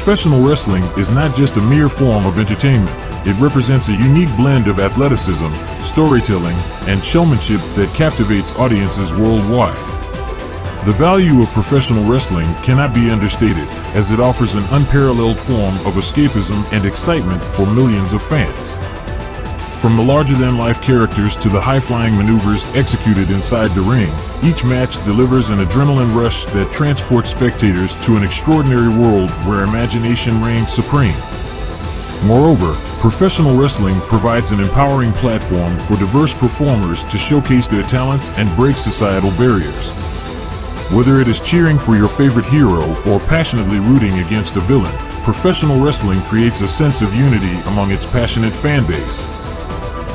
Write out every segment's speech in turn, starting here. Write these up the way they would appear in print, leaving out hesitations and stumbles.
Professional wrestling is not just a mere form of entertainment. It represents a unique blend of athleticism, storytelling, and showmanship that captivates audiences worldwide. The value of professional wrestling cannot be understated, as it offers an unparalleled form of escapism and excitement for millions of fans. From the larger-than-life characters to the high-flying maneuvers executed inside the ring, each match delivers an adrenaline rush that transports spectators to an extraordinary world where imagination reigns supreme. Moreover, professional wrestling provides an empowering platform for diverse performers to showcase their talents and break societal barriers. Whether it is cheering for your favorite hero or passionately rooting against a villain, professional wrestling creates a sense of unity among its passionate fan base.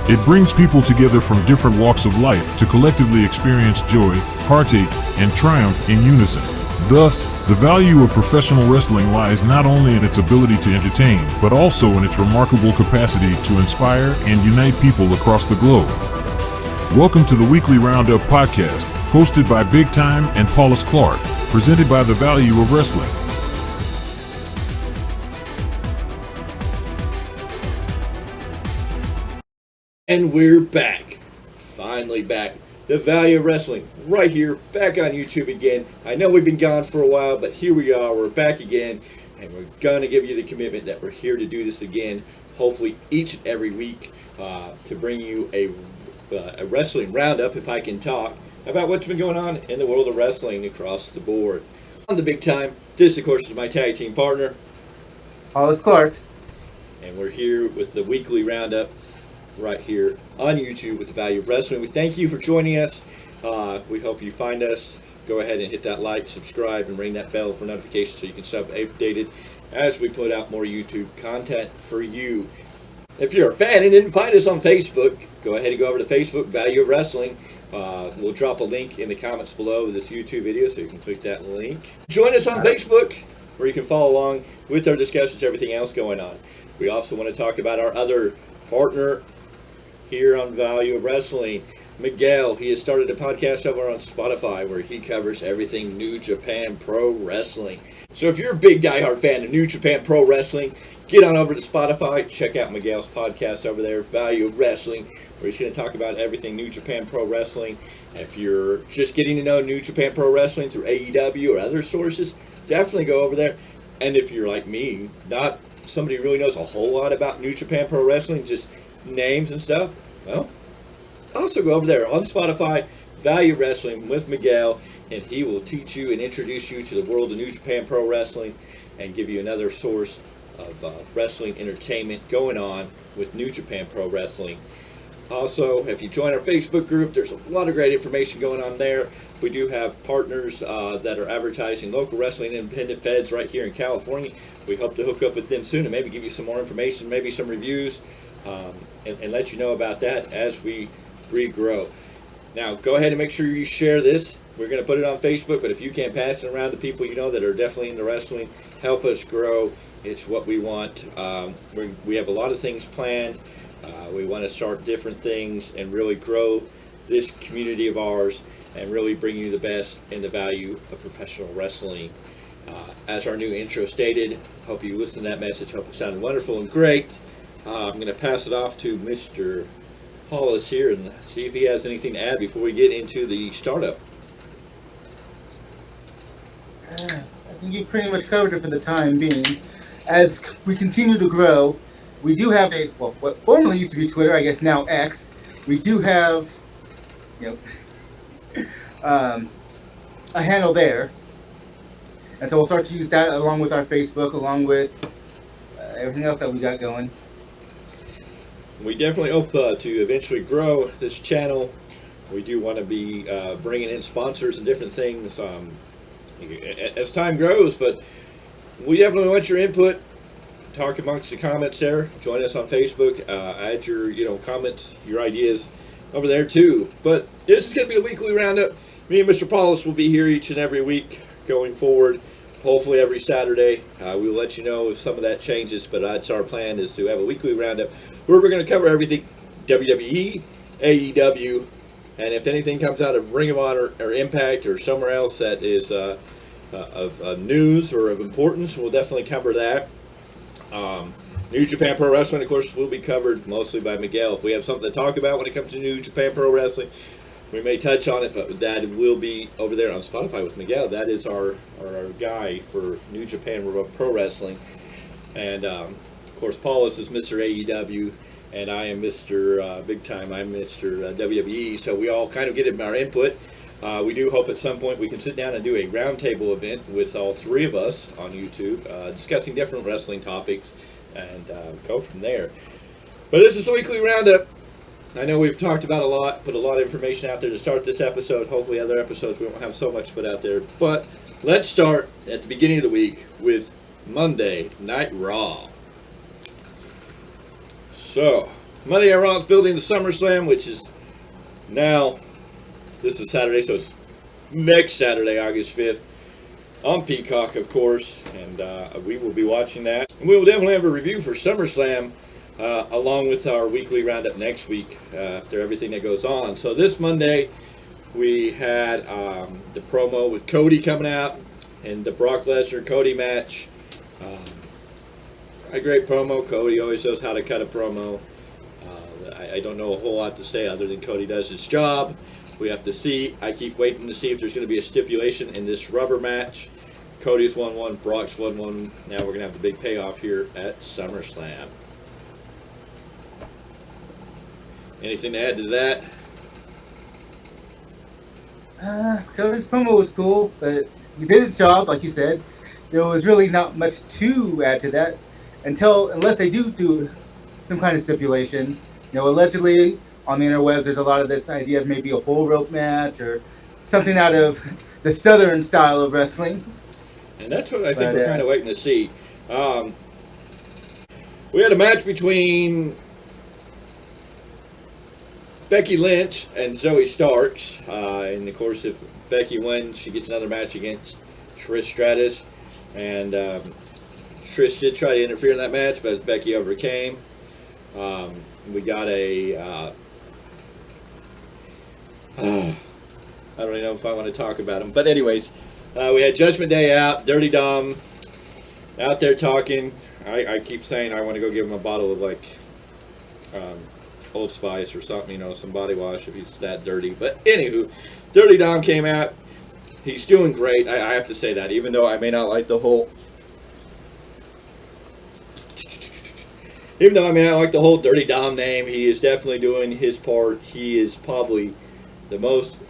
It brings people together from different walks of life to collectively experience joy, heartache, and triumph in unison. Thus, the value of professional wrestling lies not only in its ability to entertain, but also in its remarkable capacity to inspire and unite people across the globe. Welcome to the weekly Roundup podcast, hosted by Big Time and Paulus Clarke, presented by The Value of Wrestling. And we're back. Finally back. The Value of Wrestling, right here, back on YouTube again. I know we've been gone for a while, but here we are. We're back again, and we're going to give you the commitment that we're here to do this again, hopefully each and every week, to bring you a wrestling roundup, if I can talk, about what's been going on in the world of wrestling across the board. On the Big Time, this, of course, is my tag team partner, Paulus Clarke. And we're here with the weekly roundup right here on YouTube with The Value of Wrestling. We thank you for joining us. We hope you find us. Go ahead and hit that like, subscribe, and ring that bell for notifications so you can stay updated as we put out more YouTube content for you. If you're a fan and didn't find us on Facebook, go ahead and go over to Facebook, Value of Wrestling. We'll drop a link in the comments below this YouTube video so you can click that link. Join us on Facebook, where you can follow along with our discussions, everything else going on. We also want to talk about our other partner here on Value of Wrestling, Miguel. He has started a podcast over on Spotify where he covers everything New Japan Pro Wrestling. So if you're a big diehard fan of New Japan Pro Wrestling, get on over to Spotify, check out Miguel's podcast over there, Value of Wrestling, where he's going to talk about everything New Japan Pro Wrestling. If you're just getting to know New Japan Pro Wrestling through AEW or other sources, definitely go over there. And if you're like me, not somebody who really knows a whole lot about New Japan Pro Wrestling, just names and stuff, well, also go over there on Spotify, Value Wrestling with Miguel, and he will teach you and introduce you to the world of New Japan Pro Wrestling and give you another source of wrestling entertainment going on with New Japan Pro Wrestling. Also, if you join our Facebook group, there's a lot of great information going on there. We do have partners that are advertising local wrestling independent feds right here in California. We hope to hook up with them soon and maybe give you some more information, maybe some reviews, and let you know about that as we regrow. Now, go ahead and make sure you share this. We're going to put it on Facebook, but if you can pass it around to people you know that are definitely into wrestling, help us grow. It's what we want. We have a lot of things planned. We want to start different things and really grow this community of ours and really bring you the best in the value of professional wrestling. As our new intro stated, hope you listened to that message. Hope it sounded wonderful and great. I'm going to pass it off to Mr. Paulus here and see if he has anything to add before we get into the startup. I think you pretty much covered it for the time being. As we continue to grow, we do have what formerly used to be Twitter, I guess now X. We do have, a handle there. And so we'll start to use that along with our Facebook, along with everything else that we got going. We definitely hope to eventually grow this channel. We do want to be bringing in sponsors and different things as time grows, but we definitely want your input. Talk amongst the comments there. Join us on Facebook. Add your comments, your ideas over there too. But this is going to be the weekly roundup. Me and Mr. Paulus will be here each and every week going forward. Hopefully every Saturday. We will let you know if some of that changes, but that's our plan, is to have a weekly roundup where we're going to cover everything WWE, AEW, and if anything comes out of Ring of Honor or Impact or somewhere else that is of news or of importance. We'll definitely cover that. New Japan Pro Wrestling, of course, will be covered mostly by Miguel. If we have something to talk about when it comes to New Japan Pro Wrestling, we may touch on it, but that will be over there on Spotify with Miguel. That is our guy for New Japan Pro Wrestling. And, of course, Paulus is Mr. AEW, and I am Mr. Big Time. I'm Mr. WWE, so we all kind of get our input. We do hope at some point we can sit down and do a roundtable event with all three of us on YouTube, discussing different wrestling topics, and go from there. But this is the weekly roundup. I know we've talked about a lot, put a lot of information out there to start this episode. Hopefully other episodes we won't have so much put out there. But let's start at the beginning of the week with Monday Night Raw. So, Monday Night Raw is building the SummerSlam, which is now, this is Saturday, so it's next Saturday, August 5th, on Peacock, of course, and we will be watching that. And we will definitely have a review for SummerSlam, along with our weekly roundup next week, after everything that goes on. So this Monday, we had the promo with Cody coming out, and the Brock Lesnar-Cody match. A great promo. Cody always knows how to cut a promo. I don't know a whole lot to say other than Cody does his job. We have to see. I keep waiting to see if there's going to be a stipulation in this rubber match. Cody's 1-1, Brock's 1-1. Now we're going to have the big payoff here at SummerSlam. Anything to add to that? Cody's promo was cool, but he did his job, like you said. There was really not much to add to that unless they do some kind of stipulation. You know, allegedly on the interwebs, there's a lot of this idea of maybe a bull rope match or something out of the southern style of wrestling. And that's what I think we're kind of waiting to see. We had a match between Becky Lynch and Zoe Starks. And of course, if Becky wins, she gets another match against Trish Stratus. And Trish did try to interfere in that match, but Becky overcame. We got a... I don't even know if I want to talk about them. But anyways, we had Judgment Day out. Dirty Dom out there talking. I keep saying I want to go give him a bottle of, like, Old Spice or something, you know, some body wash if he's that dirty. But anywho, Dirty Dom came out. He's doing great. I have to say that, even though I may not like the whole... Even though I may not like the whole Dirty Dom name, he is definitely doing his part. He is probably the most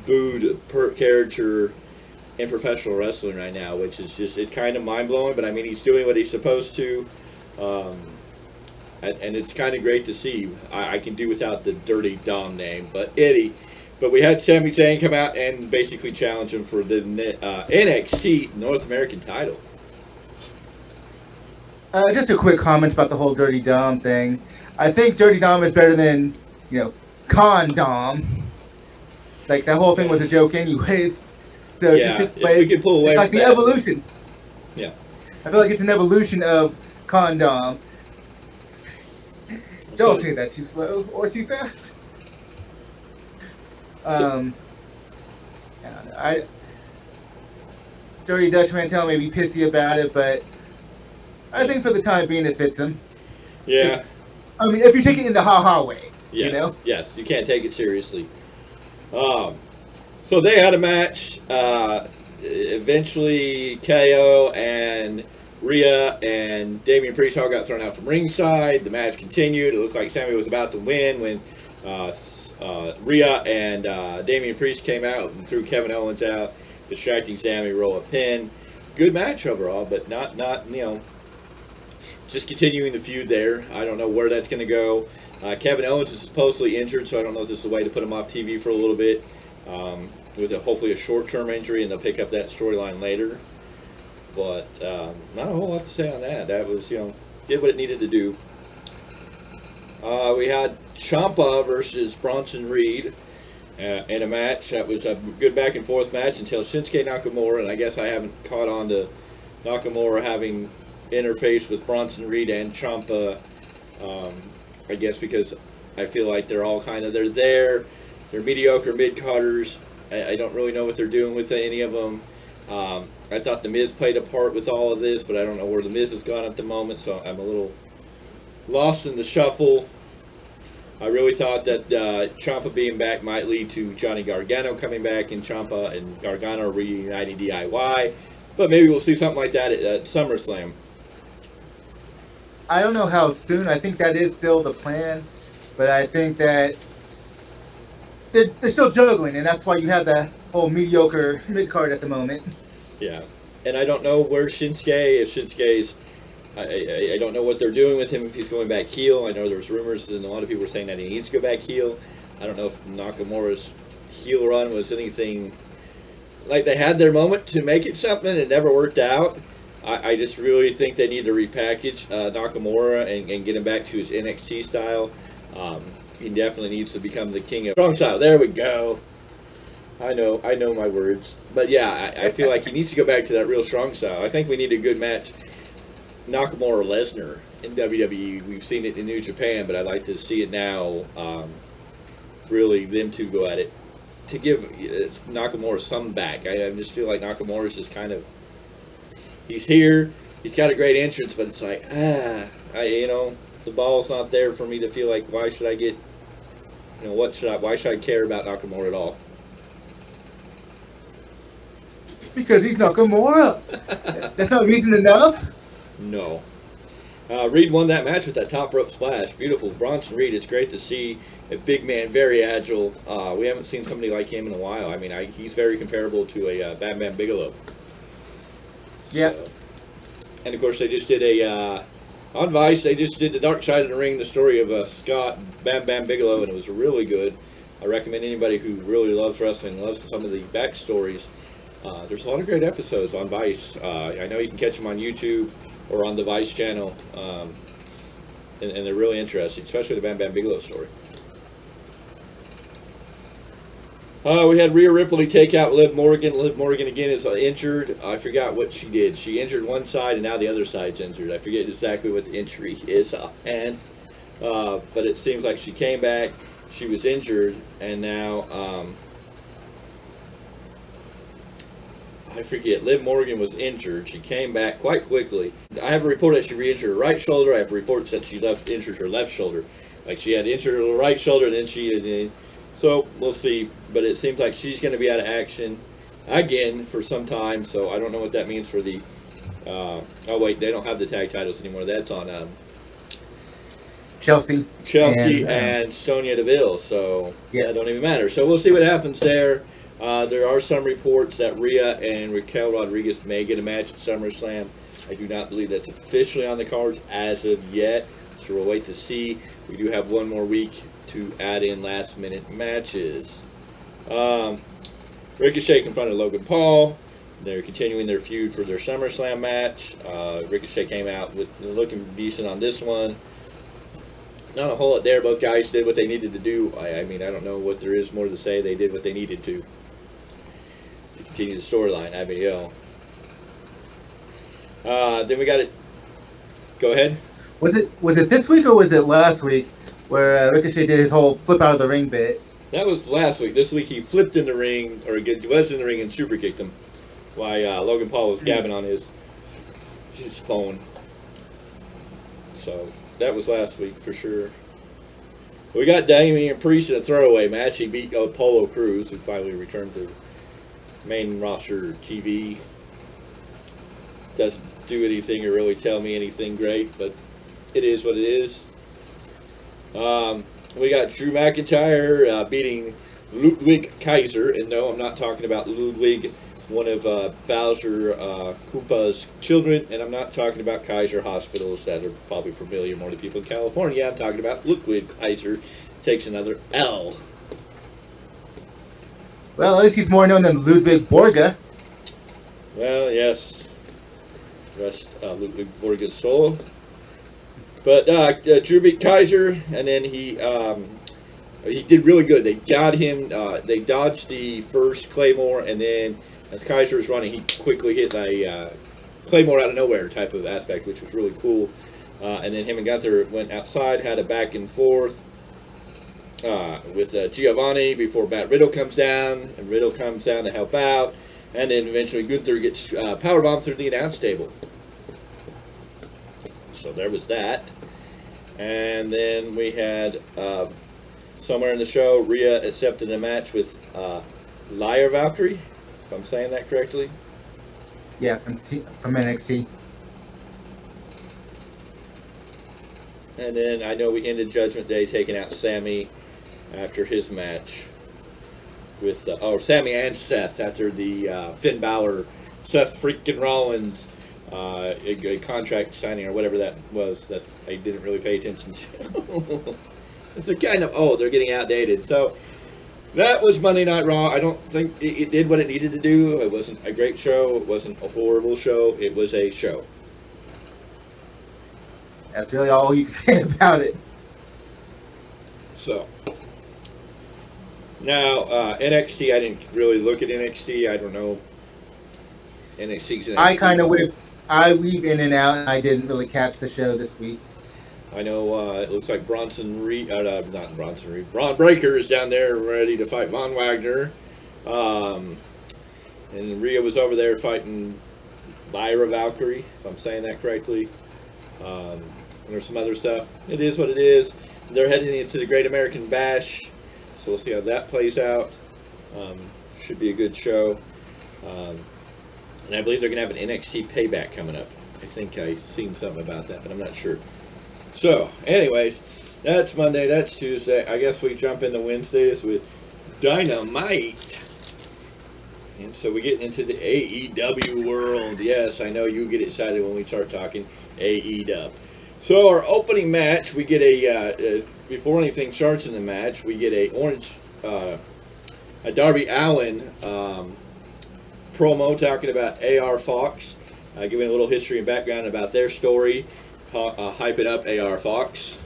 booed character in professional wrestling right now, which is just, it's kind of mind-blowing, but I mean, he's doing what he's supposed to, and it's kind of great to see. I can do without the Dirty Dom name, but we had Sami Zayn come out and basically challenge him for the NXT North American title. Just a quick comment about the whole Dirty Dom thing. I think Dirty Dom is better than, Con Dom. Like, that whole thing was a joke anyways. So yeah, if we could pull away it's like from the that. evolution. Yeah. I feel like it's an evolution of Con Dom. Don't say that too slow or too fast. Dirty Dutch Mantel may be pissy about it, but I think for the time being it fits him. Yeah. I mean, if you're taking it in the ha-ha way. Yes, yes, you can't take it seriously. So they had a match. Eventually, KO and Rhea and Damian Priest all got thrown out from ringside. The match continued. It looked like Sammy was about to win when Rhea and Damian Priest came out and threw Kevin Owens out, distracting Sammy, roll a pin. Good match overall, but not just continuing the feud there. I don't know where that's going to go. Kevin Owens is supposedly injured, so I don't know if this is a way to put him off TV for a little bit, with hopefully a short-term injury, and they'll pick up that storyline later. But not a whole lot to say on that. That was, did what it needed to do. We had Ciampa versus Bronson Reed in a match. That was a good back-and-forth match until Shinsuke Nakamura, and I guess I haven't caught on to Nakamura having interface with Bronson Reed and Ciampa, I guess because I feel like they're all they're there. They're mediocre mid-carders. I don't really know what they're doing with any of them. I thought The Miz played a part with all of this, but I don't know where The Miz has gone at the moment, so I'm a little lost in the shuffle. I really thought that Ciampa being back might lead to Johnny Gargano coming back and Ciampa and Gargano reuniting DIY, but maybe we'll see something like that at SummerSlam. I don't know how soon. I think that is still the plan, but I think that they're still juggling, and that's why you have that whole mediocre mid card at the moment. Yeah, and I don't know where Shinsuke. If Shinsuke's, I don't know what they're doing with him. If he's going back heel, I know there's rumors, and a lot of people were saying that he needs to go back heel. I don't know if Nakamura's heel run was anything like they had their moment to make it something, and it never worked out. I just really think they need to repackage Nakamura and get him back to his NXT style. He definitely needs to become the king of strong style. There we go. I know my words. But yeah, I feel like he needs to go back to that real strong style. I think we need a good match, Nakamura Lesnar in WWE. We've seen it in New Japan, but I'd like to see it now. Really, them two go at it to give Nakamura some back. I just feel like Nakamura's just kind of, he's here. He's got a great entrance, but it's like the ball's not there for me to feel like, why should I get, why should I care about Nakamura at all? Because he's Nakamura. That's not reason enough. No. Reed won that match with that top rope splash. Beautiful. Bronson Reed, it's great to see a big man, very agile. We haven't seen somebody like him in a while. I mean, he's very comparable to a Bam Bam Bigelow. Yeah. So, and of course, they just did on Vice, they just did the Dark Side of the Ring, the story of Scott Bam Bam Bigelow, and it was really good. I recommend anybody who really loves wrestling, loves some of the backstories. There's a lot of great episodes on Vice. I know you can catch them on YouTube or on the Vice channel, and they're really interesting, especially the Bam Bam Bigelow story. We had Rhea Ripley take out Liv Morgan. Liv Morgan again is injured. I forgot what she did. She injured one side and now the other side's injured. I forget exactly what the injury is offhand. But it seems like she came back. She was injured and now I forget. Liv Morgan was injured. She came back quite quickly. I have a report that she re-injured her right shoulder. I have reports that she injured her left shoulder. Like she had injured her right shoulder and then she so we'll see, but it seems like she's going to be out of action again for some time. So I don't know what that means for the. Oh wait, they don't have the tag titles anymore. That's on Chelsea and Sonya Deville. So yes. That don't even matter. So we'll see what happens there. There are some reports that Rhea and Raquel Rodriguez may get a match at SummerSlam. I do not believe that's officially on the cards as of yet. So we'll wait to see. We do have one more week to add in last-minute matches. Ricochet confronted Logan Paul. They're continuing their feud for their SummerSlam match. Ricochet came out with looking decent on this one. Not a whole lot there. Both guys did what they needed to do. I mean, I don't know what there is more to say. They did what they needed to continue the storyline. I mean, then we got it. Go ahead. Was it this week or was it last week where Ricochet did his whole flip out of the ring bit? That was last week. This week he flipped in the ring, or he was in the ring and super kicked him while Logan Paul was gabbing on his phone. So that was last week for sure. We got Damian Priest in a throwaway match. He beat Apollo Crews, who finally returned to main roster TV. Doesn't do anything or really tell me anything great, but it is what it is. We got Drew McIntyre beating Ludwig Kaiser, and no, I'm not talking about Ludwig, one of Bowser Koopa's children, and I'm not talking about Kaiser Hospitals that are probably familiar more to people in California. I'm talking about Ludwig Kaiser takes another L. Well, at least he's more known than Ludwig Borga. Well, yes. Rest Ludwig Borga's soul. But Drew beat Kaiser, and then he did really good. They got him. They dodged the first Claymore, and then as Kaiser was running, he quickly hit a Claymore out of nowhere type of aspect, which was really cool. And then him and Gunther went outside, had a back and forth with Giovanni before Matt Riddle comes down, and Riddle comes down to help out. And then eventually Gunther gets powerbombed through the announce table. So there was that. And then we had somewhere in the show, Rhea accepted a match with Lyra Valkyrie, if I'm saying that correctly. Yeah, from NXT. And then I know we ended Judgment Day taking out Sammy after his match with Sammy and Seth after the Finn Balor, Seth freaking Rollins a contract signing or whatever that was that I didn't really pay attention to. They're kind of they're getting outdated. So that was Monday Night Raw. I don't think it did what it needed to do. It wasn't a great show. It wasn't a horrible show. It was a show. That's really all you can say about it. So now NXT, I didn't really look at NXT. I don't know. NXT's NXT. I weave in and out, and I didn't really catch the show this week. I know it looks like Braun Breaker is down there ready to fight Von Wagner. And Rhea was over there fighting Lyra Valkyrie, if I'm saying that correctly. And there's some other stuff. It is what it is. They're heading into the Great American Bash, so we'll see how that plays out. Should be a good show. And I believe they're going to have an NXT Payback coming up. I think I've seen something about that, but I'm not sure. So, anyways, that's Monday, that's Tuesday. I guess we jump into Wednesdays with Dynamite. And so we're getting into the AEW world. Yes, I know you get excited when we start talking AEW. So our opening match, we get before anything starts in the match, we get a Darby Allin promo talking about AR Fox, giving a little history and background about their story, hyping up AR Fox.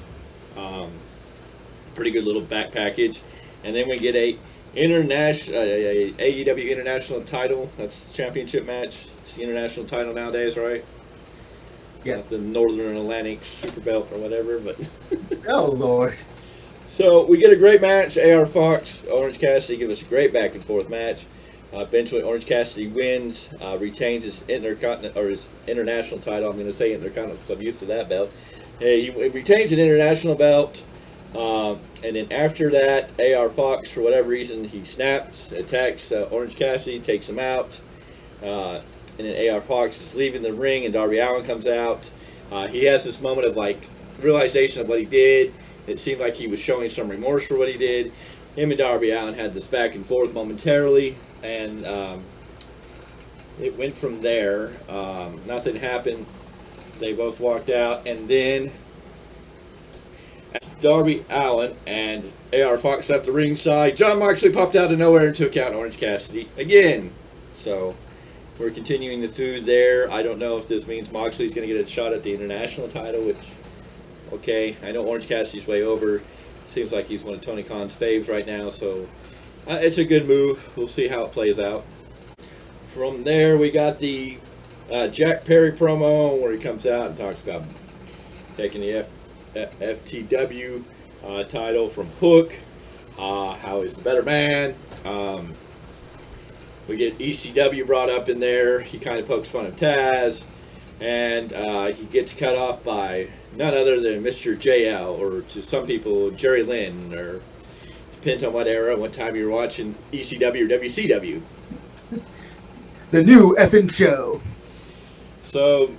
Pretty good little back package. And then we get a AEW International title. That's championship match. It's the international title nowadays, right? Yeah. Not the Northern Atlantic Super Belt or whatever, but oh Lord. So we get a great match. AR Fox, Orange Cassidy give us a great back and forth match. Eventually, Orange Cassidy wins, retains his international title. I'm going to say Intercontinental because I'm used to that belt. He retains an international belt, and then after that, AR Fox, for whatever reason, he snaps, attacks Orange Cassidy, takes him out, and then AR Fox is leaving the ring, and Darby Allin comes out. He has this moment of realization of what he did. It seemed like he was showing some remorse for what he did. Him and Darby Allin had this back and forth momentarily. And it went from there. Nothing happened. They both walked out. And then as Darby Allin and AR Fox left the ringside, Jon Moxley popped out of nowhere and took out Orange Cassidy again. So we're continuing the feud there. I don't know if this means Moxley's going to get a shot at the international title, which, okay, I know Orange Cassidy's way over. Seems like he's one of Tony Khan's faves right now, so it's a good move. We'll see how it plays out. From there, we got the Jack Perry promo where he comes out and talks about taking the FTW title from Hook, how he's the better man. We get ECW brought up in there. He kind of pokes fun of Taz, and he gets cut off by none other than Mr. JL, or to some people, Jerry Lynn, or depends on what era, what time you're watching ECW or WCW. The new effing show. So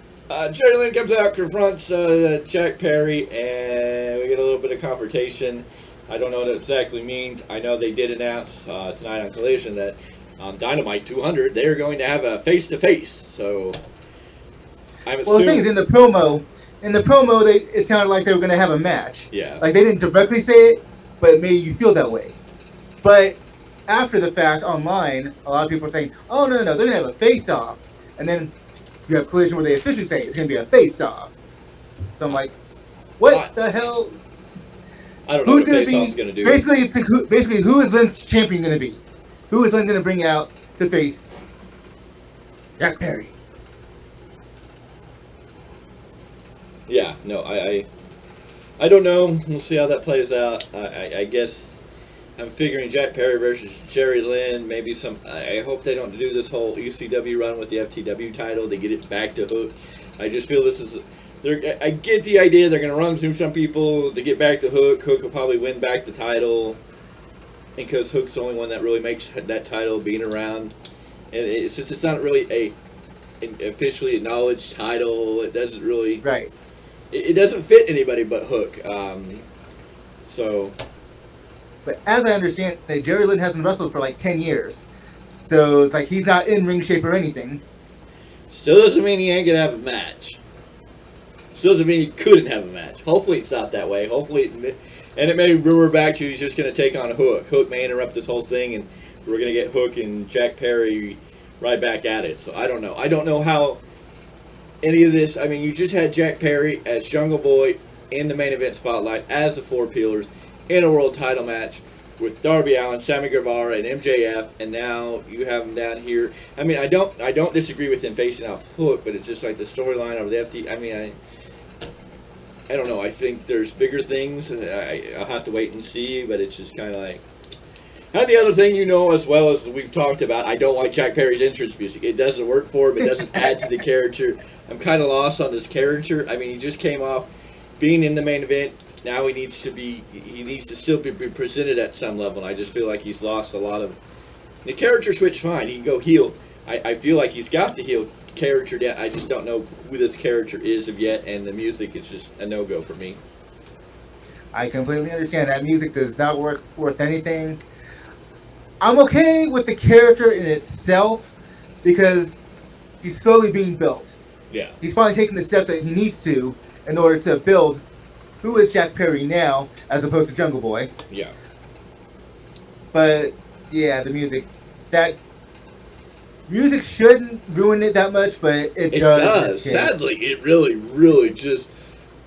Jerry Lynn comes out, confronts Jack Perry, and we get a little bit of confrontation. I don't know what it exactly means. I know they did announce tonight on Collision that on Dynamite 200 they're going to have a face-to-face. So I'm assuming... Well, the thing is, in the promo, it sounded like they were going to have a match. Yeah. Like, they didn't directly say it, but it made you feel that way. But after the fact, online, a lot of people are saying, oh, no, they're going to have a face-off. And then you have Collision where they officially say it's going to be a face-off. So I'm like, what the hell? I don't know what face-off's going to do. Basically, who is Lynn's champion going to be? Who is Lynn going to bring out to face Jack Perry? Yeah, no, I don't know. We'll see how that plays out. I guess I'm figuring Jack Perry versus Jerry Lynn. Maybe some. I hope they don't do this whole ECW run with the FTW title. They get it back to Hook. I just feel this is. I get the idea they're going to run through some people to get back to Hook. Hook will probably win back the title, because Hook's the only one that really makes that title being around. And since it's not really an officially acknowledged title, it doesn't really. Right. It doesn't fit anybody but Hook. So. But as I understand it, Jerry Lynn hasn't wrestled for like 10 years. So it's like he's not in ring shape or anything. Still doesn't mean he ain't going to have a match. Still doesn't mean he couldn't have a match. Hopefully it's not that way. Hopefully, and it may rumor back to he's just going to take on Hook. Hook may interrupt this whole thing, and we're going to get Hook and Jack Perry right back at it. So I don't know. I don't know how any of this. I mean, you just had Jack Perry as Jungle Boy in the main event spotlight as the Four Pillars in a world title match with Darby Allin, Sammy Guevara, and MJF, and now you have him down here. I mean, I don't disagree with him facing off Hook, but it's just like the storyline of the FT. I mean, I don't know. I think there's bigger things. I'll have to wait and see, but it's just kind of like. And the other thing, as well as we've talked about, I don't like Jack Perry's entrance music. It doesn't work for him. It doesn't add to the character. I'm kind of lost on this character. I mean, he just came off being in the main event. Now he needs to still be presented at some level, and I just feel like he's lost a lot of. The character switch fine. He can go heel. I feel like he's got the heel character down. I just don't know who this character is of yet, and the music is just a no-go for me. I completely understand that music does not work worth anything. I'm okay with the character in itself because he's slowly being built. Yeah. He's finally taking the steps that he needs to in order to build who is Jack Perry now as opposed to Jungle Boy. Yeah. But yeah, the music. That music shouldn't ruin it that much, but it does. Sadly, it really just.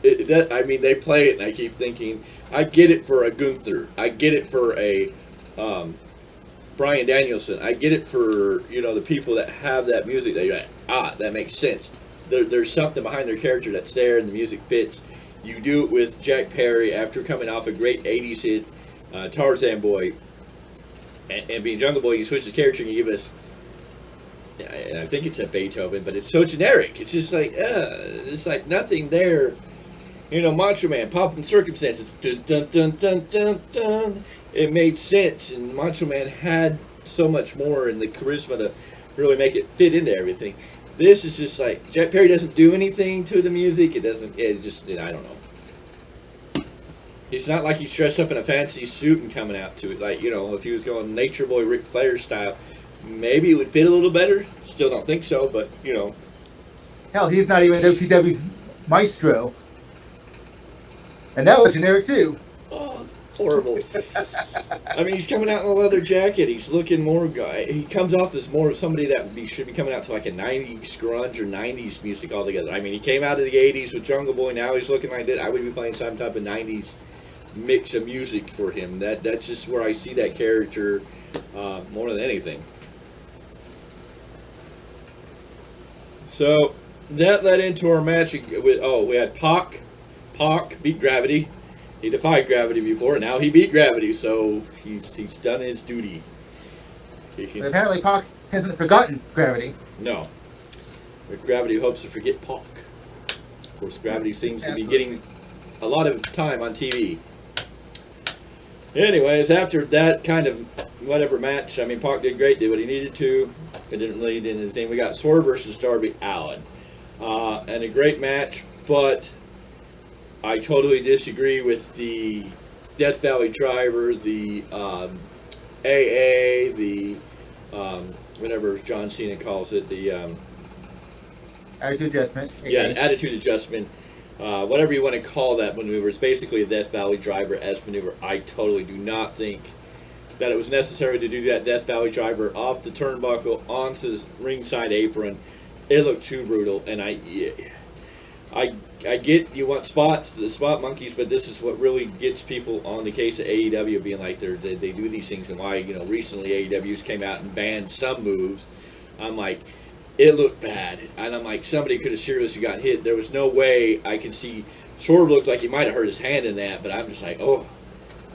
I mean, they play it, and I keep thinking, I get it for a Gunther. I get it for a Bryan Danielson. I get it for the people that have that music. That you're like, that makes sense. There's something behind their character that's there, and the music fits. You do it with Jack Perry after coming off a great '80s hit, Tarzan Boy, and being Jungle Boy. You switch the character and you give us. And I think it's a Beethoven, but it's so generic. It's just like, it's like nothing there. Macho Man, Pomp and Circumstances, dun, dun, dun, dun, dun, dun. It made sense, and Macho Man had so much more and the charisma to really make it fit into everything. This is just like, Jack Perry doesn't do anything to the music. It's just, I don't know. It's not like he's dressed up in a fancy suit and coming out to it. Like, if he was going Nature Boy Ric Flair style, maybe it would fit a little better. Still don't think so, but, Hell, he's not even WCW's Maestro. And that was generic, too. Oh, horrible. I mean, he's coming out in a leather jacket. He's looking more... He comes off as more of somebody that should be coming out to like a 90s grunge or 90s music altogether. I mean, he came out of the 80s with Jungle Boy. Now he's looking like this. I would be playing some type of 90s mix of music for him. That's just where I see that character more than anything. So that led into our match with we had Pac. Pac beat gravity. He defied gravity before, and now he beat gravity. So he's done his duty. But apparently, Pac hasn't forgotten gravity. No, but gravity hopes to forget Pac. Of course, gravity seems to be getting a lot of time on TV. Anyways, after that kind of whatever match, I mean, Pac did great, did what he needed to. It didn't lead into anything. We got Swerve versus Darby Allin. And a great match, but I totally disagree with the Death Valley Driver, the AA, the whatever John Cena calls it, the attitude adjustment. Yeah, an attitude adjustment. Whatever you want to call that maneuver. It's basically a Death Valley Driver-esque maneuver. I totally do not think that it was necessary to do that Death Valley Driver off the turnbuckle onto the ringside apron. It looked too brutal, and I get you want the spot monkeys, but this is what really gets people on the case of AEW being like they do these things, and why recently AEW's came out and banned some moves. I'm like, it looked bad, and I'm like, somebody could have seriously gotten hit. There was no way I could see. Swerve looked like he might have hurt his hand in that, but I'm just like, oh,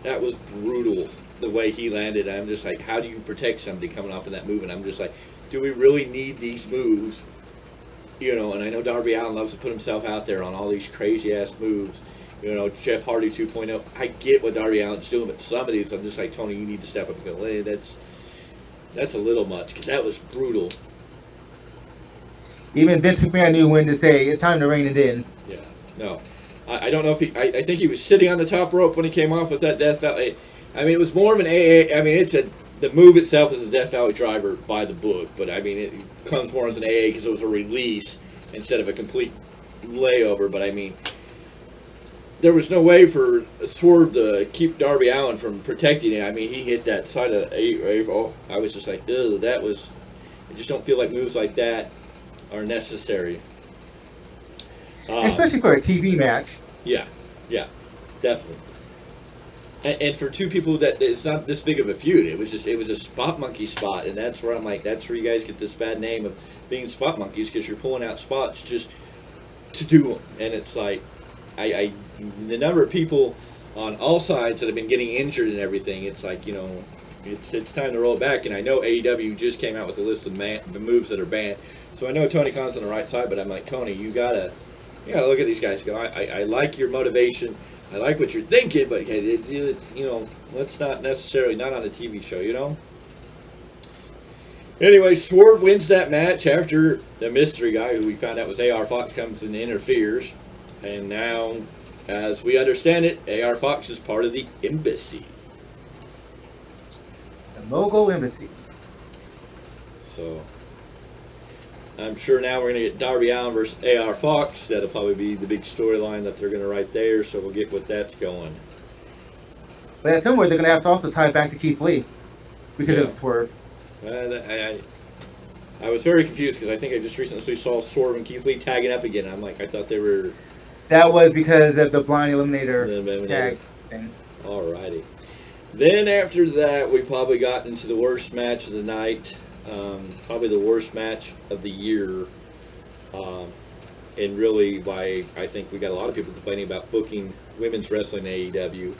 that was brutal. the way he landed. I'm just like, how do you protect somebody coming off of that move? And I'm just like, do we really need these moves? You know, and I know Darby Allin loves to put himself out there on all these crazy ass moves. You know, Jeff Hardy 2.0. I get what Darby Allin's doing, but some of these, I'm just like, Tony, you need to step up and go, hey, that's a little much, because that was brutal. Even Vince McMahon knew when to say, it's time to rein it in. Yeah, no. I don't know if I think he was sitting on the top rope when he came off with that Death Valley. I mean, it was more of an AA. I mean, the move itself is a Death Valley driver by the book, but I mean, it comes more as an AA because it was a release instead of a complete layover. But I mean, there was no way for Swerve to keep Darby Allin from protecting it. I mean, he hit that side of I was just like, ugh, that was. I just don't feel like moves like that are necessary. Especially for a TV match. Yeah, definitely. And for two people that it's not this big of a feud, it was a spot monkey spot, and that's where I'm like, that's where you guys get this bad name of being spot monkeys, because you're pulling out spots just to do them, and it's like, the number of people on all sides that have been getting injured and everything, it's like, you know, it's time to roll it back. And I know AEW just came out with a list of the moves that are banned, so I know Tony Khan's on the right side, but I'm like, Tony, you gotta look at these guys and go, I like your motivation, I like what you're thinking, but it's, you know, let's not necessarily, not on a TV show, you know? Anyway, Swerve wins that match after the mystery guy, who we found out was AR Fox, comes and interferes. And now, as we understand it, AR Fox is part of the embassy. The Mogul Embassy. So, I'm sure now we're going to get Darby Allin versus AR Fox. That'll probably be the big storyline that they're going to write there, so we'll get what that's going. But somewhere they're going to have to also tie it back to Keith Lee because of Swerve. I was very confused because I think I just recently saw Swerve and Keith Lee tagging up again. I'm like, I thought they were... That was because of the Blind Eliminator tag thing. Alrighty. Then after that, we probably got into the worst match of the night. Probably the worst match of the year. And really why I think we got a lot of people complaining about booking women's wrestling in AEW.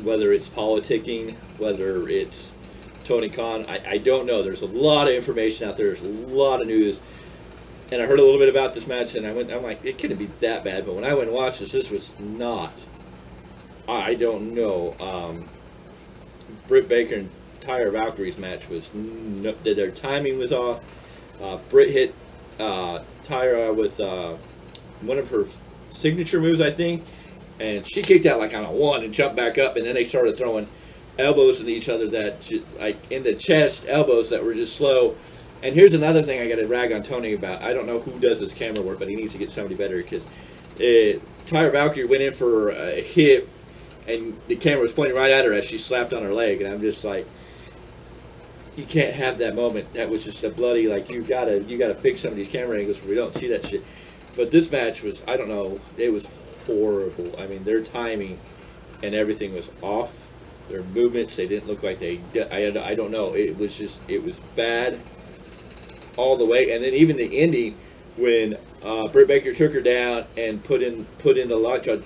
Whether it's politicking, whether it's Tony Khan, I don't know. There's a lot of information out there. There's a lot of news. And I heard a little bit about this match, and I'm like, it couldn't be that bad. But when I went and watched this was not. I don't know. Britt Baker and Tyra Valkyrie's match was, their timing was off. Britt hit Tyra with one of her signature moves, I think, and she kicked out like on a one and jumped back up, and then they started throwing elbows at each other like in the chest, elbows that were just slow. And here's another thing I got to rag on Tony about. I don't know who does his camera work, but he needs to get somebody better, because Tyra Valkyrie went in for a hit, and the camera was pointing right at her as she slapped on her leg, and I'm just like, you can't have that moment. That was just a bloody, like, you gotta fix some of these camera angles where we don't see that shit. But this match was, I don't know, it was horrible. I mean, their timing and everything was off. Their movements, they didn't look like they, I don't know. It was bad all the way. And then even the ending, when Britt Baker took her down and put in the lockjaw,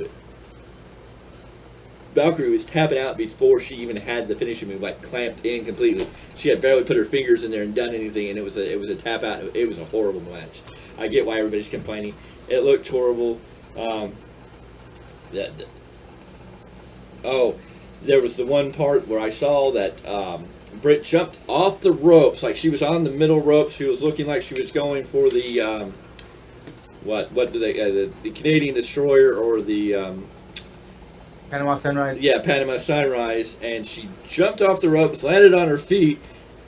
Valkyrie was tapping out before she even had the finishing move, like clamped in completely. She had barely put her fingers in there and done anything, and it was a tap out. It was a horrible match. I get why everybody's complaining. It looked horrible. There was the one part where I saw that Britt jumped off the ropes, like she was on the middle ropes. She was looking like she was going for the the Canadian Destroyer, or the Panama Sunrise. Yeah, Panama Sunrise, and she jumped off the ropes, landed on her feet,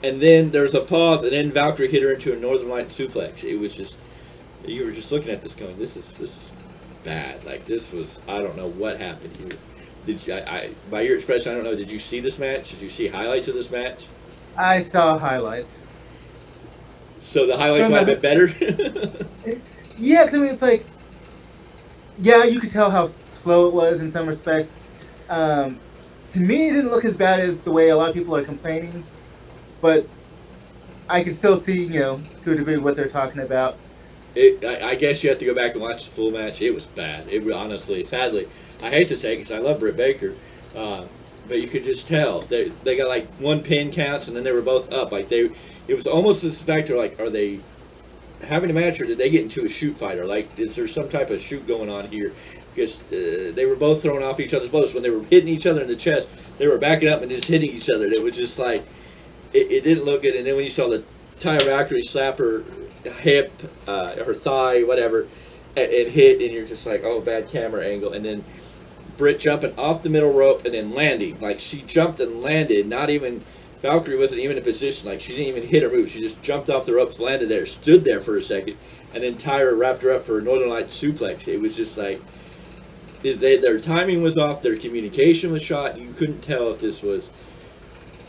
and then there was a pause, and then Valkyrie hit her into a Northern Light suplex. It was just, you were just looking at this going, this is bad. Like, this was, I don't know what happened here. Did you, by your expression, I don't know, did you see this match? Did you see highlights of this match? I saw highlights. So the highlights might have been better? Yeah, I mean, it's like, yeah, you could tell how slow it was in some respects. To me, it didn't look as bad as the way a lot of people are complaining, but I can still see, to a degree, what they're talking about. I guess you have to go back and watch the full match. It was bad. It honestly, sadly, I hate to say it because I love Britt Baker. but you could just tell they got like one pin counts, and then they were both up. Like it was almost this factor. Like, are they having a match, or did they get into a shoot fight, or like is there some type of shoot going on here? Because they were both throwing off each other's blows. When they were hitting each other in the chest, they were backing up and just hitting each other. It was just like it didn't look good. And then when you saw the Tyra Valkyrie slap her hip, her thigh, whatever, and hit, and you're just like, oh, bad camera angle. And then Britt jumping off the middle rope and then landing. Like, she jumped and landed. Not even, Valkyrie wasn't even in position. Like, she didn't even hit her move. She just jumped off the ropes, landed there, stood there for a second, and then Tyra wrapped her up for a Northern Lights suplex. It was just like, their timing was off, their communication was shot. You couldn't tell if this was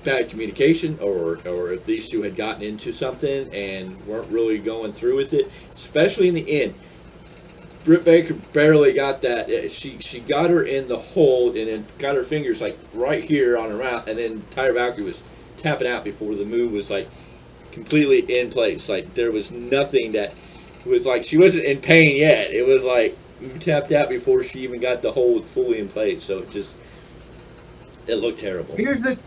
bad communication or if these two had gotten into something and weren't really going through with it, especially in the end. Britt Baker barely got that. She got her in the hold and then got her fingers like right here on her mouth, and then Tyra Valkyrie was tapping out before the move was like completely in place. Like, there was nothing that was like, she wasn't in pain yet. It was like you tapped out before she even got the hold fully in place. So it looked terrible. Here's the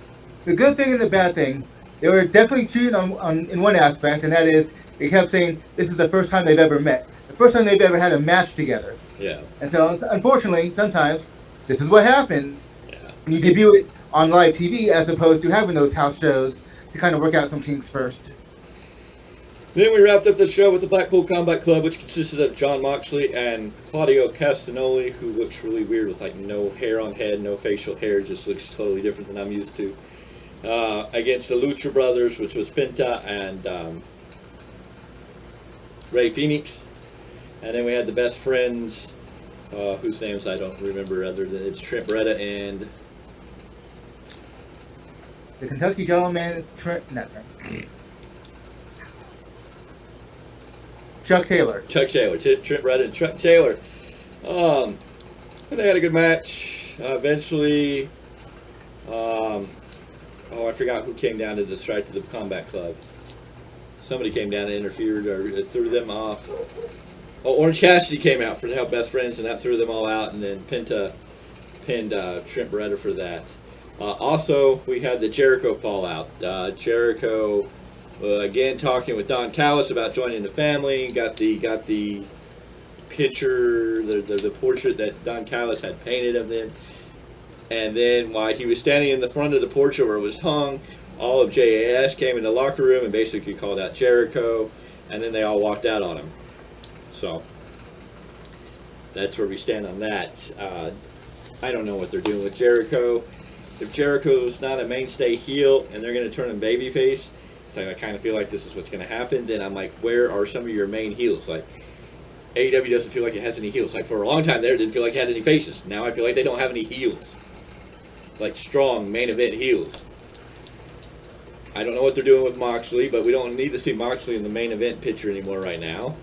good thing and the bad thing. They were definitely cheating on in one aspect, and that is they kept saying this is the first time they've ever met. The first time they've ever had a match together. Yeah. And so, unfortunately, sometimes this is what happens when you debut it on live TV as opposed to having those house shows to kind of work out some kinks first. Then we wrapped up the show with the Blackpool Combat Club, which consisted of Jon Moxley and Claudio Castagnoli, who looks really weird with like no hair on head, no facial hair, just looks totally different than I'm used to. Against the Lucha Brothers, which was Penta and Rey Fenix. And then we had the Best Friends, whose names I don't remember other than it's Trent Beretta and the Kentucky Gentleman, Chuck Taylor. Trent Beretta and Chuck Taylor. And they had a good match. Eventually, I forgot who came down to distract to the Combat Club. Somebody came down and interfered or threw them off. Oh, Orange Cassidy came out for to help Best Friends, and that threw them all out, and then Penta pinned Trent Beretta for that. Also, we had the Jericho fallout. Jericho, again, talking with Don Callis about joining the family. Got the picture, the portrait that Don Callis had painted of them. And then while he was standing in the front of the portrait where it was hung, all of JAS came in the locker room and basically called out Jericho, and then they all walked out on him. So that's where we stand on that. I don't know what they're doing with Jericho. If Jericho's not a mainstay heel and they're going to turn him babyface, so I kind of feel like this is what's going to happen, then I'm like, where are some of your main heels? Like, AEW doesn't feel like it has any heels. Like, for a long time there, it didn't feel like it had any faces. Now I feel like they don't have any heels. Like, strong main event heels. I don't know what they're doing with Moxley, but we don't need to see Moxley in the main event picture anymore right now.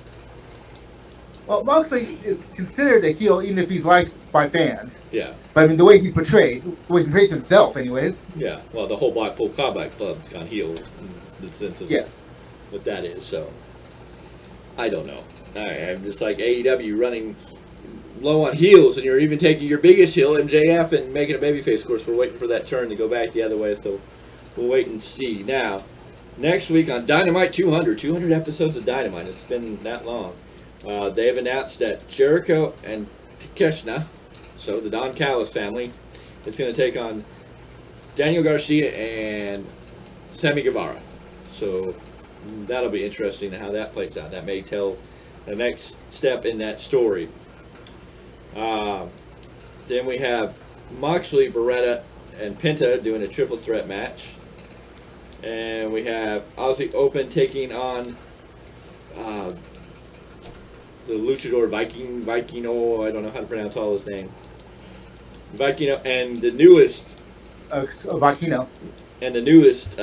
Well, Moxley is considered a heel even if he's liked by fans. Yeah. But I mean, the way he's portrayed, the way he portrays himself anyways. Yeah, well, the whole Blackpool Combat Club's gone heel in the sense of what that is, so I don't know. I'm just like AEW running low on heels, and you're even taking your biggest heel, MJF, and making a babyface. Of course, we're waiting for that turn to go back the other way, so we'll wait and see. Now, next week on Dynamite 200 episodes of Dynamite. It's been that long. They have announced that Jericho and Takeshita, so the Don Callis family, is going to take on Daniel Garcia and Sammy Guevara. So that'll be interesting how that plays out. That may tell the next step in that story. Then we have Moxley, Beretta, and Penta doing a triple threat match. And we have Aussie Open taking on the Luchador Vikino, I don't know how to pronounce all his name. Vikino, and the newest Vikino. And the newest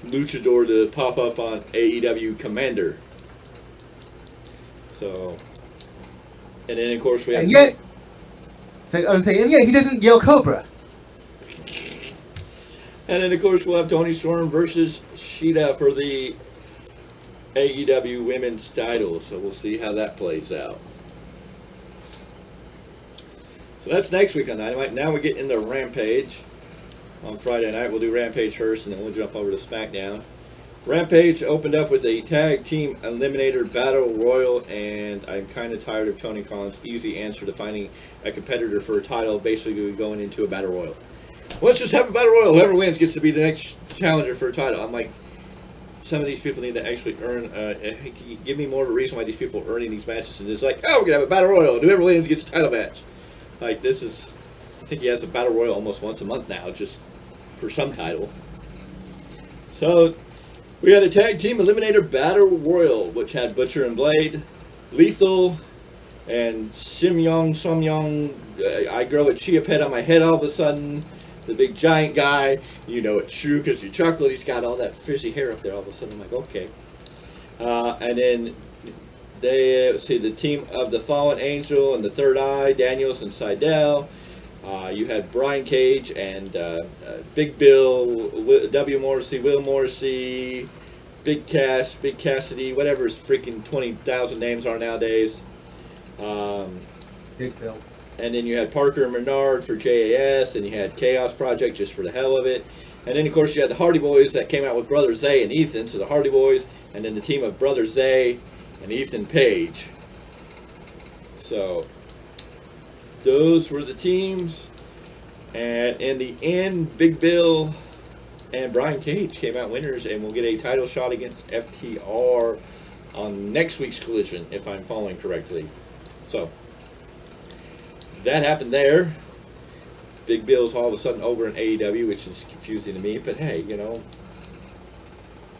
Luchador to pop up on AEW, Commander. So, and then of course we have. And yet, I was saying, he doesn't yell Cobra. And then of course we'll have Toni Storm versus Shida for the AEW Women's title. So we'll see how that plays out. So that's next week on Dynamite. Now we get into Rampage. on Friday night. We'll do Rampage first, and then we'll jump over to SmackDown. Rampage opened up with a tag team eliminator battle royal, and I'm kind of tired of Tony Khan's easy answer to finding a competitor for a title, basically going into a battle royal. Let's just have a battle royal. Whoever wins gets to be the next challenger for a title. I'm like, some of these people need to actually earn. Give me more of a reason why these people are earning these matches, and it's like, oh, we're gonna have a battle royal. Whoever wins gets a title match. Like, this is, I think he has a battle royal almost once a month now, just for some title. So we had a tag team eliminator battle royal, which had Butcher and Blade, Lethal, and Samyong. I grow a chia pet on my head all of a sudden. The big giant guy, you know it's true because you chuckle. He's got all that frizzy hair up there. All of a sudden, I'm like, okay. And then they see the team of the Fallen Angel and the Third Eye, Daniels and Seidel. You had Brian Cage and Big Bill, W. Morrissey, Will Morrissey, Big Cass, Big Cassidy, whatever his freaking 20,000 names are nowadays. Big Bill. And then you had Parker and Menard for JAS, and you had Chaos Project just for the hell of it. And then, of course, you had the Hardy Boys that came out with Brother Zay and Ethan, so the Hardy Boys, and then the team of Brother Zay and Ethan Page. So those were the teams. And in the end, Big Bill and Brian Cage came out winners, and will get a title shot against FTR on next week's Collision, if I'm following correctly. So that happened there. Big Bill's all of a sudden over in AEW, which is confusing to me, but hey, you know,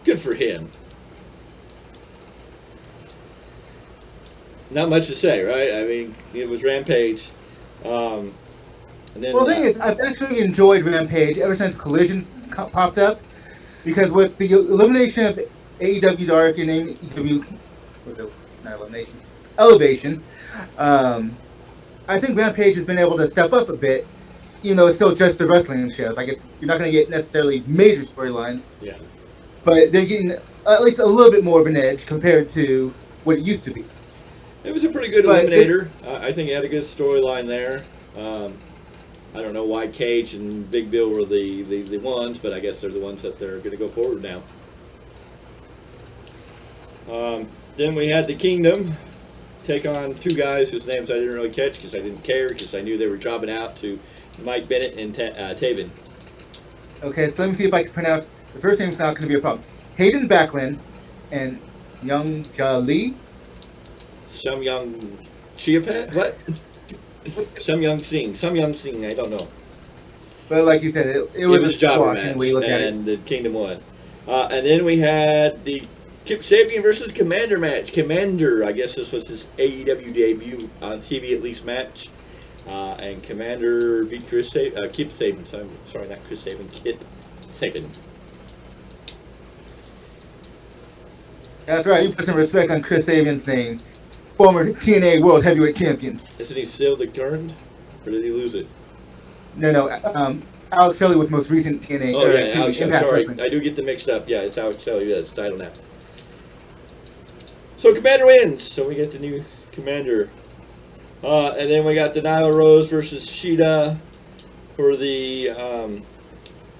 good for him. Not much to say, right? I mean, it was Rampage. And then, well, the thing is, I've actually enjoyed Rampage ever since Collision popped up, because with the elimination of AEW Dark and AEW, not elimination, Elevation, I think Rampage has been able to step up a bit, even though it's still just the wrestling shows. I guess you're not going to get necessarily major storylines. Yeah. But they're getting at least a little bit more of an edge compared to what it used to be. It was a pretty good eliminator. I think it had a good storyline there. I don't know why Cage and Big Bill were the ones, but I guess they're the ones that they're going to go forward now. Then we had the Kingdom take on two guys whose names I didn't really catch because I didn't care, because I knew they were jobbing out to Mike Bennett and Taven. Okay, so let me see if I can pronounce. The first name's not going to be a problem. Hayden Backlund and Young Ja Lee. Some young Chiapet? What? Some young Singh, I don't know. But like you said, it was a jobber match, and the Kingdom won. And then we had the Kip Sabian versus Commander match. Commander, I guess this was his AEW debut on TV at least match. And Commander beat Kip Sabian. Sorry, not Chris Sabin, Kip Sabian. That's right, you put some respect on Chris Sabian's name. Former TNA World Heavyweight Champion. Isn't he still the current? Or did he lose it? No. Alex Shelley was most recent TNA. Oh, yeah, Alex Shelley. Sorry, I do get them mixed up. Yeah, it's Alex Shelley. Yeah, it's the title now. So Commander wins. So we get the new Commander. And then we got the Nyla Rose versus Shida for the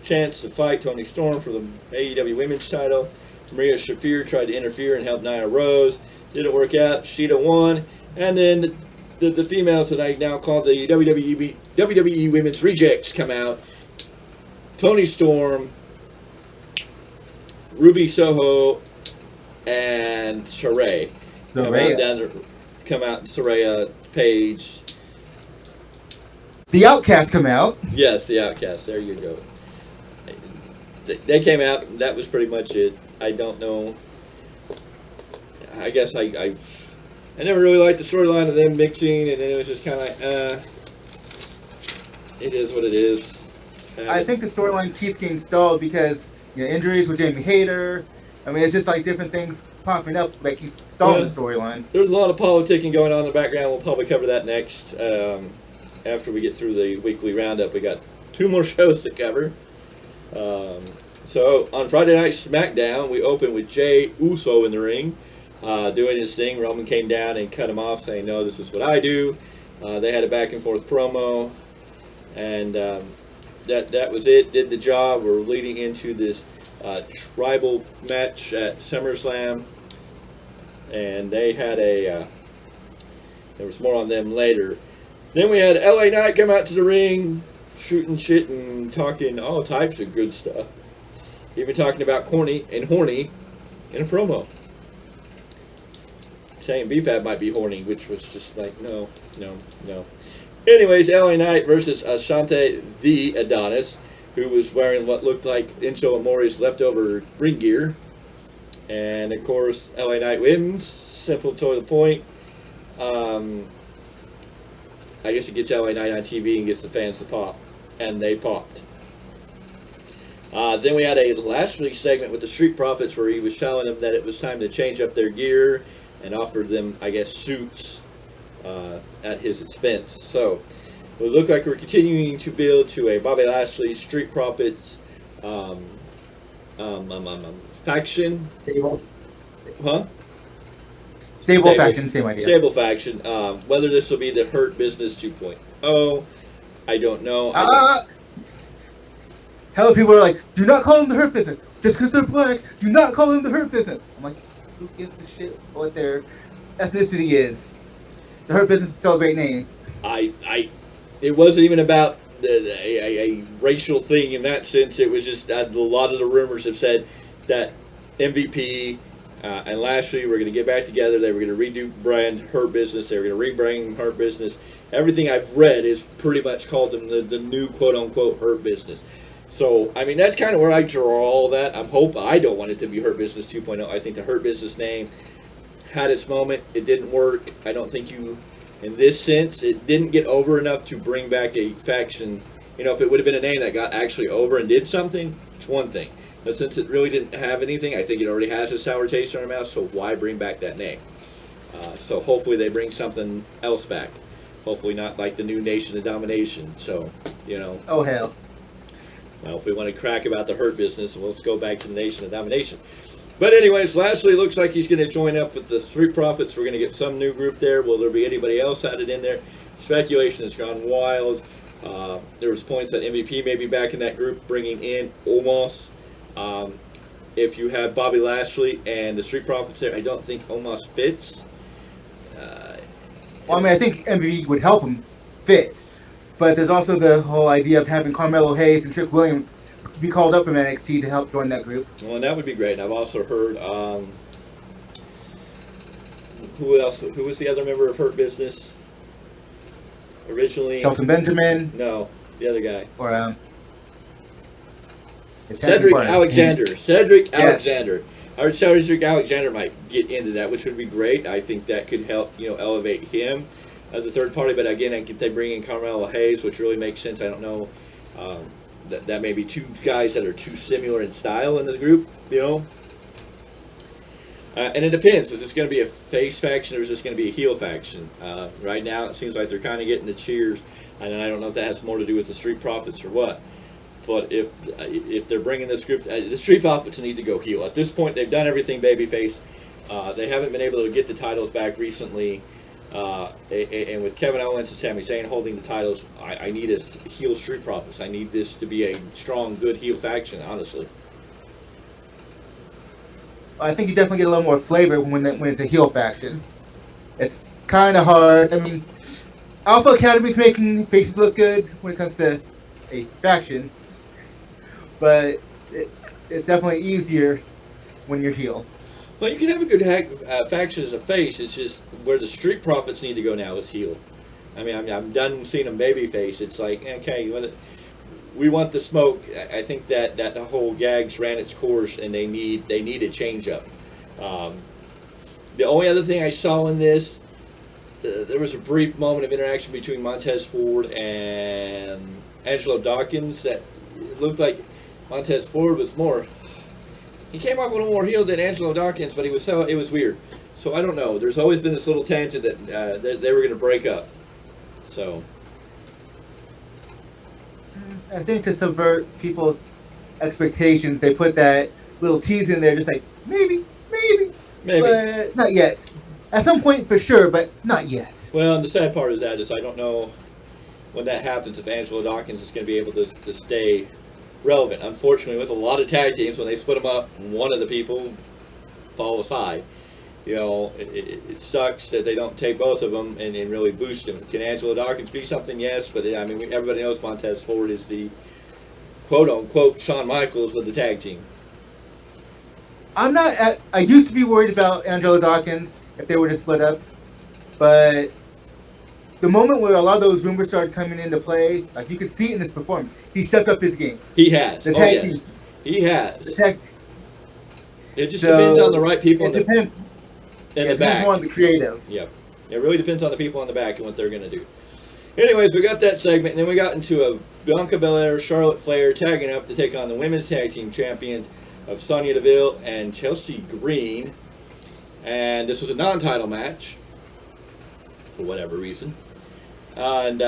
chance to fight Toni Storm for the AEW Women's title. Maria Shafir tried to interfere and help Nyla Rose. Didn't work out. Shida won. And then the females that I now call the WWE Women's Rejects come out. Toni Storm, Ruby Soho, and Saraya. Come out, Saraya, Paige. The Outcasts come out. Yes, the Outcasts. There you go. They came out. That was pretty much it. I don't know. I guess I never really liked the storyline of them mixing, and then it was just kind of like, it is what it is. I think the storyline keeps getting stalled because injuries with Jamie Hayter. I mean, it's just like different things popping up that keep stalling the storyline. There's a lot of politicking going on in the background. We'll probably cover that next. After we get through the weekly roundup, we got 2 more shows to cover. So on Friday Night SmackDown, we opened with Jey Uso in the ring. Doing his thing. Roman came down and cut him off, saying, no, this is what I do. They had a back and forth promo, and that was it. Did the job. We're leading into this tribal match at SummerSlam, and they had a. There was more on them later. Then we had LA Knight come out to the ring, shooting shit and talking all types of good stuff. Even talking about corny and horny in a promo. Saying BFAB might be horny, which was just like, no. Anyways, LA Knight versus Ashante the Adonis, who was wearing what looked like Enzo Amore's leftover ring gear. And of course, LA Knight wins. Simple to the point. I guess he gets LA Knight on TV and gets the fans to pop. And they popped. Then we had a Lashley segment with the Street Profits where he was telling them that it was time to change up their gear and offered them, I guess, suits at his expense. So it looked like we're continuing to build to a Bobby Lashley Street Profits faction. Stable. Huh? Stable faction, same idea. Stable faction. Whether this will be the Hurt Business 2.0, I don't know. Hell, people are like, do not call them the Hurt Business. Just because they're black, do not call them the Hurt Business. I'm like, who gives a shit what their ethnicity is? The Hurt Business is still a great name. It wasn't even about a racial thing in that sense. It was just a lot of the rumors have said that MVP and Lashley were going to get back together. They were going to redo brand Hurt Business. They were going to rebrand Hurt Business. Everything I've read is pretty much called them the new quote-unquote Hurt Business. So, I mean, that's kind of where I draw all that. I don't want it to be Hurt Business 2.0. I think the Hurt Business name had its moment. It didn't work. I don't think in this sense, it didn't get over enough to bring back a faction. You know, if it would have been a name that got actually over and did something, it's one thing. But since it really didn't have anything, I think it already has a sour taste in our mouth, so why bring back that name? So hopefully they bring something else back. Hopefully not like the new Nation of Domination. So, you know. Oh, hell. Well, if we want to crack about the Hurt Business, let's go back to the Nation of Domination. But anyways, Lashley looks like he's going to join up with the Street Profits. We're going to get some new group there. Will there be anybody else added in there? Speculation has gone wild. There was points that MVP may be back in that group, bringing in Omos. If you have Bobby Lashley and the Street Profits there, I don't think Omos fits. Well, I mean, I think MVP would help him fit. But there's also the whole idea of having Carmelo Hayes and Trick Williams be called up from NXT to help join that group. Well, that would be great. And I've also heard who else? Who was the other member of Hurt Business originally? Shelton Benjamin. No, the other guy. Or Cedric Alexander. Cedric Alexander. I heard Cedric Alexander might get into that, which would be great. I think that could help, elevate him as a third party. But again, I think they bring in Carmelo Hayes, which really makes sense. I don't know. That may be two guys that are too similar in style in the group, And it depends. Is this going to be a face faction or is this going to be a heel faction? Right now, it seems like they're kind of getting the cheers. And I don't know if that has more to do with the Street Profits or what. But if they're bringing this group, the Street Profits need to go heel. At this point, they've done everything babyface. They haven't been able to get the titles back recently. And with Kevin Owens and Sami Zayn holding the titles, I need a heel Street Profits. I need this to be a strong, good heel faction, honestly. I think you definitely get a little more flavor when it's a heel faction. It's kind of hard. I mean, Alpha Academy's making faces look good when it comes to a faction, but it's definitely easier when you're heel. Well, you can have a good faction as a face. It's just where the Street Profits need to go now is heel. I mean, I'm done seeing them babyface. It's like, okay, we want the smoke. I think that the whole gags ran its course, and they need a change up. The only other thing I saw in this, there was a brief moment of interaction between Montez Ford and Angelo Dawkins that looked like Montez Ford was more. He came off a little more heel than Angelo Dawkins, but it was weird. So I don't know. There's always been this little tangent that they were going to break up. So I think to subvert people's expectations, they put that little tease in there, just like maybe, but not yet. At some point, for sure, but not yet. Well, and the sad part of that is I don't know when that happens, if Angelo Dawkins is going to be able to stay relevant. Unfortunately, with a lot of tag teams, when they split them up, one of the people fall aside. You know, it sucks that they don't take both of them and really boost them. Can Angelo Dawkins be something? Yes, but I mean, everybody knows Montez Ford is the quote-unquote Shawn Michaels of the tag team. I used to be worried about Angelo Dawkins if they were to split up, but the moment where a lot of those rumors started coming into play, like you could see it in his performance, he stepped up his game. He has. The tag team. He has. The tag team. It just depends on the right people in the back. It depends more on the creative. Yep. It really depends on the people in the back and what they're going to do. Anyways, we got that segment, and then we got into a Bianca Belair, Charlotte Flair tagging up to take on the women's tag team champions of Sonya Deville and Chelsea Green. And this was a non-title match, for whatever reason. And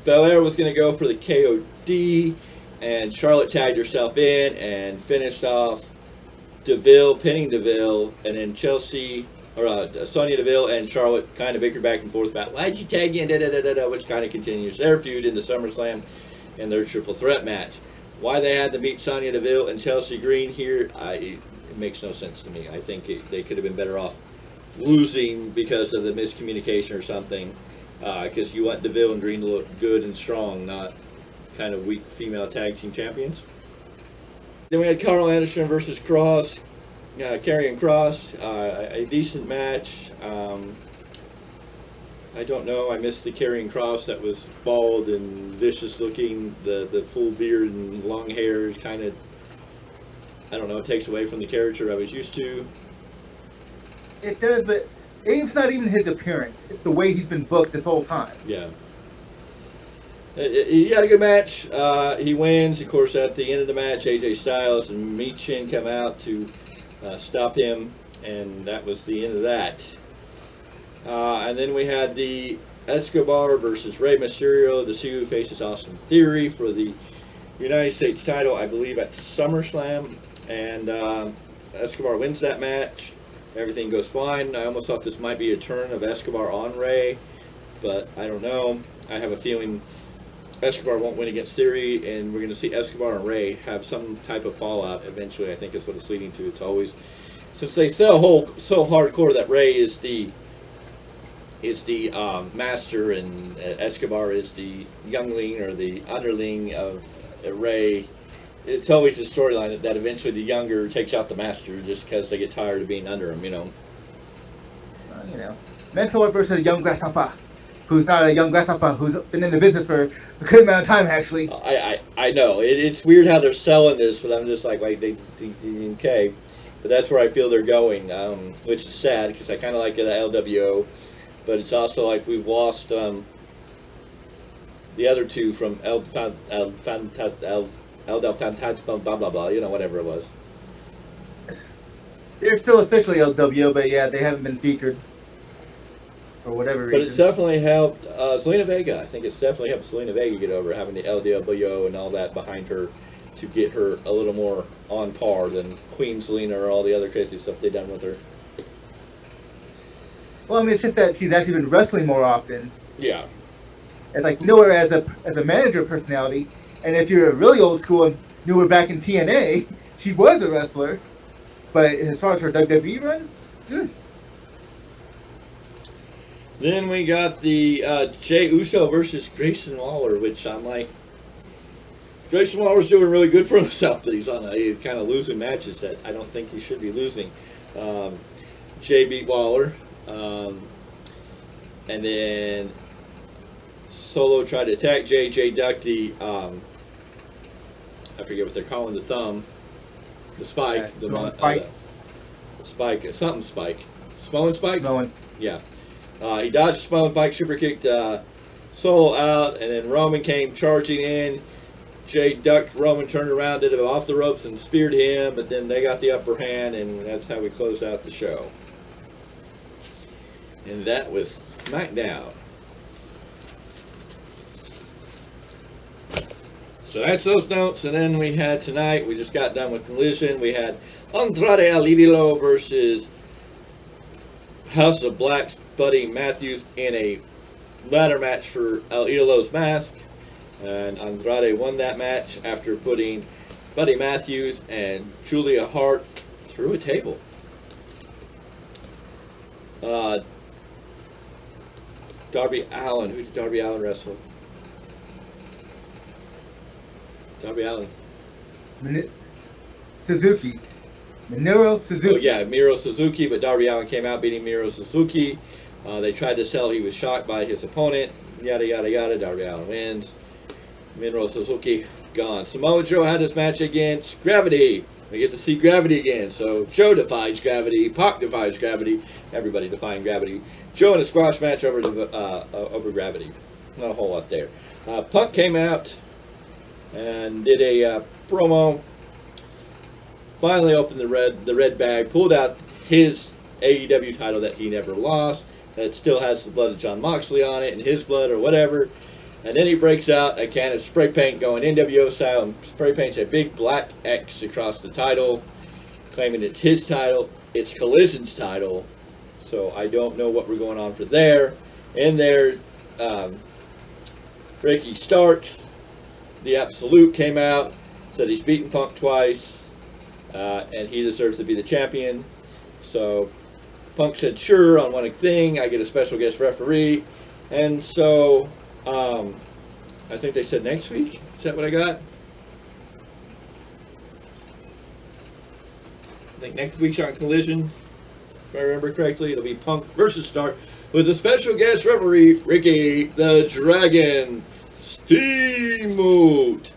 Belair was going to go for the KOD, and Charlotte tagged herself in and finished off Deville, pinning Deville, and then Sonya Deville and Charlotte kind of bickered back and forth about why'd you tag in, which kind of continues their feud into SummerSlam and their triple threat match. Why they had to meet Sonya Deville and Chelsea Green here, it makes no sense to me. I think they could have been better off losing because of the miscommunication or something, because you want Deville and Green to look good and strong, not kind of weak female tag team champions. Then we had Carl Anderson versus Cross, Karrion Kross, a decent match. I don't know, I missed the Karrion Kross that was bald and vicious looking. The full beard and long hair kind of, I don't know, it takes away from the character I was used to. It does, but it's not even his appearance. It's the way he's been booked this whole time. Yeah. He had a good match. He wins. Of course, at the end of the match, AJ Styles and Michin come out to stop him, and that was the end of that. And then we had the Escobar versus Rey Mysterio. The Sioux faces Austin Theory for the United States title, I believe, at SummerSlam. And Escobar wins that match. Everything goes fine. I almost thought this might be a turn of Escobar on Rey, but I don't know. I have a feeling Escobar won't win against Theory, and we're going to see Escobar and Rey have some type of fallout eventually. I think is what it's leading to. It's always, since they so hardcore that Rey is the master and Escobar is the youngling or the underling of Rey. It's always a storyline that eventually the younger takes out the master just because they get tired of being under him, you know. Mentor versus young grasshopper, who's not a young grasshopper, who's been in the business for a good amount of time, actually. I know. It's weird how they're selling this, but I'm just like they okay. But that's where I feel they're going, which is sad because I kind of like it at LWO. But it's also like we've lost the other two from El Del Fantasma, blah, blah, blah, you know, whatever it was. They're still officially LWO, but yeah, they haven't been featured for whatever reason. But it's definitely helped Zelina Vega. I think it's definitely helped Zelina Vega get over having the LWO and all that behind her to get her a little more on par than Queen Zelina or all the other crazy stuff they've done with her. Well, I mean, it's just that she's actually been wrestling more often. Yeah. It's like, know her as a manager personality, and if you're really old school and knew her back in TNA, she was a wrestler. But as far as her WWE run, Then we got the Jey Uso versus Grayson Waller, which I'm like, Grayson Waller's doing really good for himself, but he's kind of losing matches that I don't think he should be losing. Jey beat Waller. And then Solo tried to attack Jey. Jey ducked the, I forget what they're calling the thumb. The spike. Spike. Spike. Something spike. Smoling spike? Smoling. Yeah. He dodged the smoling spike, super kicked Solo out, and then Roman came charging in. Jey ducked Roman, turned around, did it off the ropes, and speared him, but then they got the upper hand, and that's how we closed out the show. And that was SmackDown. So that's those notes, and then we had tonight, we just got done with Collision. We had Andrade El Idolo versus House of Black's Buddy Matthews in a ladder match for El Idolo's mask, and Andrade won that match after putting Buddy Matthews and Julia Hart through a table. Darby Allin. Who did Darby Allin wrestle? Darby Allin. Suzuki. Minoru Suzuki. Oh yeah, Miro Suzuki, but Darby Allin came out beating Miro Suzuki. They tried to sell he was shocked by his opponent. Yada yada yada. Darby Allin wins. Miro Suzuki gone. Samoa Joe had his match against Gravity. We get to see Gravity again. So Joe defies Gravity. Pac defies Gravity. Everybody defying Gravity. Joe in a squash match over Gravity. Not a whole lot there. Punk came out and did a promo. Finally opened the red bag. Pulled out his AEW title that he never lost. That still has the blood of Jon Moxley on it and his blood or whatever. And then he breaks out a can of spray paint going NWO style and spray paints a big black X across the title, claiming it's his title. It's Collision's title. So I don't know what we're going on for there. In there, Ricky Starks, the Absolute, came out, said he's beaten Punk twice, and he deserves to be the champion. So Punk said, sure, on one thing, I get a special guest referee. And so I think they said next week. Is that what I got? I think next week's on Collision. If I remember correctly, it'll be Punk versus Stark with a special guest referee, Ricky the Dragon Steamboat.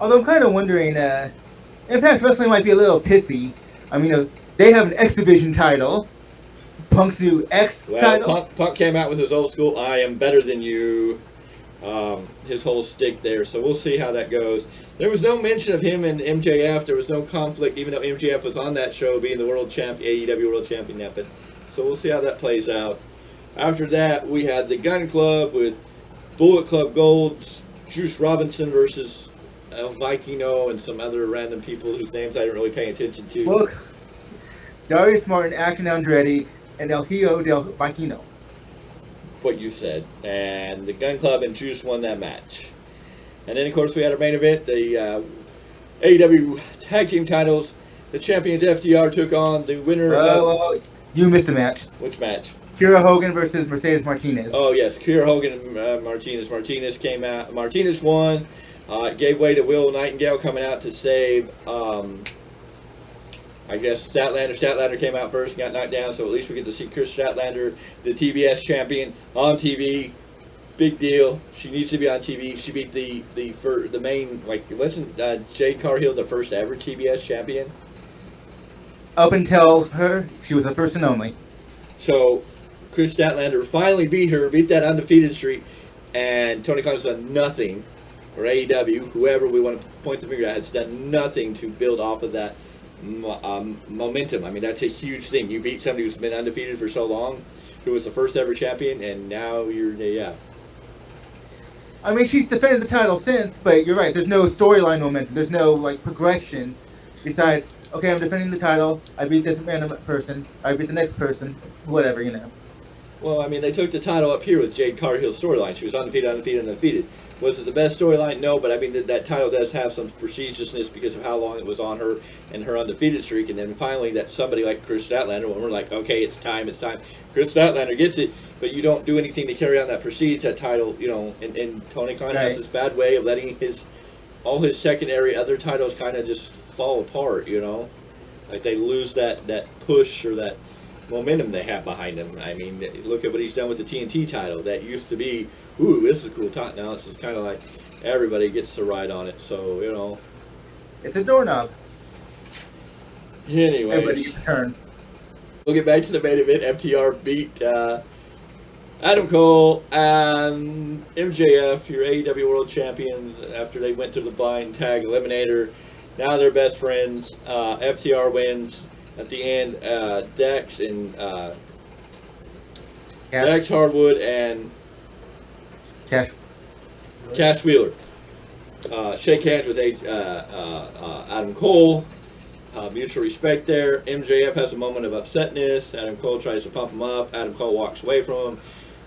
Although I'm kind of wondering, Impact Wrestling might be a little pissy. I mean, they have an X Division title. Punk's new X title. Punk came out with his old school, I am better than you. His whole stick there. So we'll see how that goes. There was no mention of him and MJF. There was no conflict, even though MJF was on that show being the world champion, AEW world champion. So we'll see how that plays out. After that, we had the Gun Club with Bullet Club Gold's Juice Robinson versus El Vikino and some other random people whose names I didn't really pay attention to. Well, Darius Martin, Action Andretti, and El Hijo del Vikino. What you said. And the Gun Club and Juice won that match. And then, of course, we had our main event, the AEW Tag Team titles. The champions FTR took on the winner of... you missed a match. Which match? Kira Hogan versus Mercedes Martinez. Oh, yes. Kira Hogan and Martinez. Martinez came out. Martinez won. It gave way to Will Nightingale coming out to save, I guess, Statlander. Statlander came out first and got knocked down, so at least we get to see Chris Statlander, the TBS champion, on TV. Big deal. She needs to be on TV. She beat the main, like, wasn't Jade Cargill the first ever TBS champion? Up until her, she was the first and only. So, Chris Statlander finally beat that undefeated streak, and Tony Khan's done nothing, or AEW, whoever we want to point the finger at, has done nothing to build off of that momentum. I mean, that's a huge thing. You beat somebody who's been undefeated for so long, who was the first ever champion, and now yeah. I mean, she's defended the title since, but you're right. There's no storyline momentum. There's no, like, progression. Besides, okay, I'm defending the title. I beat this random person. I beat the next person. Whatever, you know. Well, I mean, they took the title up here with Jade Cargill's storyline. She was undefeated. Was it the best storyline? No, but I mean, that title does have some prestigiousness because of how long it was on her and her undefeated streak. And then finally, that somebody like Chris Statlander, when we're like, okay, it's time. Chris Statlander gets it, but you don't do anything to carry on that prestige, that title, you know. And Tony Khan has this bad way of letting all his secondary other titles kind of just fall apart, you know. Like they lose that push or that momentum they have behind him. I mean, look at what he's done with the TNT title. That used to be, ooh, this is a cool title. Now it's just kind of like everybody gets to ride on it. So, you know. It's a doorknob. Anyways. Everybody gets a turn. We'll get back to the main event. FTR beat Adam Cole and MJF, your AEW World Champion, after they went to the blind tag eliminator. Now they're best friends. FTR wins. At the end, Dex and Dex Hardwood and Cash Wheeler shake hands with Adam Cole, mutual respect there. MJF has a moment of upsetness. Adam Cole tries to pump him up. Adam Cole walks away from him.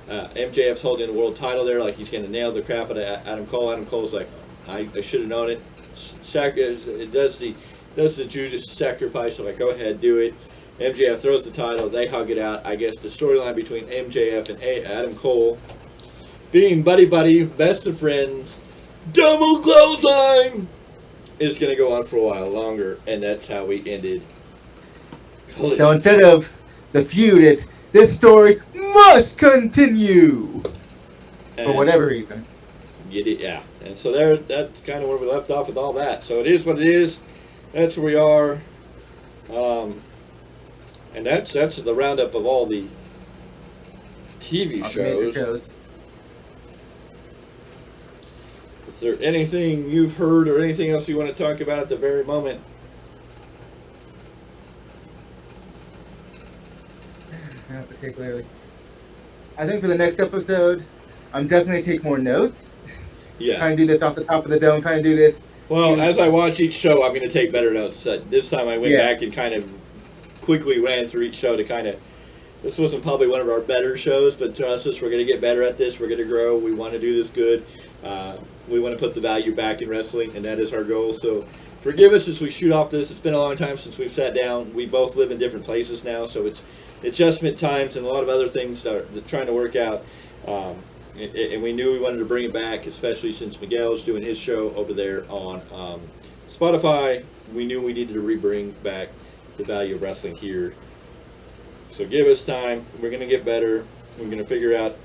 MJF's holding the world title there like he's going to nail the crap out of Adam Cole. Adam Cole's like, I should have known it. It does the Judas sacrifice, so like, go ahead, do it. MJF throws the title. They hug it out. I guess the storyline between MJF and Adam Cole being buddy-buddy, best of friends, double clothesline, is going to go on for a while longer, and that's how we ended Collision. So instead of the feud, it's this story must continue for whatever reason. Get it, yeah. And so that's kind of where we left off with all that. So it is what it is. That's where we are. And that's the roundup of all the TV shows. Is there anything you've heard or anything else you want to talk about at the very moment? Not particularly. I think for the next episode, I'm definitely take more notes. Yeah. Trying to do this off the top of the dome. Trying to do this. Well, as I watch each show, I'm going to take better notes. This time I went back and kind of quickly ran through each show to kind of. This wasn't probably one of our better shows, but trust us, we're going to get better at this. We're going to grow. We want to do this good. We want to put the value back in wrestling, and that is our goal. So forgive us as we shoot off this. It's been a long time since we've sat down. We both live in different places now, so it's adjustment times and a lot of other things that are trying to work out. And we knew we wanted to bring it back, especially since Miguel's doing his show over there on Spotify. We knew we needed to rebring back the value of wrestling here. So give us time. We're going to get better. We're going to figure out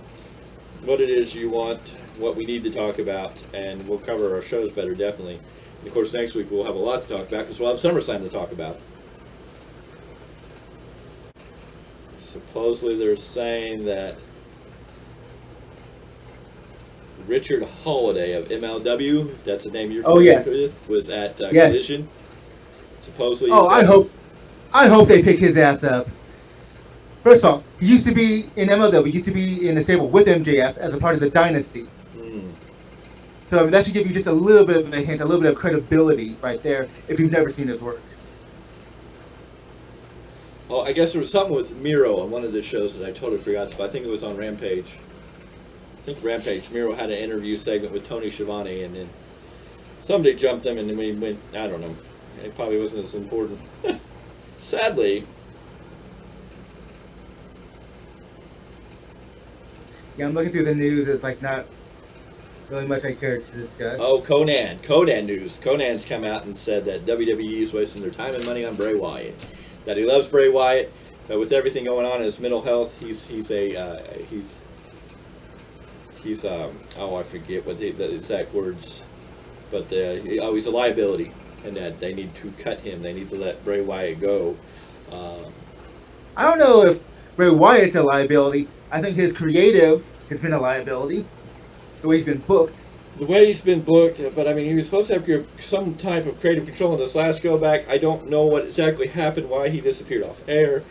what it is you want, what we need to talk about, and we'll cover our shows better, definitely. And of course, next week we'll have a lot to talk about because we'll have SummerSlam to talk about. Supposedly they're saying that Richard Holiday of MLW, if that's the name you're familiar with, was at Collision. Supposedly. I hope they pick his ass up. First of all, he used to be in MLW, he used to be in the stable with MJF as a part of the Dynasty. So I mean, that should give you just a little bit of a hint, a little bit of credibility right there if you've never seen his work. Well, I guess there was something with Miro on one of the shows that I totally forgot, but I think it was on Rampage. I think Rampage. Miro had an interview segment with Tony Schiavone, and then somebody jumped him, and then we went, I don't know. It probably wasn't as important. Sadly. Yeah, I'm looking through the news. It's like not really much I care to discuss. Oh, Conan news. Conan's come out and said that WWE is wasting their time and money on Bray Wyatt. That he loves Bray Wyatt, but with everything going on in his mental health, he's I forget what the exact words, but he's a liability, and that they need to cut him. They need to let Bray Wyatt go. I don't know if Bray Wyatt's a liability. I think his creative has been a liability. The way he's been booked. The way he's been booked, but I mean, he was supposed to have some type of creative control in this last go back. I don't know what exactly happened, why he disappeared off air.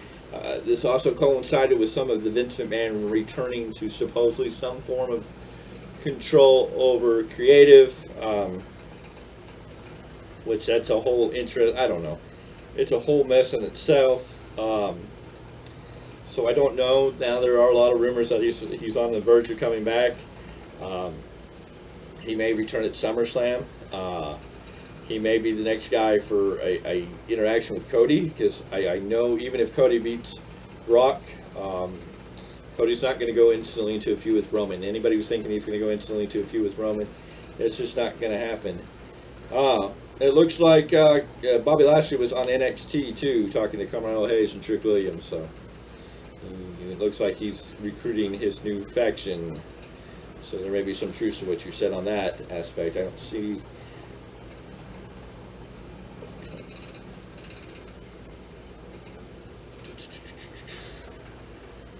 This also coincided with some of the Vince McMahon returning to supposedly some form of control over creative, which that's a whole interest. I don't know. It's a whole mess in itself. So I don't know. Now there are a lot of rumors that he's on the verge of coming back. He may return at SummerSlam. He may be the next guy for a interaction with Cody, because I know even if Cody beats Brock, Cody's not going to go instantly into a feud with Roman. Anybody who's thinking he's going to go instantly into a feud with Roman, it's just not going to happen. It looks like Bobby Lashley was on NXT too, talking to Carmelo Hayes and Trick Williams. So it looks like he's recruiting his new faction. So there may be some truth to what you said on that aspect. I don't see.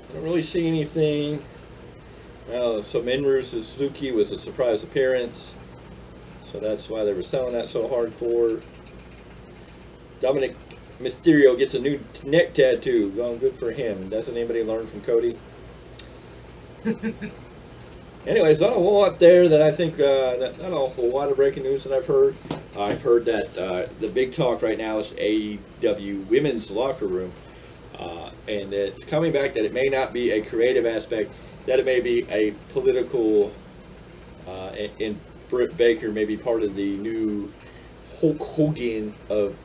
I don't really see anything. So Minoru Suzuki was a surprise appearance. So that's why they were selling that so hardcore. Dominic Mysterio gets a new neck tattoo. Going good for him. Doesn't anybody learn from Cody? Anyways, not a whole lot there that I think, not a whole lot of breaking news that I've heard. I've heard that the big talk right now is AEW women's locker room, and it's coming back that it may not be a creative aspect, that it may be a political, and Britt Baker may be part of the new Hulk Hogan of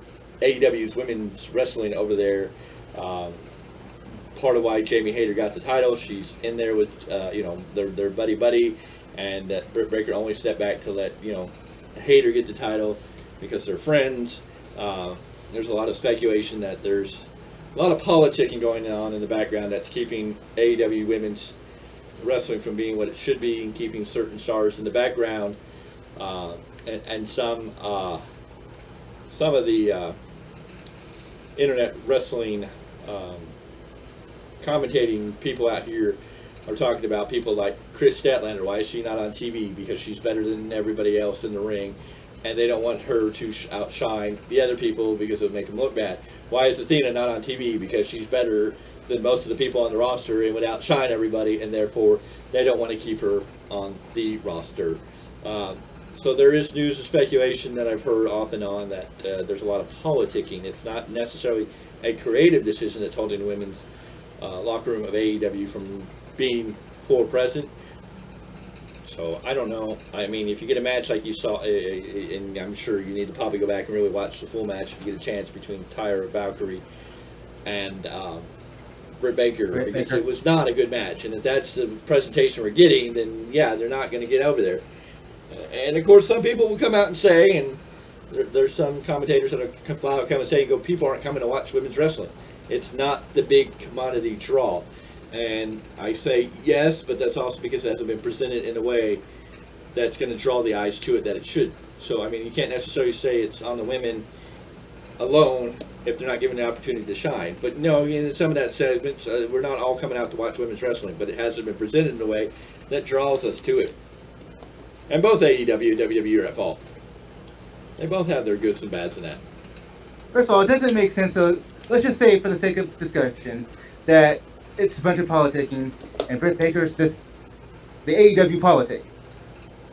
AEW's women's wrestling over there. Part of why Jamie Hayter got the title, she's in there with, their buddy, and that Britt Baker only stepped back to let, Hayter get the title because they're friends. There's a lot of speculation that there's a lot of politicking going on in the background that's keeping AEW women's wrestling from being what it should be, and keeping certain stars in the background, and some of the internet wrestling commentating people out here are talking about people like Chris Statlander. Why is she not on TV? Because she's better than everybody else in the ring, and they don't want her to outshine the other people because it would make them look bad. Why is Athena not on TV? Because she's better than most of the people on the roster and would outshine everybody, and therefore they don't want to keep her on the roster. So there is news and speculation that I've heard off and on that there's a lot of politicking. It's not necessarily a creative decision that's holding the women's locker room of AEW from being floor present. So I don't know. I mean, if you get a match like you saw, and I'm sure you need to probably go back and really watch the full match if you get a chance, between Tyra Valkyrie and Britt Baker, because it was not a good match. And if that's the presentation we're getting, then yeah, they're not going to get over there. And of course, some people will come out and say, and there's some commentators that are flat out come and say, people aren't coming to watch women's wrestling. It's not the big commodity draw. And I say yes, but that's also because it hasn't been presented in a way that's going to draw the eyes to it that it should. So, I mean, you can't necessarily say it's on the women alone if they're not given the opportunity to shine. But no, in some of that segments, we're not all coming out to watch women's wrestling, but it hasn't been presented in a way that draws us to it. And both AEW and WWE are at fault. They both have their goods and bads in that. First of all, it doesn't make sense. So let's just say, for the sake of discussion, that it's a bunch of politicking, and Britt Baker's just the AEW politic.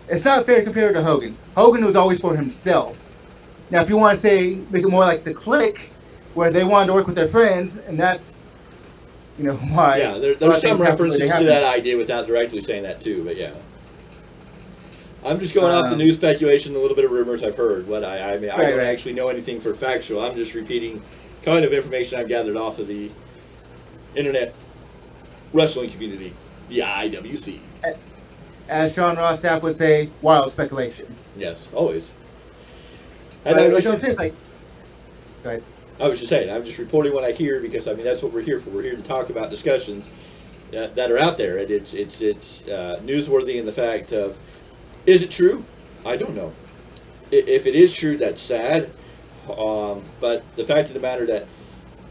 It's not fair compared to Hogan. Hogan was always for himself. Now, if you want to say, make it more like the Clique, where they wanted to work with their friends, and that's, why. Yeah, there's some references to that idea without directly saying that too, but yeah. I'm just going off the news speculation, a little bit of rumors I've heard. I don't actually know anything for factual. I'm just repeating kind of information I've gathered off of the internet wrestling community, the IWC. As Sean Ross Sapp would say, wild speculation. Yes, always. And I don't think like. Go ahead. I was just saying, I'm just reporting what I hear because that's what we're here for. We're here to talk about discussions that are out there, and it's newsworthy in the fact of, is it true? I don't know. If it is true, that's sad. But the fact of the matter that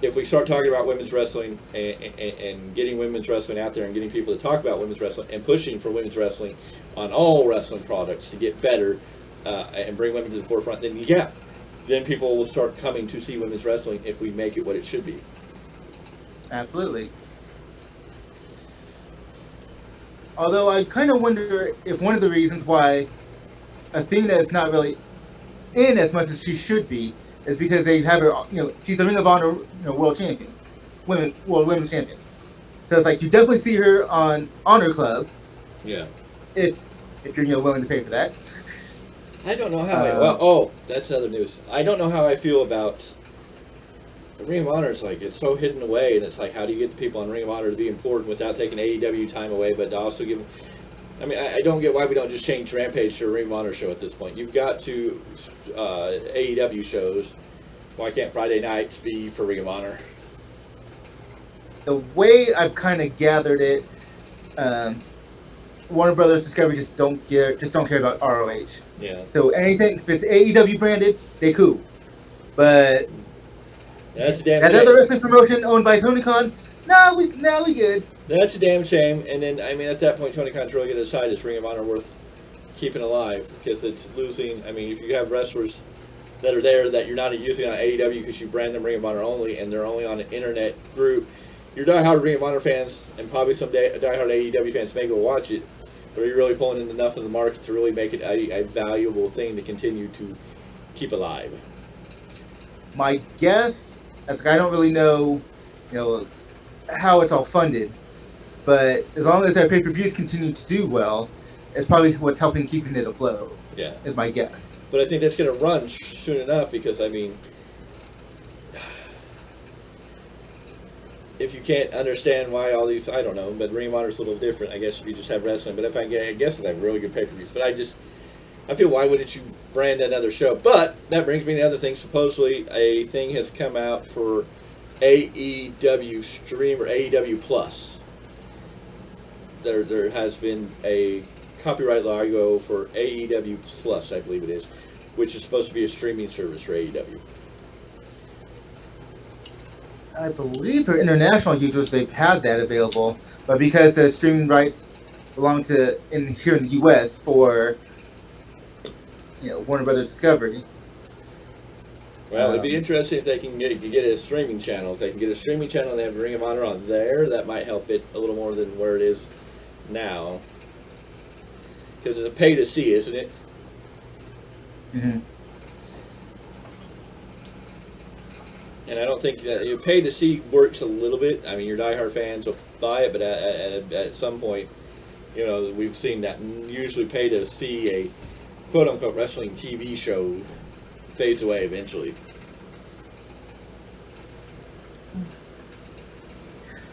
if we start talking about women's wrestling and getting women's wrestling out there and getting people to talk about women's wrestling and pushing for women's wrestling on all wrestling products to get better and bring women to the forefront, then people will start coming to see women's wrestling if we make it what it should be. Absolutely. Although I kind of wonder if one of the reasons why Athena is not really in as much as she should be is because they have her, she's a Ring of Honor, world champion, women's champion. So it's like you definitely see her on Honor Club. Yeah. If you're willing to pay for that. I don't know how. That's other news. I don't know how I feel about the Ring of Honor. It's so hidden away, and it's like, how do you get the people on Ring of Honor to be important without taking AEW time away, but also give them. I mean, I don't get why we don't just change Rampage to a Ring of Honor show at this point. You've got to AEW shows. Why can't Friday nights be for Ring of Honor? The way I've kind of gathered it, Warner Brothers Discovery just don't care about ROH. Yeah. So anything, if it's AEW branded, they cool. But that's a damn that shame. other wrestling promotion owned by Tony Khan, we good. That's a damn shame. And then, I mean, at that point, Tony Khan's really going to decide, is Ring of Honor worth keeping alive? Because it's losing. I mean, if you have wrestlers that are there that you're not using on AEW because you brand them Ring of Honor only, and they're only on an internet group, your diehard Ring of Honor fans and probably some diehard AEW fans may go watch it, but are you really pulling in enough of the market to really make it a valuable thing to continue to keep alive? My guess, as I don't really know, how it's all funded, but as long as their pay-per-views continue to do well, it's probably what's helping keeping it afloat. Yeah. Is my guess. But I think that's going to run soon enough because, I mean, if you can't understand why all these, I don't know, but Ring of Honor is a little different. I guess if you just have wrestling. But if I guess they have really good pay-per-views. But I feel, why wouldn't you brand another show? But that brings me to other things. Supposedly, a thing has come out for AEW Stream or AEW Plus. There has been a copyright logo for AEW Plus, I believe it is, which is supposed to be a streaming service for AEW. I believe for international users they've had that available, but because the streaming rights belong to here in the U.S. for Warner Brothers Discovery. Well, it'd be interesting if they can get a streaming channel. If they can get a streaming channel and they have Ring of Honor on there, that might help it a little more than where it is now. Because it's a pay to see, isn't it? Mm-hmm. And I don't think that you pay to see works a little bit. I mean, your diehard fans will buy it, but at some point, we've seen that usually pay to see a quote-unquote wrestling TV show fades away eventually.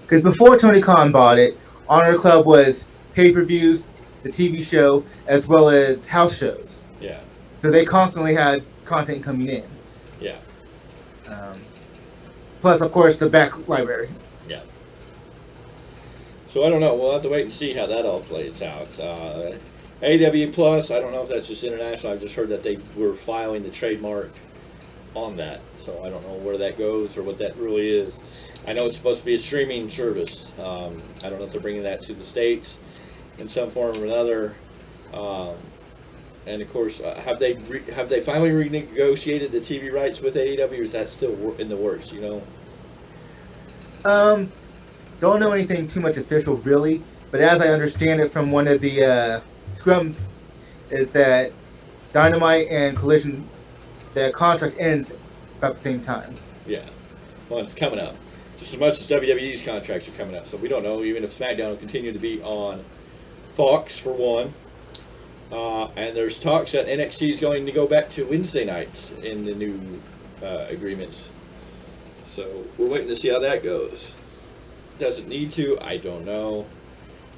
Because before Tony Khan bought it, Honor Club was pay-per-views, the TV show, as well as house shows. Yeah. So they constantly had content coming in. Yeah. Plus, of course, the back library. Yeah. So I don't know. We'll have to wait and see how that all plays out. AW Plus, I don't know if that's just international. I've just heard that they were filing the trademark on that. So I don't know where that goes or what that really is. I know it's supposed to be a streaming service. I don't know if they're bringing that to the States in some form or another. And of course, have they finally renegotiated the TV rights with AEW, or is that still in the works? Don't know anything too much official, really. But as I understand it from one of the scrums, is that Dynamite and Collision, their contract ends about the same time. Yeah. Well, it's coming up. Just as much as WWE's contracts are coming up. So we don't know even if SmackDown will continue to be on Fox, for one. And there's talks that NXT is going to go back to Wednesday nights in the new agreements. So we're waiting to see how that goes. Does it need to? I don't know.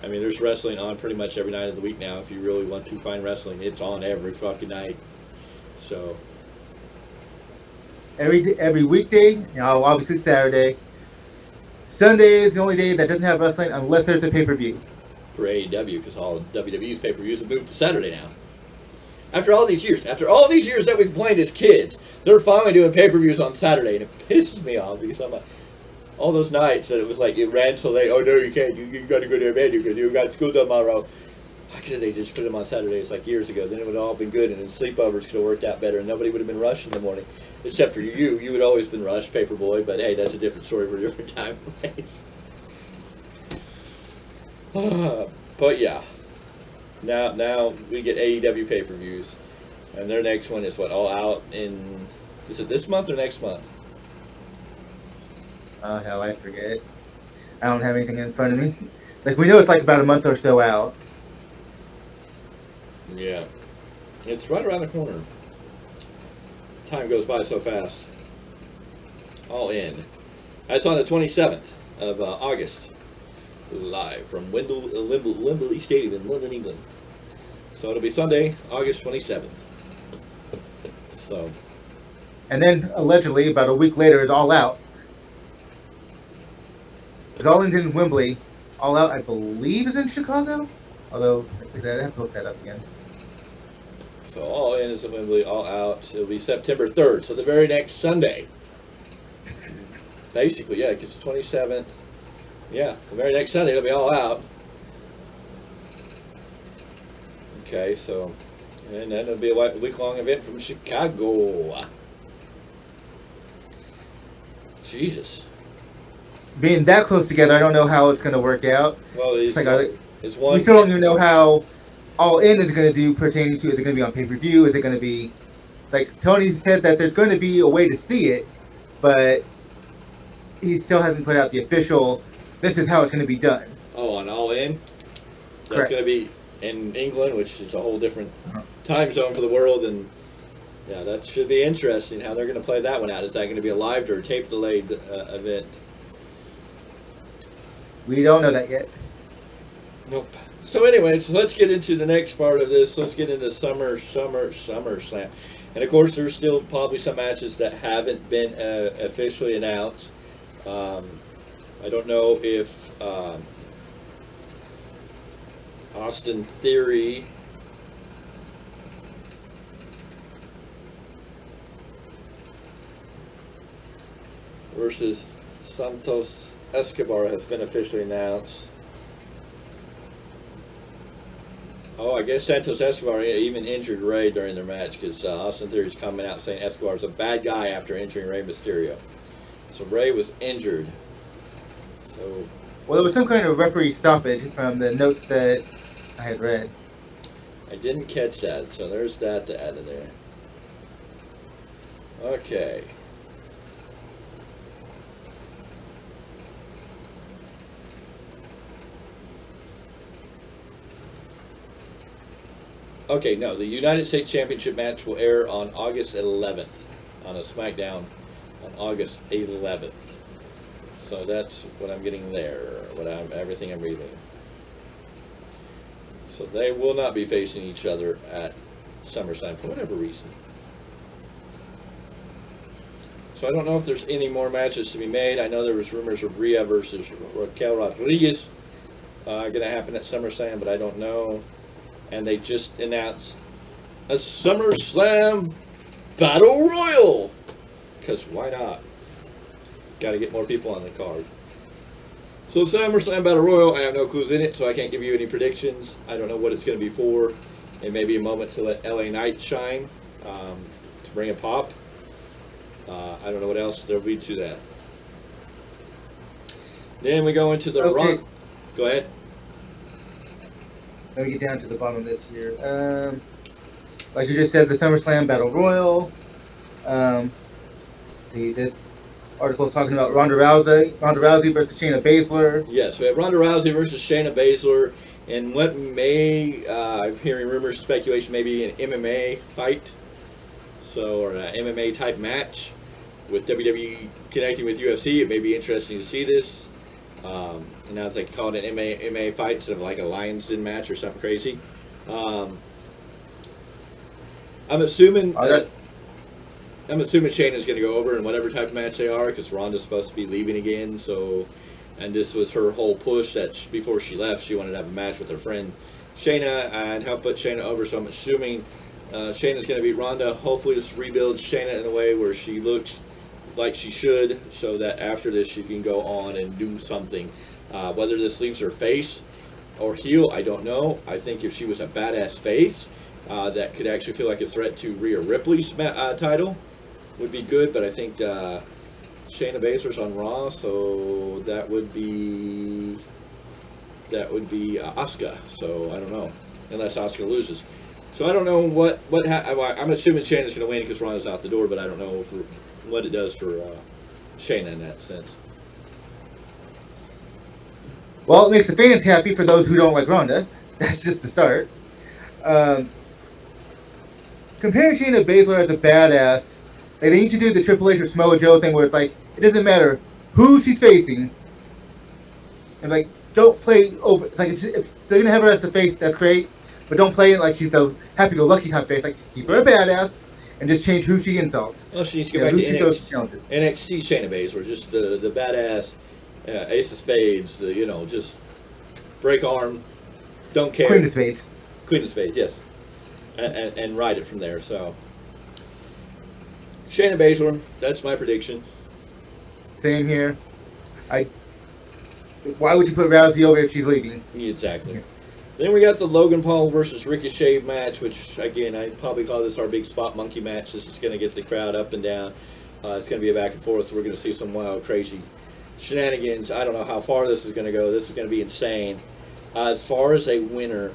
I mean, there's wrestling on pretty much every night of the week now. If you really want to find wrestling, it's on every fucking night. So every weekday, obviously Saturday. Sunday is the only day that doesn't have wrestling unless there's a pay-per-view. For AEW, because all WWE's pay-per-views have moved to Saturday now. After all these years that we complained as kids, they're finally doing pay-per-views on Saturday, and it pisses me off because I'm like, all those nights that it was like it ran so late. Oh no, you can't. You got to go to bed because you got school tomorrow. Why couldn't they just put them on Saturdays like years ago? Then it would have all been good, and then sleepovers could have worked out better, and nobody would have been rushed in the morning, except for you. You would always been rushed, Paperboy. But hey, that's a different story for a different time. But yeah, now we get AEW pay-per-views, and their next one is what, All Out in, is it this month or next month? Oh hell, I forget. I don't have anything in front of me. Like, we know it's like about a month or so out. Yeah, it's right around the corner. Time goes by so fast. All In. That's on the 27th of August. Live from Wembley Stadium in London, England. So it'll be Sunday, August 27th. So. And then, allegedly, about a week later, it's All Out. It's All in Wembley. All Out, I believe, is in Chicago? Although, I have to look that up again. So All In is in Wembley, All Out. It'll be September 3rd, so the very next Sunday. Basically, yeah, because the 27th. Yeah, the very next Sunday it'll be All Out. Okay, so, and then it'll be a week-long event from Chicago. Jesus. Being that close together, I don't know how it's going to work out. Well, it's like, it's one. We still don't even know how All In is going to do pertaining to, is it going to be on pay-per-view? Is it going to be like Tony said that there's going to be a way to see it, but he still hasn't put out the official. This is how it's going to be done. Oh, on All In? That's Correct. going to be in England, which is a whole different time zone for the world, and yeah, that should be interesting how they're going to play that one out. Is that going to be a live or tape delayed event? We don't know that yet. Nope. So anyways, let's get into the next part of this. Let's get into SummerSlam. And of course, there's still probably some matches that haven't been officially announced. I don't know if Austin Theory versus Santos Escobar has been officially announced. Oh, I guess Santos Escobar even injured Rey during their match because Austin Theory's coming out saying Escobar's a bad guy after injuring Rey Mysterio. So Rey was injured. So. Well, there was some kind of referee stoppage from the notes that I had read. I didn't catch that, so there's that to add in there. Okay. Okay, no, the United States Championship match will air on August 11th on a SmackDown on August 11th. So that's what I'm getting there, everything I'm reading. So they will not be facing each other at SummerSlam for whatever reason. So I don't know if there's any more matches to be made. I know there was rumors of Rhea versus Raquel Rodriguez going to happen at SummerSlam, but I don't know. And they just announced a SummerSlam Battle Royal. Because why not? Got to get more people on the card. So SummerSlam Battle Royal, I have no clues in it, so I can't give you any predictions. I don't know what it's going to be for. It may be a moment to let LA Knight shine, to bring a pop. I don't know what else there'll be to that. Then we go into the Okay. Go ahead. Let me get down to the bottom of this here. Like you just said, the SummerSlam Battle Royal. See, this article is talking about Ronda Rousey versus Shayna Baszler. Yes, we have Ronda Rousey versus Shayna Baszler in what may, I'm hearing rumors, speculation, maybe an MMA fight. So, or an MMA type match with WWE connecting with UFC. It may be interesting to see this. And now they call it an MMA fight instead of like a Lions Den match or something crazy. I'm assuming Shayna's going to go over in whatever type of match they are because Ronda's supposed to be leaving again. So, and this was her whole push that before she left, she wanted to have a match with her friend Shayna and help put Shayna over. So I'm assuming Shayna's going to beat Ronda. Hopefully this rebuilds Shayna in a way where she looks like she should, so that after this she can go on and do something. Whether this leaves her face or heel, I don't know. I think if she was a badass face that could actually feel like a threat to Rhea Ripley's title would be good, but I think Shayna Baszler's on Raw, so that would be Asuka. So I don't know, unless Asuka loses. So I don't know I'm assuming Shayna's going to win because Ronda's out the door, but I don't know what it does for Shayna in that sense. Well, it makes the fans happy for those who don't like Ronda. That's just the start. Comparing Shayna Baszler as a badass, like they need to do the Triple H or Samoa Joe thing where it's like, it doesn't matter who she's facing. And like, don't play over, like if they're going to have her as the face, that's great. But don't play it like she's the happy-go-lucky type face. Like, keep her a badass and just change who she insults. Well, she needs to go back to NXT Shayna Baszler, just the badass ace of spades, just break arm, don't care. Queen of spades. Queen of spades, yes. And ride it from there, so. Shayna Baszler, that's my prediction. Same here. Why would you put Rousey over if she's leaving? Exactly. Yeah. Then we got the Logan Paul versus Ricochet match, which, again, I'd probably call this our big spot monkey match. This is going to get the crowd up and down. It's going to be a back and forth. We're going to see some wild, crazy shenanigans. I don't know how far this is going to go. This is going to be insane. As far as a winner,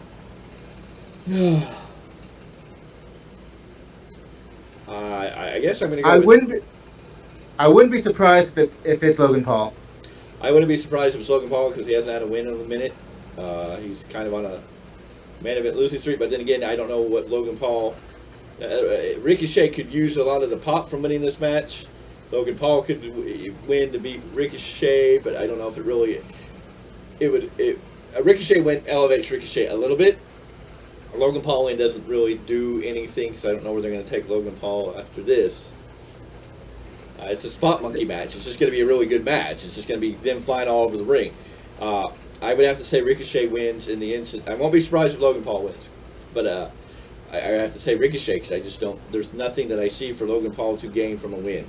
I guess I'm going to go. I wouldn't be surprised if it's Logan Paul. I wouldn't be surprised if it's Logan Paul because he hasn't had a win in a minute. He's kind of on a main event losing streak, but then again, I don't know what Logan Paul. Ricochet could use a lot of the pop from winning this match. Logan Paul could win to beat Ricochet, but I don't know if it really. A Ricochet win elevates Ricochet a little bit. A Logan Paul win doesn't really do anything because I don't know where they're going to take Logan Paul after this. It's a spot monkey match. It's just going to be a really good match. It's just going to be them flying all over the ring. I would have to say Ricochet wins in the instant. I won't be surprised if Logan Paul wins, but I have to say Ricochet because I just don't. There's nothing that I see for Logan Paul to gain from a win,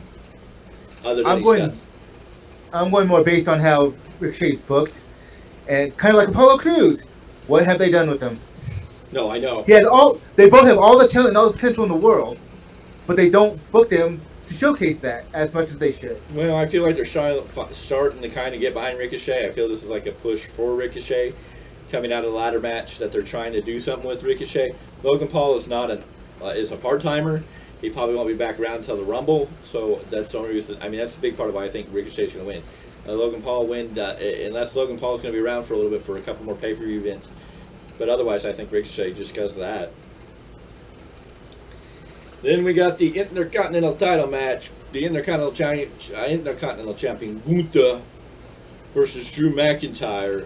other than I'm going more based on how Ricochet's booked, and kind of like Apollo Crews. What have they done with him? No, I know. They both have all the talent and all the potential in the world, but they don't book them to showcase that as much as they should. Well, I feel like they're starting to kind of get behind Ricochet. I feel this is like a push for Ricochet coming out of the ladder match that they're trying to do something with Ricochet. Logan Paul is is a part-timer. He probably won't be back around until the Rumble, so that's the only reason. I mean, that's a big part of why I think Ricochet's going to win. Logan Paul win unless Logan Paul's going to be around for a little bit for a couple more pay-per-view events. But otherwise, I think Ricochet just because of that. Then we got the Intercontinental title match. The Intercontinental Champion Gunther versus Drew McIntyre.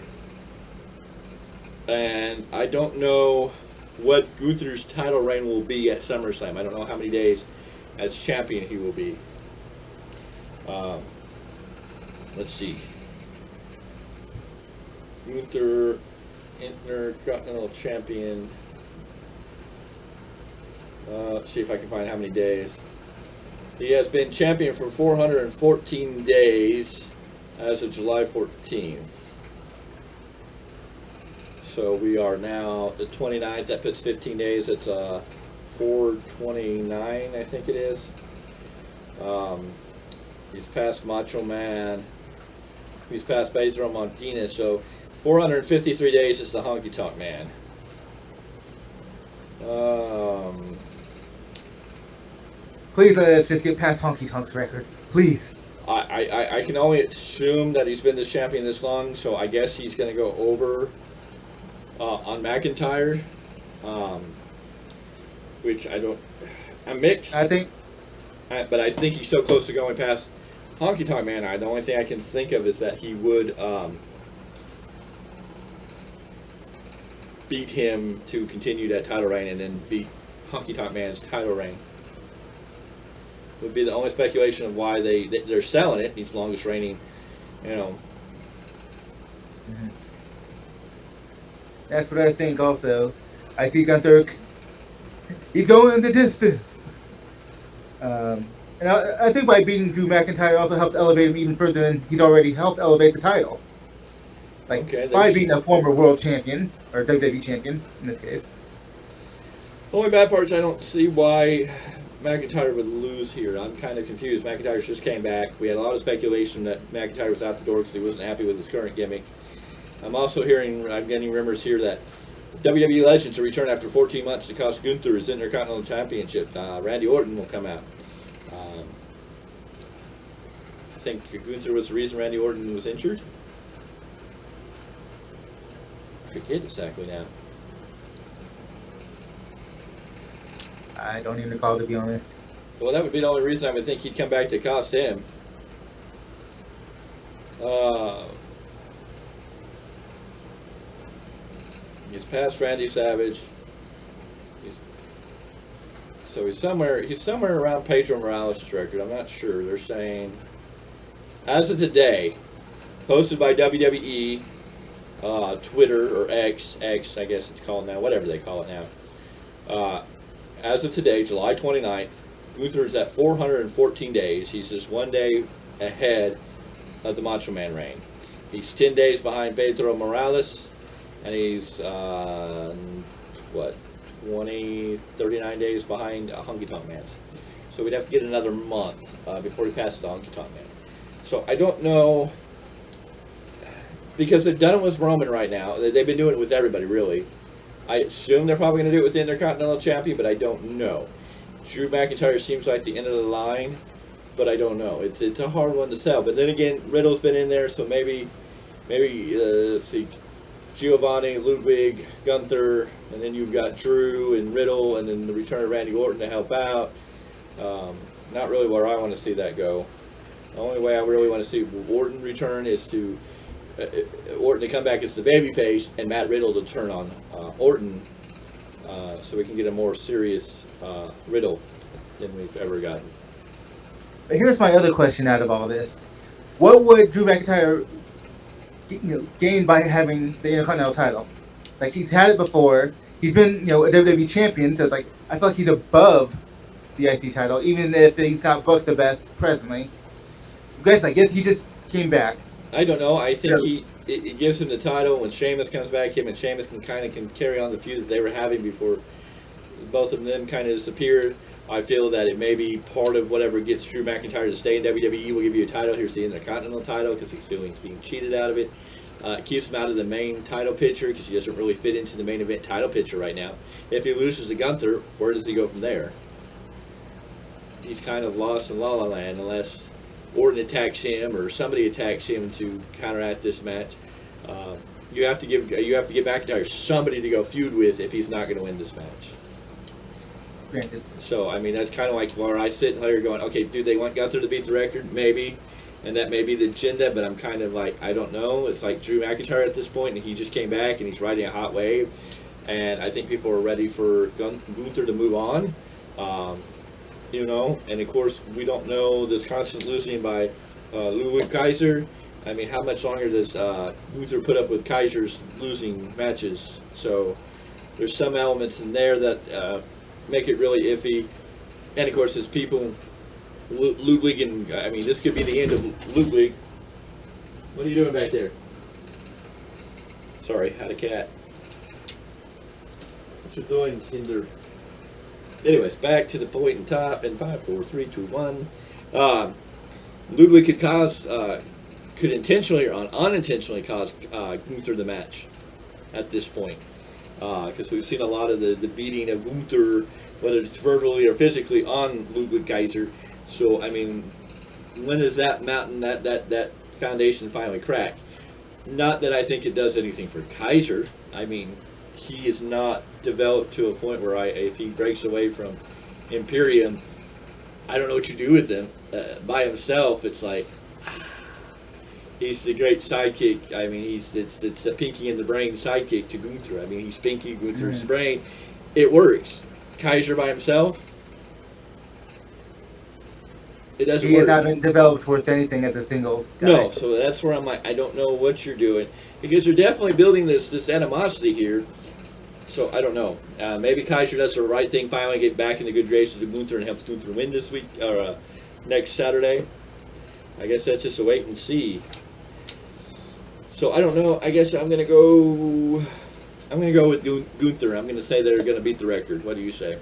And I don't know what Gunther's title reign will be at SummerSlam. I don't know how many days as champion he will be. Let's see. Gunther, Intercontinental Champion. Let's see if I can find how many days. He has been champion for 414 days as of July 14th. So we are now the 29th. That puts 15 days. It's 429, I think it is. He's past Macho Man. He's past Pedro Martinez. So 453 days is the Honky Tonk Man. Please let us just get past Honky Tonk's record. Please. I can only assume that he's been the champion this long, so I guess he's going to go over on McIntyre, which I'm mixed. But I think he's so close to going past Honky Tonk Man. The only thing I can think of is that he would beat him to continue that title reign and then beat Honky Tonk Man's title reign. Would be the only speculation of why they're selling it. He's the longest reigning, Mm-hmm. That's what I think also. I see Gunther, he's going the distance. And I think by beating Drew McIntyre also helped elevate him even further than he's already helped elevate the title. By beating a former world champion, or WWE champion in this case. The only bad part is I don't see why McIntyre would lose here. I'm kind of confused. McIntyre just came back. We had a lot of speculation that McIntyre was out the door because he wasn't happy with his current gimmick. I'm getting rumors here that WWE Legends will return after 14 months to cost Gunther his Intercontinental Championship. Randy Orton will come out. I think Gunther was the reason Randy Orton was injured. I forget exactly now. I don't even recall, to be honest. Well, that would be the only reason I would think he'd come back to cost him. He's past Randy Savage. He's somewhere around Pedro Morales' record. I'm not sure. They're saying, as of today, posted by WWE, Twitter or X, I guess it's called now, whatever they call it now. As of today, July 29th, Gunther is at 414 days. He's just 1 day ahead of the Macho Man reign. He's 10 days behind Pedro Morales, and he's 39 days behind Honky Tonk Man. So we'd have to get another month before he passes the Honky Tonk Man. So I don't know, because they've done it with Roman right now. They've been doing it with everybody, really. I assume they're probably going to do it with the Intercontinental Champion, but I don't know. Drew McIntyre seems like the end of the line, but I don't know. It's a hard one to sell. But then again, Riddle's been in there, so maybe let's see, Giovanni, Ludwig, Gunther, and then you've got Drew and Riddle, and then the return of Randy Orton to help out. Not really where I want to see that go. The only way I really want to see Orton return is to Orton to come back as the babyface and Matt Riddle to turn on Orton, so we can get a more serious Riddle than we've ever gotten. But here's my other question out of all this: what would Drew McIntyre gain by having the Intercontinental title? Like, he's had it before. He's been a WWE champion, so it's like I feel like he's above the IC title, even if he's not booked the best presently. Guys, I guess he just came back. I don't know. I think it gives him the title. When Sheamus comes back, him and Sheamus can carry on the feud that they were having before both of them kind of disappeared. I feel that it may be part of whatever gets Drew McIntyre to stay in WWE. We'll give you a title. Here's the Intercontinental title because he's feeling he's being cheated out of it. It keeps him out of the main title picture because he doesn't really fit into the main event title picture right now. If he loses to Gunther, where does he go from there? He's kind of lost in La La Land unless Orton attacks him or somebody attacks him to counteract this match. You have to give McIntyre somebody to go feud with if he's not going to win this match. Granted. So I mean that's kind of like where I sit here going, okay, do they want Gunther to beat the record? Maybe, and that may be the agenda, but I'm kind of like, I don't know. It's like Drew McIntyre at this point, and he just came back and he's riding a hot wave, and I think people are ready for Gunther to move on. And of course we don't know this constant losing by Ludwig Kaiser. I mean, how much longer does Gunther put up with Kaiser's losing matches? So there's some elements in there that make it really iffy. And of course, there's people, Ludwig, and I mean, this could be the end of Ludwig. What are you doing back there? Sorry, had a cat. What you doing, Cinder? Anyways, back to the point in top in 5, 4, 3, 2, 1. Ludwig could intentionally or unintentionally cause Gunther the match at this point, because we've seen a lot of the beating of Gunther, whether it's verbally or physically, on Ludwig Kaiser. So I mean, when is that mountain, that foundation finally crack? Not that I think it does anything for Kaiser. I mean, he is not developed to a point where if he breaks away from Imperium, I don't know what you do with him. By himself, it's like, he's the great sidekick. I mean, it's the Pinky in the Brain sidekick to Gunther. I mean, he's Pinky, Gunther's brain. It works. Kaiser by himself, it doesn't work. He hasn't developed worth anything as a singles guy. No, so that's where I'm like, I don't know what you're doing, because you're definitely building this animosity here. So I don't know. Maybe Kaiser does the right thing, finally get back in the good graces of Gunther and helps Gunther win this week or next Saturday. I guess that's just a wait and see. So I don't know. I guess I'm gonna go with Gunther. I'm gonna say they're gonna beat the record. What do you say?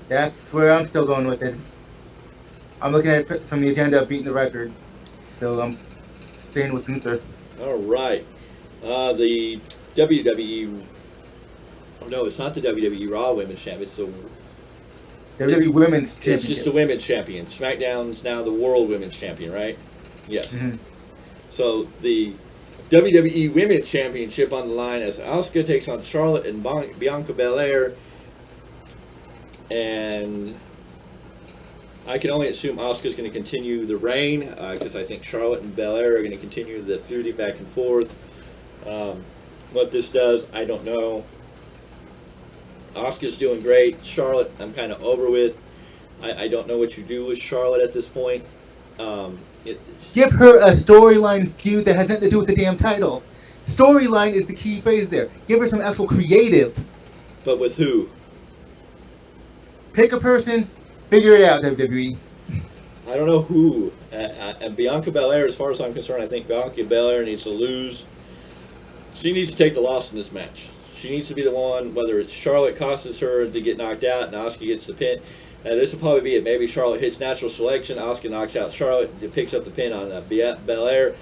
That's where I'm still going with it. I'm looking at it from the agenda of beating the record, so I'm staying with Gunther. All right. The WWE. Oh no, it's not the WWE Raw Women's Champion. It's the WWE Women's Championship. It's just the Women's Champion. SmackDown's now the World Women's Champion, right? Yes. Mm-hmm. So the WWE Women's Championship on the line as Asuka takes on Charlotte and Bianca Belair. And I can only assume Asuka's going to continue the reign, because I think Charlotte and Belair are going to continue the feuding back and forth. What this does, I don't know. Asuka's doing great. Charlotte, I'm kind of over with. I don't know what you do with Charlotte at this point. Give her a storyline feud that has nothing to do with the damn title. Storyline is the key phrase there. Give her some actual creative. But with who? Pick a person, figure it out, WWE. I don't know who. And Bianca Belair, as far as I'm concerned, I think Bianca Belair needs to lose. She needs to take the loss in this match. She needs to be the one, whether it's Charlotte causes her to get knocked out and Asuka gets the pin. This will probably be it. Maybe Charlotte hits natural selection, Asuka knocks out Charlotte, picks up the pin on Belair.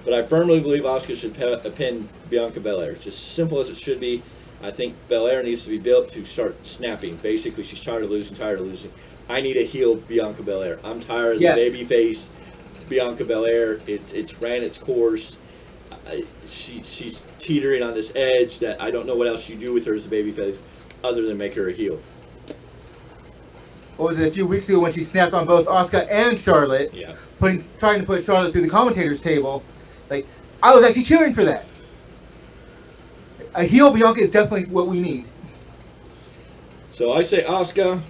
But I firmly believe Asuka should pin Bianca Belair. It's as simple as it should be. I think Belair needs to be built to start snapping. Basically, she's tired of losing. I need a heel Bianca Belair. I'm tired of the Yes. babyface Bianca Belair. It's ran its course. She's teetering on this edge that I don't know what else you do with her as a babyface other than make her a heel. What was it, a few weeks ago when she snapped on both Asuka and Charlotte, Yeah. trying to put Charlotte through the commentators table? Like, I was actually cheering for that. A heel Bianca is definitely what we need. So I say Asuka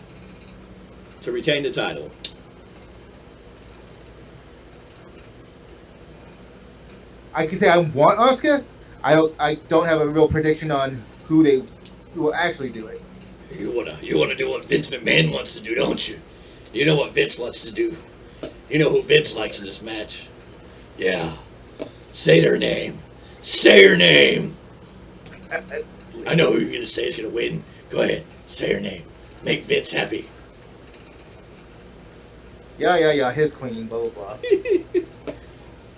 to retain the title. I can say I want Asuka. I don't have a real prediction on who will actually do it. You wanna do what Vince McMahon wants to do, don't you? You know what Vince wants to do. You know who Vince likes in this match. Yeah. Say their name. Say her name. I know who you're gonna say is gonna win. Go ahead. Say her name. Make Vince happy. Yeah, his queen, blah, blah, blah.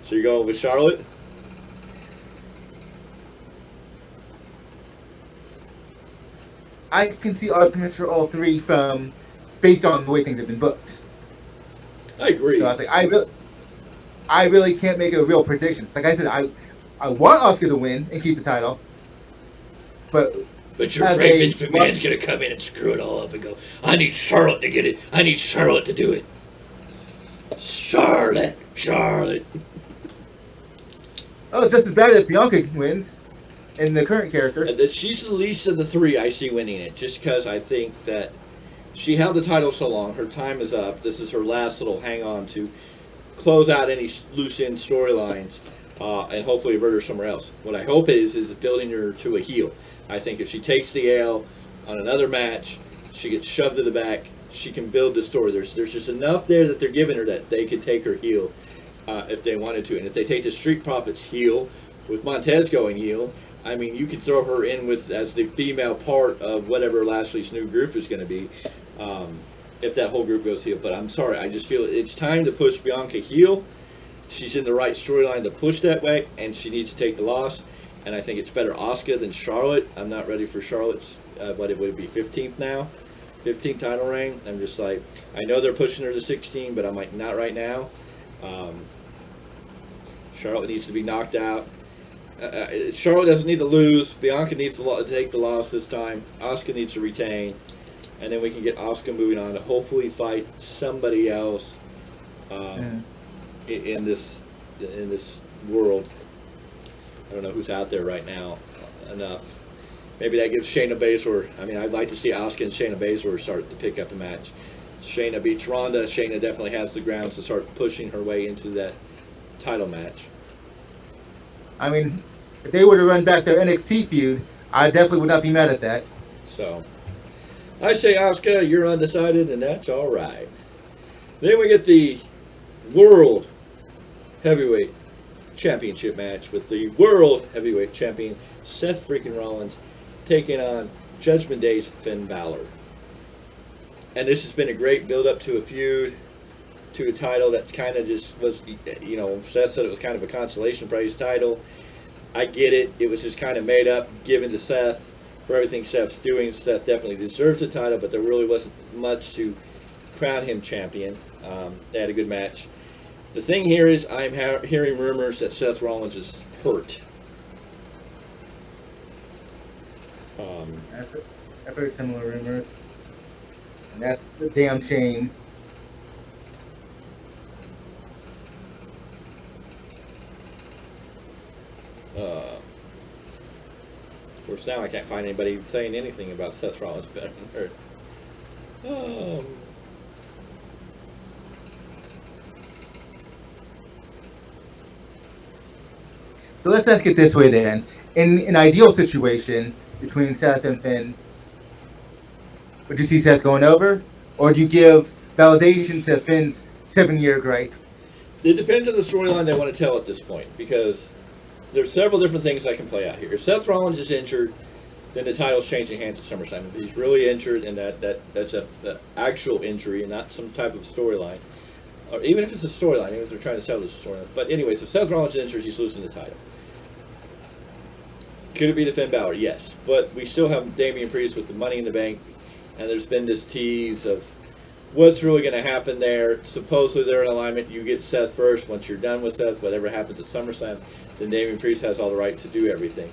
So you're going with Charlotte? I can see arguments for all three based on the way things have been booked. I agree. So I was like, I really can't make a real prediction. Like I said, I want Asuka to win and keep the title, but you're afraid Vince McMahon's gonna come in and screw it all up and go, I need Charlotte to get it. I need Charlotte to do it. Charlotte. Oh, it's just as bad if Bianca wins in the current character. She's the least of the three I see winning it, just because I think that she held the title so long. Her time is up. This is her last little hang on to close out any loose end storylines and hopefully avert her somewhere else. What I hope is building her to a heel. I think if she takes the L on another match, she gets shoved to the back, she can build the story. There's just enough there that they're giving her that they could take her heel if they wanted to. And if they take the Street Profits heel, with Montez going heel, I mean, you could throw her in with as the female part of whatever Lashley's new group is going to be if that whole group goes heel. But I'm sorry, I just feel it's time to push Bianca heel. She's in the right storyline to push that way, and she needs to take the loss. And I think it's better Asuka than Charlotte. I'm not ready for Charlotte's, what it would be, 15th now? 15th title reign. I'm just like, I know they're pushing her to 16, but I'm like, not right now. Charlotte needs to be knocked out. Charlotte doesn't need to lose. Bianca needs to take the loss this time. Asuka needs to retain. And then we can get Asuka moving on to hopefully fight somebody else in this world. I don't know who's out there right now enough. Maybe that gives Shayna Baszler. I mean, I'd like to see Asuka and Shayna Baszler start to pick up a match. Shayna beats Ronda. Shayna definitely has the grounds to start pushing her way into that title match. I mean, if they were to run back their NXT feud, I definitely would not be mad at that. So, I say Asuka, you're undecided, and that's all right. Then we get the World Heavyweight Championship match with the World Heavyweight Champion Seth freaking Rollins taking on Judgment Day's Finn Balor. And this has been a great build-up to a feud, to a title that's kind of just was, you know, Seth said it was kind of a consolation prize title. I get it. It was just kind of made up, given to Seth for everything Seth's doing. Seth definitely deserves the title, but there really wasn't much to crown him champion. They had a good match. The thing here is I'm hearing rumors that Seth Rollins is hurt. I've heard similar rumors. And that's a damn shame. Of course, now I can't find anybody saying anything about Seth Rollins being hurt. So let's ask it this way then. In an ideal situation between Seth and Finn, would you see Seth going over? Or do you give validation to Finn's 7-year gripe? It depends on the storyline they want to tell at this point, because there's several different things I can play out here. If Seth Rollins is injured, then the title's changing hands at SummerSlam. If he's really injured, and that's an actual injury and not some type of storyline, or even if it's a storyline, even if they're trying to sell this storyline. But anyways, if Seth Rollins is injured, he's losing the title. Could it be to Finn Balor? Yes. But we still have Damian Priest with the Money in the Bank, and there's been this tease of what's really going to happen there. Supposedly they're in alignment. You get Seth first. Once you're done with Seth, whatever happens at SummerSlam, then Damian Priest has all the right to do everything.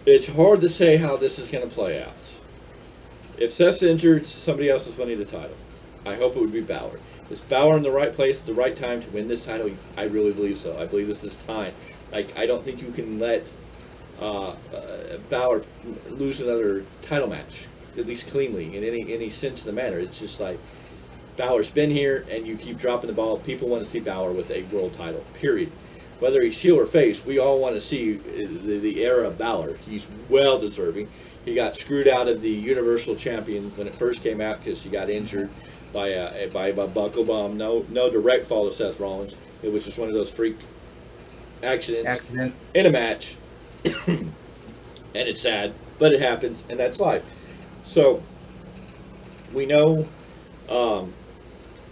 It's hard to say how this is going to play out. If Seth's injured, somebody else is winning the title. I hope it would be Balor. Is Balor in the right place at the right time to win this title? I really believe so. I believe this is time. I don't think you can let Balor lose another title match, at least cleanly, in any sense of the matter. It's just like Balor's been here, and you keep dropping the ball. People want to see Balor with a world title, period. Whether he's heel or face, we all want to see the era of Balor. He's well deserving. He got screwed out of the Universal Champion when it first came out because he got injured by a buckle bomb. No direct fault of Seth Rollins. It was just one of those freak accidents in a match. And it's sad, but it happens, and that's life. So we know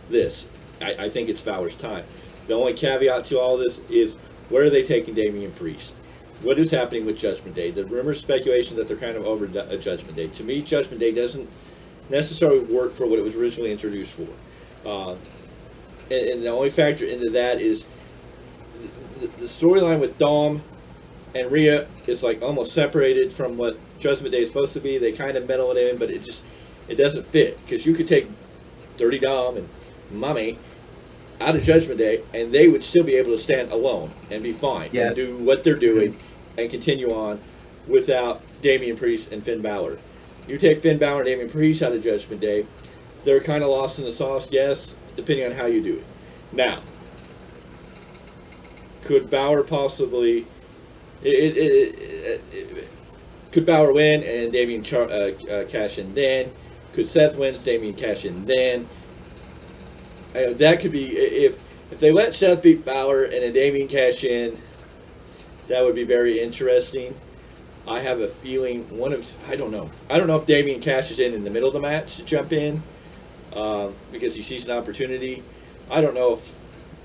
this. I think it's Balor's time. The only caveat to all this is, where are they taking Damian Priest? What is happening with Judgment Day? The rumor speculation that they're kind of over Judgment Day. To me, Judgment Day doesn't necessarily work for what it was originally introduced for. And the only factor into that is the storyline with Dom and Rhea is like almost separated from what Judgment Day is supposed to be. They kind of meddle it in, but it doesn't fit. Because you could take Dirty Dom and Mommy out of Judgment Day, and they would still be able to stand alone and be fine and do what they're doing and continue on without Damian Priest and Finn Balor. You take Finn Balor and Damian Priest out of Judgment Day, they're kind of lost in the sauce, yes, depending on how you do it. Now, could Balor possibly... could Balor win and Damian cash in then? Could Seth win and Damian cash in then? That could be, if they let Seth beat Balor and then Damian cash in, that would be very interesting. I have a feeling I don't know if Damian cashes in the middle of the match to jump in because he sees an opportunity. I don't know if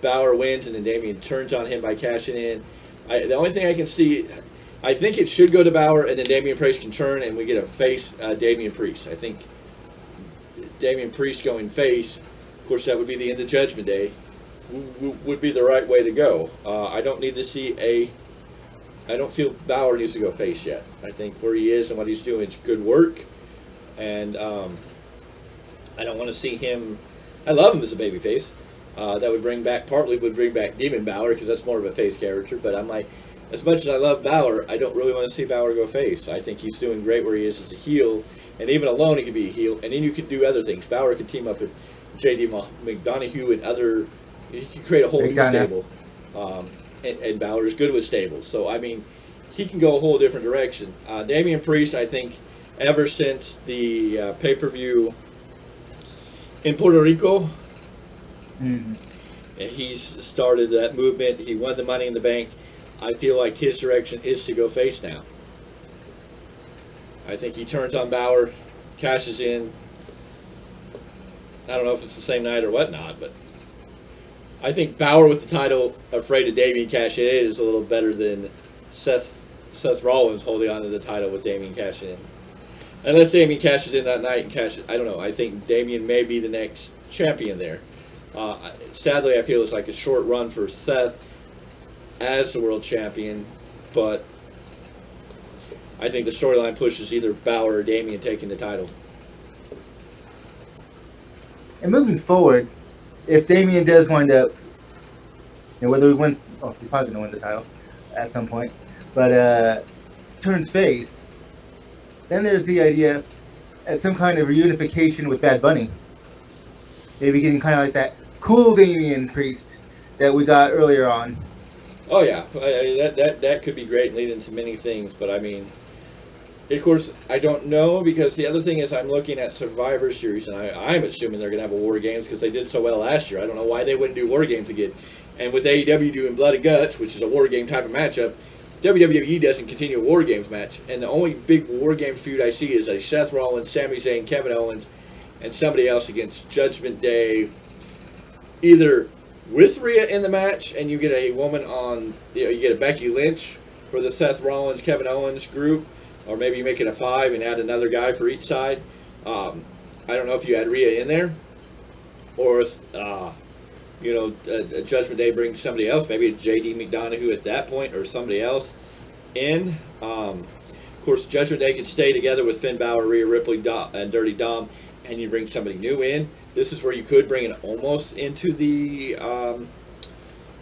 Balor wins and then Damian turns on him by cashing in. The only thing I can see, I think it should go to Balor and then Damian Priest can turn and we get a face Damian Priest. I think Damian Priest going face, of course that would be the end of Judgment Day, would be the right way to go. I don't feel Balor needs to go face yet. I think where he is and what he's doing is good work, and I don't want to see him. I love him as a babyface. That would bring back Demon Balor because that's more of a face character. But I'm like, as much as I love Balor, I don't really want to see Balor go face. I think he's doing great where he is as a heel, and even alone he could be a heel, and then you could do other things. Balor could team up with J.D. McDonough and other. He could create a whole new stable. And Balor is good with stables. So, I mean, he can go a whole different direction. Damian Priest, I think, ever since the pay-per-view in Puerto Rico, he's started that movement. He won the Money in the Bank. I feel like his direction is to go face now. I think he turns on Balor, cashes in. I don't know if it's the same night or whatnot, but I think Balor with the title, afraid of Damian cashing in, is a little better than Seth Rollins holding on to the title with Damian cashing in. Unless Damian cashes in that night and cashes, I don't know. I think Damian may be the next champion there. Sadly, I feel it's like a short run for Seth as the world champion, but I think the storyline pushes either Balor or Damian taking the title. And moving forward, if Damian does wind up, whether he wins, he's probably going to win the title at some point, but turns face, then there's the idea of some kind of reunification with Bad Bunny. Maybe getting kind of like that cool Damian Priest that we got earlier on. Oh yeah, that could be great and lead into many things, but I mean, of course, I don't know, because the other thing is I'm looking at Survivor Series, and I'm assuming they're going to have a War Games because they did so well last year. I don't know why they wouldn't do War Games again. And with AEW doing Blood and Guts, which is a War Game type of matchup, WWE doesn't continue a War Games match. And the only big War Games feud I see is a Seth Rollins, Sami Zayn, Kevin Owens, and somebody else against Judgment Day, either with Rhea in the match and you get a woman on, you get a Becky Lynch, for the Seth Rollins, Kevin Owens group, or maybe you make it a 5 and add another guy for each side. I don't know if you add Rhea in there, or if, Judgment Day brings somebody else. Maybe it's J.D. McDonough at that point, or somebody else in. Of course, Judgment Day can stay together with Finn Balor, Rhea Ripley, and Dirty Dom, and you bring somebody new in. This is where you could bring an Omos into the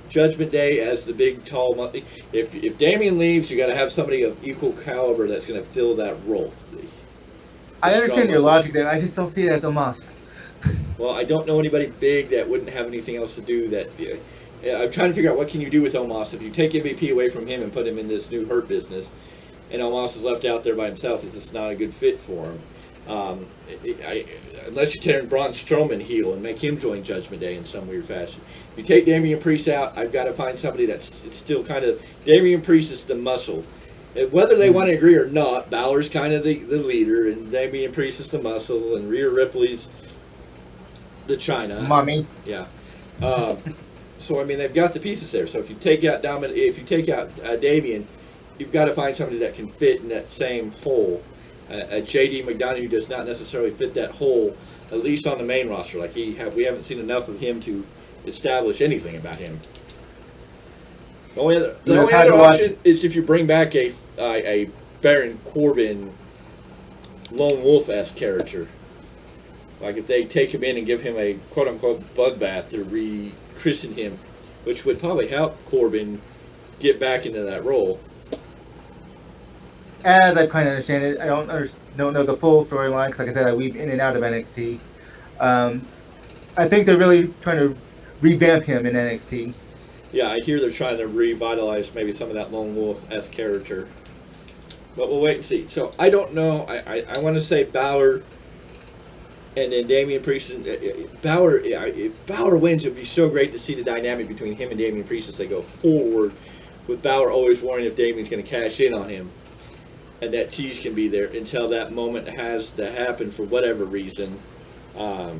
Judgment Day as the big, tall monthly. If Damian leaves, you got to have somebody of equal caliber that's going to fill that role. I understand your logic there. I just don't see it as a must. Well, I don't know anybody big that wouldn't have anything else to do. I'm trying to figure out what can you do with Omos if you take MVP away from him and put him in this new Hurt business, and Omos is left out there by himself. It's just not a good fit for him. Unless you turn Braun Strowman heel and make him join Judgment Day in some weird fashion. If you take Damian Priest out, I've got to find somebody it's still kind of... Damian Priest is the muscle. Whether they want to agree or not, Balor's kind of the leader, and Damian Priest is the muscle, and Rhea Ripley's the China. Mommy. Yeah. So, I mean, they've got the pieces there. So if you take out Damian, you've got to find somebody that can fit in that same hole. J.D. McDonough does not necessarily fit that hole, at least on the main roster. We haven't seen enough of him to establish anything about him. The only other option is if you bring back a Baron Corbin lone wolf-esque character. Like if they take him in and give him a quote-unquote bloodbath to rechristen him, which would probably help Corbin get back into that role. As I kind of understand it, I don't know the full storyline because, like I said, I weave in and out of NXT. I think they're really trying to revamp him in NXT. Yeah, I hear they're trying to revitalize maybe some of that lone wolf-esque character. But we'll wait and see. So I don't know. I want to say Balor and then Damian Priest. Balor, if Balor wins, it would be so great to see the dynamic between him and Damian Priest as they go forward, with Balor always worrying if Damian's going to cash in on him. And that tease can be there until that moment has to happen for whatever reason. But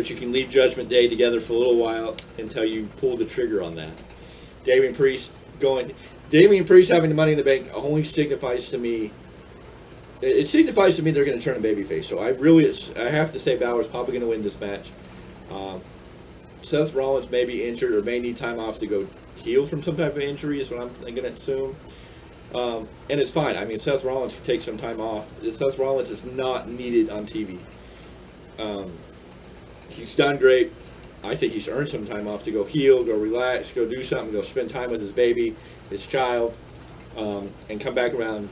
you can leave Judgment Day together for a little while until you pull the trigger on that. Damian Priest having the Money in the Bank only signifies to me. It signifies to me they're going to turn a babyface. So I have to say Balor's probably going to win this match. Seth Rollins may be injured or may need time off to go heal from some type of injury is what I'm going to assume. And it's fine. I mean, Seth Rollins can take some time off. Seth Rollins is not needed on TV. He's done great. I think he's earned some time off to go heal, go relax, go do something, go spend time with his baby, his child, and come back around,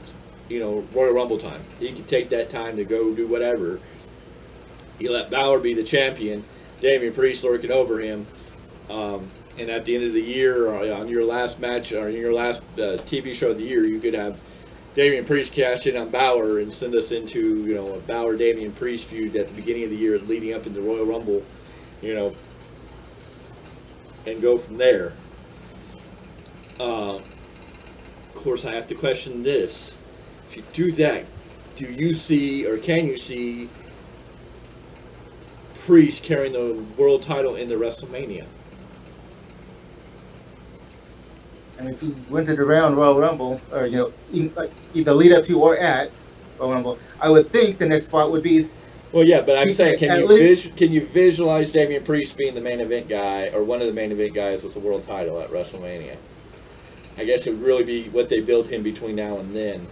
Royal Rumble time. He can take that time to go do whatever. You let Balor be the champion, Damian Priest lurking over him, and at the end of the year, or on your last match, or your last TV show of the year, you could have Damian Priest cash in on Balor and send us into, a Balor-Damian Priest feud at the beginning of the year leading up into the Royal Rumble, and go from there. Of course, I have to question this. If you do that, do you see, or can you see, Priest carrying the world title into WrestleMania? And if he wins it around Royal Rumble, or either lead up to or at Royal Rumble, I would think the next spot would be. Well, yeah, but I'm saying, can you visualize Damian Priest being the main event guy or one of the main event guys with the world title at WrestleMania? I guess it would really be what they build him between now and then.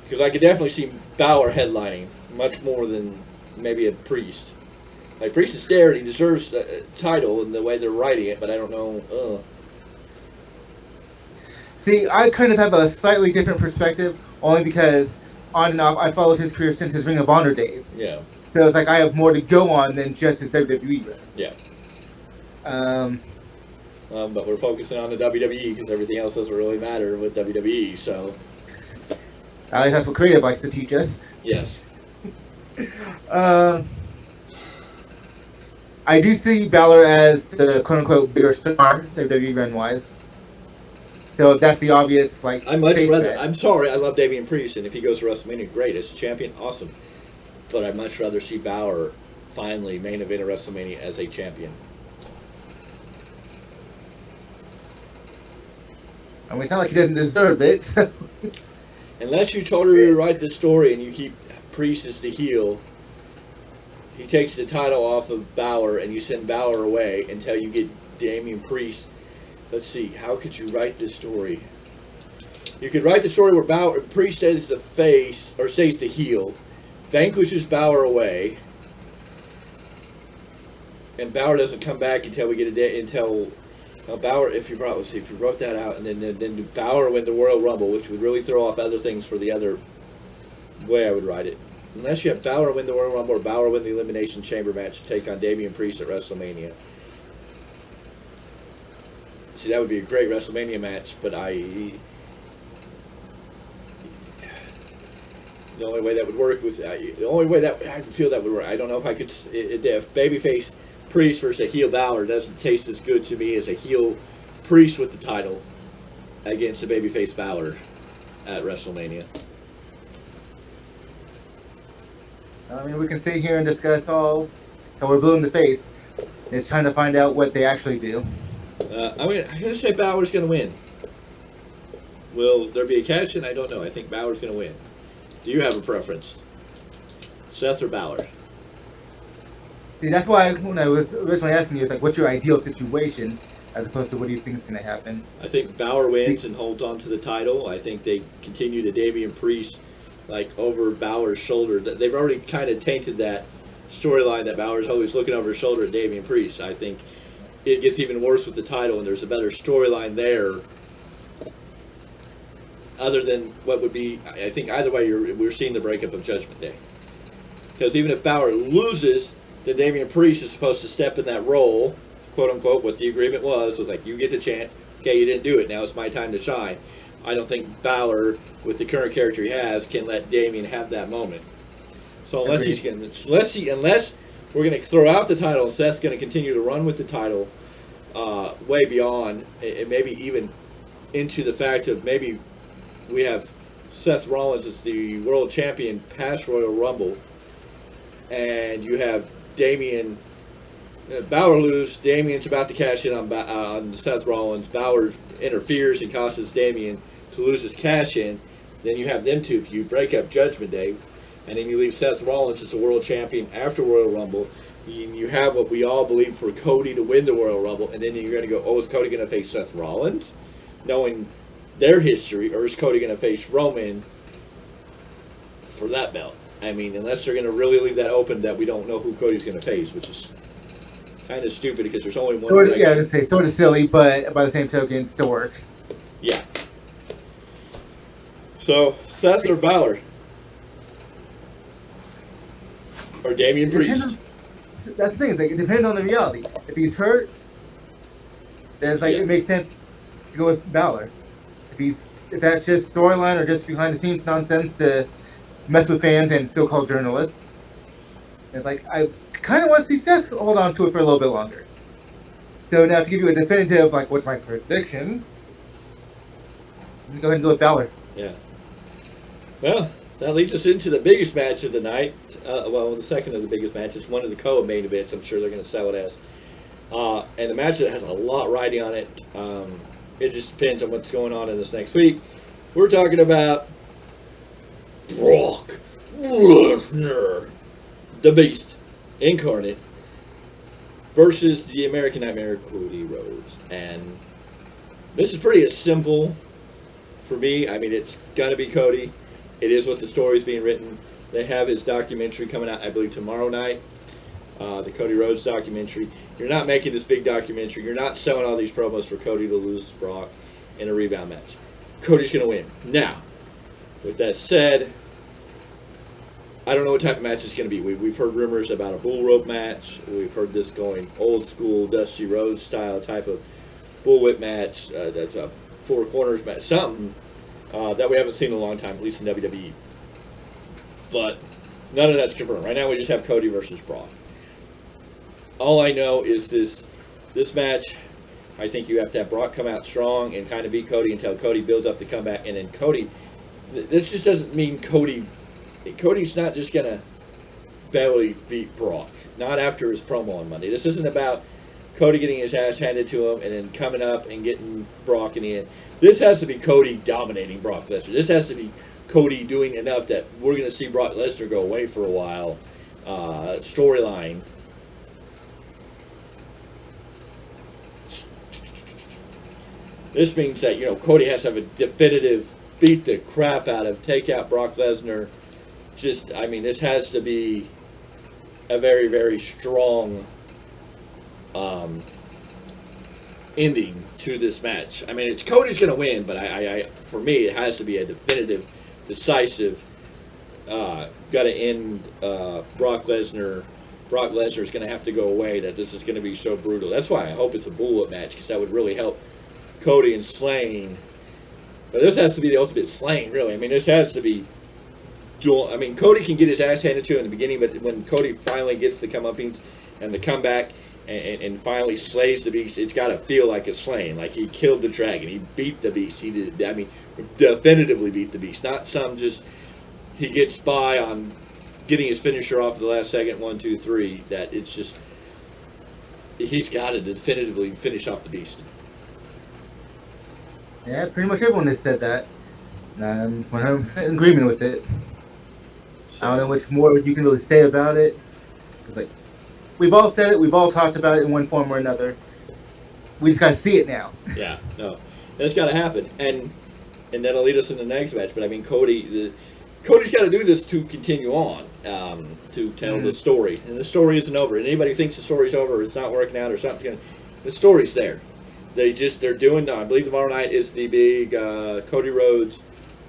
Because I could definitely see Balor headlining much more than maybe a Priest. Like Priest is there, and he deserves a title in the way they're writing it, but I don't know. See, I kind of have a slightly different perspective, only because on and off I followed his career since his Ring of Honor days. Yeah. So it's like I have more to go on than just his WWE run. Yeah. But we're focusing on the WWE because everything else doesn't really matter with WWE. So. At least that's what creative likes to teach us. Yes. I do see Balor as the quote-unquote bigger star, WWE run-wise. So that's the obvious, I'm sorry, I love Damian Priest, and if he goes to WrestleMania, great. As a champion, awesome. But I'd much rather see Balor finally main event at WrestleMania as a champion. I mean, it's not like he doesn't deserve it. So. Unless you totally rewrite the story and you keep Priest as the heel, he takes the title off of Balor and you send Balor away until you get Damian Priest. Let's see, how could you write this story? You could write the story where Priest stays the face, or stays the heel, vanquishes Balor away, and Balor doesn't come back until we get a day, until Balor, if you wrote that out, and then Balor win the Royal Rumble, which would really throw off other things for the other way I would write it. Unless you have Balor win the Royal Rumble or Balor win the Elimination Chamber match to take on Damian Priest at WrestleMania. See, that would be a great WrestleMania match, but the only way that would work the only way that I feel that would work, I don't know if I could, if babyface Priest versus a heel Balor doesn't taste as good to me as a heel Priest with the title against a babyface Balor at WrestleMania. I mean, we can sit here and discuss all how we're blue in the face. It's trying to find out what they actually do. I'm going to say Balor's going to win. Will there be a cash-in? I don't know. I think Balor's going to win. Do you have a preference? Seth or Balor? See, that's why when I was originally asking you, it's like, what's your ideal situation, as opposed to what do you think is going to happen? I think Balor wins and holds on to the title. I think they continue to Damian Priest over Balor's shoulder. They've already kind of tainted that storyline that Balor's always looking over his shoulder at Damian Priest. I think it gets even worse with the title, and there's a better storyline there. Other than what would be, I think either way, we're seeing the breakup of Judgment Day. Because even if Balor loses, then Damian Priest is supposed to step in that role, quote unquote. What the agreement was like, you get the chance. Okay, you didn't do it. Now it's my time to shine. I don't think Balor, with the current character he has, can let Damian have that moment. So unless we're going to throw out the title and Seth's going to continue to run with the title way beyond, and maybe even into the fact of maybe we have Seth Rollins as the world champion past Royal Rumble, and you have Damian Balor lose. Damian's about to cash in on Seth Rollins. Balor interferes and causes Damian to lose his cash in. Then you have them two. If you break up Judgment Day, and then you leave Seth Rollins as the world champion after Royal Rumble, you have what we all believe for Cody to win the Royal Rumble, and then you're going to go, is Cody going to face Seth Rollins, knowing their history, or is Cody going to face Roman for that belt? I mean, unless they're going to really leave that open that we don't know who Cody's going to face, which is kind of stupid because there's only one direction. Yeah, I was going to say, sort of silly, but by the same token, it still works. Yeah. So, Seth or Balor? Or Damian Priest? That's the thing, it depends on the reality. If he's hurt, then it's it makes sense to go with Balor. If that's just storyline or just behind the scenes nonsense to mess with fans and so-called journalists, it's I kind of want to see Seth hold on to it for a little bit longer. So now to give you a definitive, what's my prediction? Go ahead and go with Balor. Yeah. Well, that leads us into the biggest match of the night. The second of the biggest matches, one of the co-main events. I'm sure they're going to sell it as. And the match that has a lot riding on it. It just depends on what's going on in this next week. We're talking about Brock Lesnar, the Beast incarnate, versus the American Nightmare, Cody Rhodes. And this is pretty simple for me. I mean, it's going to be Cody. It is what the story's being written. They have his documentary coming out, I believe, tomorrow night. The Cody Rhodes documentary. You're not making this big documentary. You're not selling all these promos for Cody to lose to Brock in a rebound match. Cody's going to win. Now, with that said, I don't know what type of match it's going to be. We've heard rumors about a bull rope match. We've heard this going old school Dusty Rhodes style type of bullwhip match. That's a four corners match. Something that we haven't seen in a long time, at least in WWE. But none of that's confirmed. Right now we just have Cody versus Brock. All I know is this match, I think you have to have Brock come out strong and kind of beat Cody until Cody builds up the comeback. And then Cody, this just doesn't mean Cody's not just going to barely beat Brock. Not after his promo on Monday. This isn't about Cody getting his ass handed to him, and then coming up and getting Brock in the end. This has to be Cody dominating Brock Lesnar. This has to be Cody doing enough that we're going to see Brock Lesnar go away for a while. Storyline. This means that, Cody has to have a definitive beat the crap out of, take out Brock Lesnar. This has to be a very, very strong ending to this match. It's Cody's going to win, but for me, it has to be a definitive, decisive, got to end Brock Lesnar. Brock Lesnar's going to have to go away, that this is going to be so brutal. That's why I hope it's a bullet match, because that would really help Cody in slaying. But this has to be the ultimate slaying, really. This has to be dual. Cody can get his ass handed to him in the beginning, but when Cody finally gets the comeuppance and the comeback and finally slays the beast, it's got to feel like a slaying. Like he killed the dragon. He beat the beast. He did. Definitively beat the beast. Not some just he gets by on getting his finisher off at the last second, 1, 2, 3. That it's just he's got to definitively finish off the beast. Yeah, pretty much everyone has said that. I'm in agreement with it. So, I don't know much more you can really say about it. It's we've all said it, we've all talked about it in one form or another. We just got to see it now. Yeah, no, it's got to happen, and that'll lead us in the next match. But Cody's got to do this to continue on, to tell the story, and the story isn't over. And anybody thinks the story's over, or it's not working out, or something's the story's there. They're doing. I believe tomorrow night is the big Cody Rhodes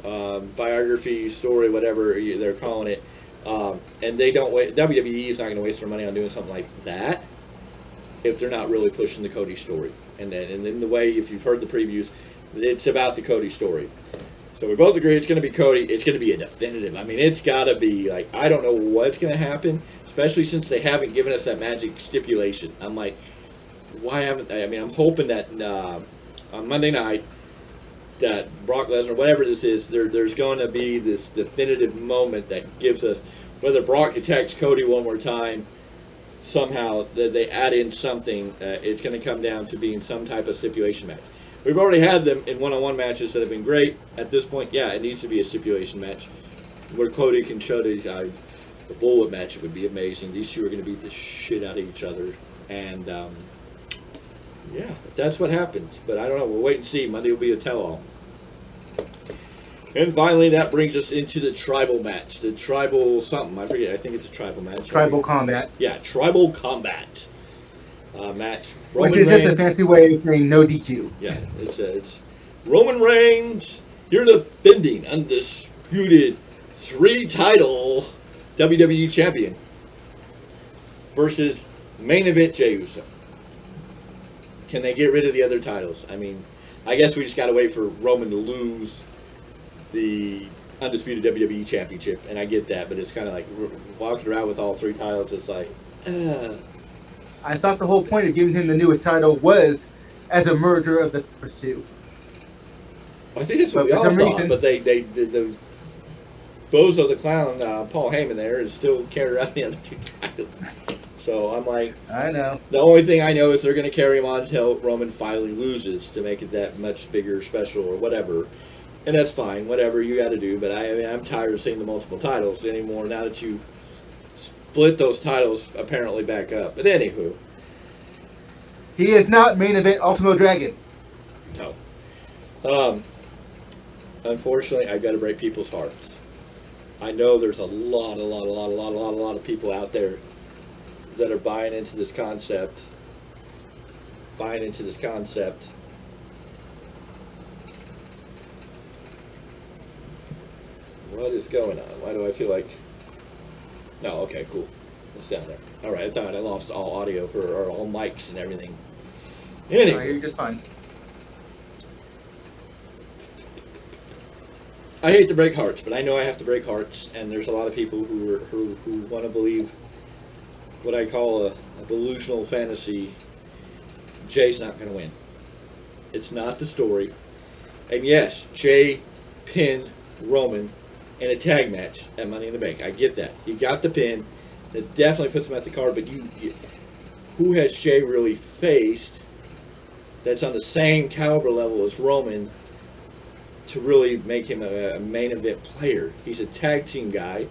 biography story, whatever they're calling it. And they don't wait. WWE is not going to waste their money on doing something like that if they're not really pushing the Cody story. And in the way, if you've heard the previews, it's about the Cody story. So we both agree it's going to be Cody. It's going to be a definitive. It's got to be I don't know what's going to happen, especially since they haven't given us that magic stipulation. I'm like, why haven't they? I'm hoping that on Monday night that Brock Lesnar, whatever this is, there's going to be this definitive moment that gives us, whether Brock attacks Cody one more time, somehow they add in something, it's going to come down to being some type of stipulation match. We've already had them in one-on-one matches that have been great. At this point, yeah, it needs to be a stipulation match where Cody can show these. The bullet match would be amazing. These two are going to beat the shit out of each other. And, yeah, that's what happens. But I don't know. We'll wait and see. Monday will be a tell-all. And finally, that brings us into the tribal match. The tribal something. I forget. I think it's a tribal match. Tribal combat. Yeah, tribal combat match. Which is just a fancy way of saying no DQ. Yeah, it's Roman Reigns, you're defending undisputed 3-title WWE champion versus main event Jey Uso. Can they get rid of the other titles? I guess we just got to wait for Roman to lose the undisputed WWE championship, and I get that, but it's kind of like walking around with all 3 titles. It's like, I thought the whole point of giving him the newest title was as a merger of the first 2. I think that's what we all thought, but the Bozo the Clown, Paul Heyman there, is still carrying around the other 2 titles. So I'm like, I know. The only thing I know is they're going to carry him on until Roman finally loses to make it that much bigger, special, or whatever. And that's fine, whatever you got to do. But I'm tired of seeing the multiple titles anymore now that you split those titles apparently back up. But anywho. He is not main event Ultimo Dragon. No. Unfortunately, I've got to break people's hearts. I know there's a lot of people out there that are buying into this concept. What is going on? Why do I feel like... No, okay, cool. It's down there. All right, I thought I lost all audio or all mics and everything. Anyway. No, you're just fine. I hate to break hearts, but I know I have to break hearts, and there's a lot of people who want to believe what I call a delusional fantasy. Jay's not going to win. It's not the story. And yes, Jay pinned Roman in a tag match at Money in the Bank. I get that. He got the pin. That definitely puts him at the card, but who has Jay really faced that's on the same caliber level as Roman to really make him a main event player. He's a tag team guy.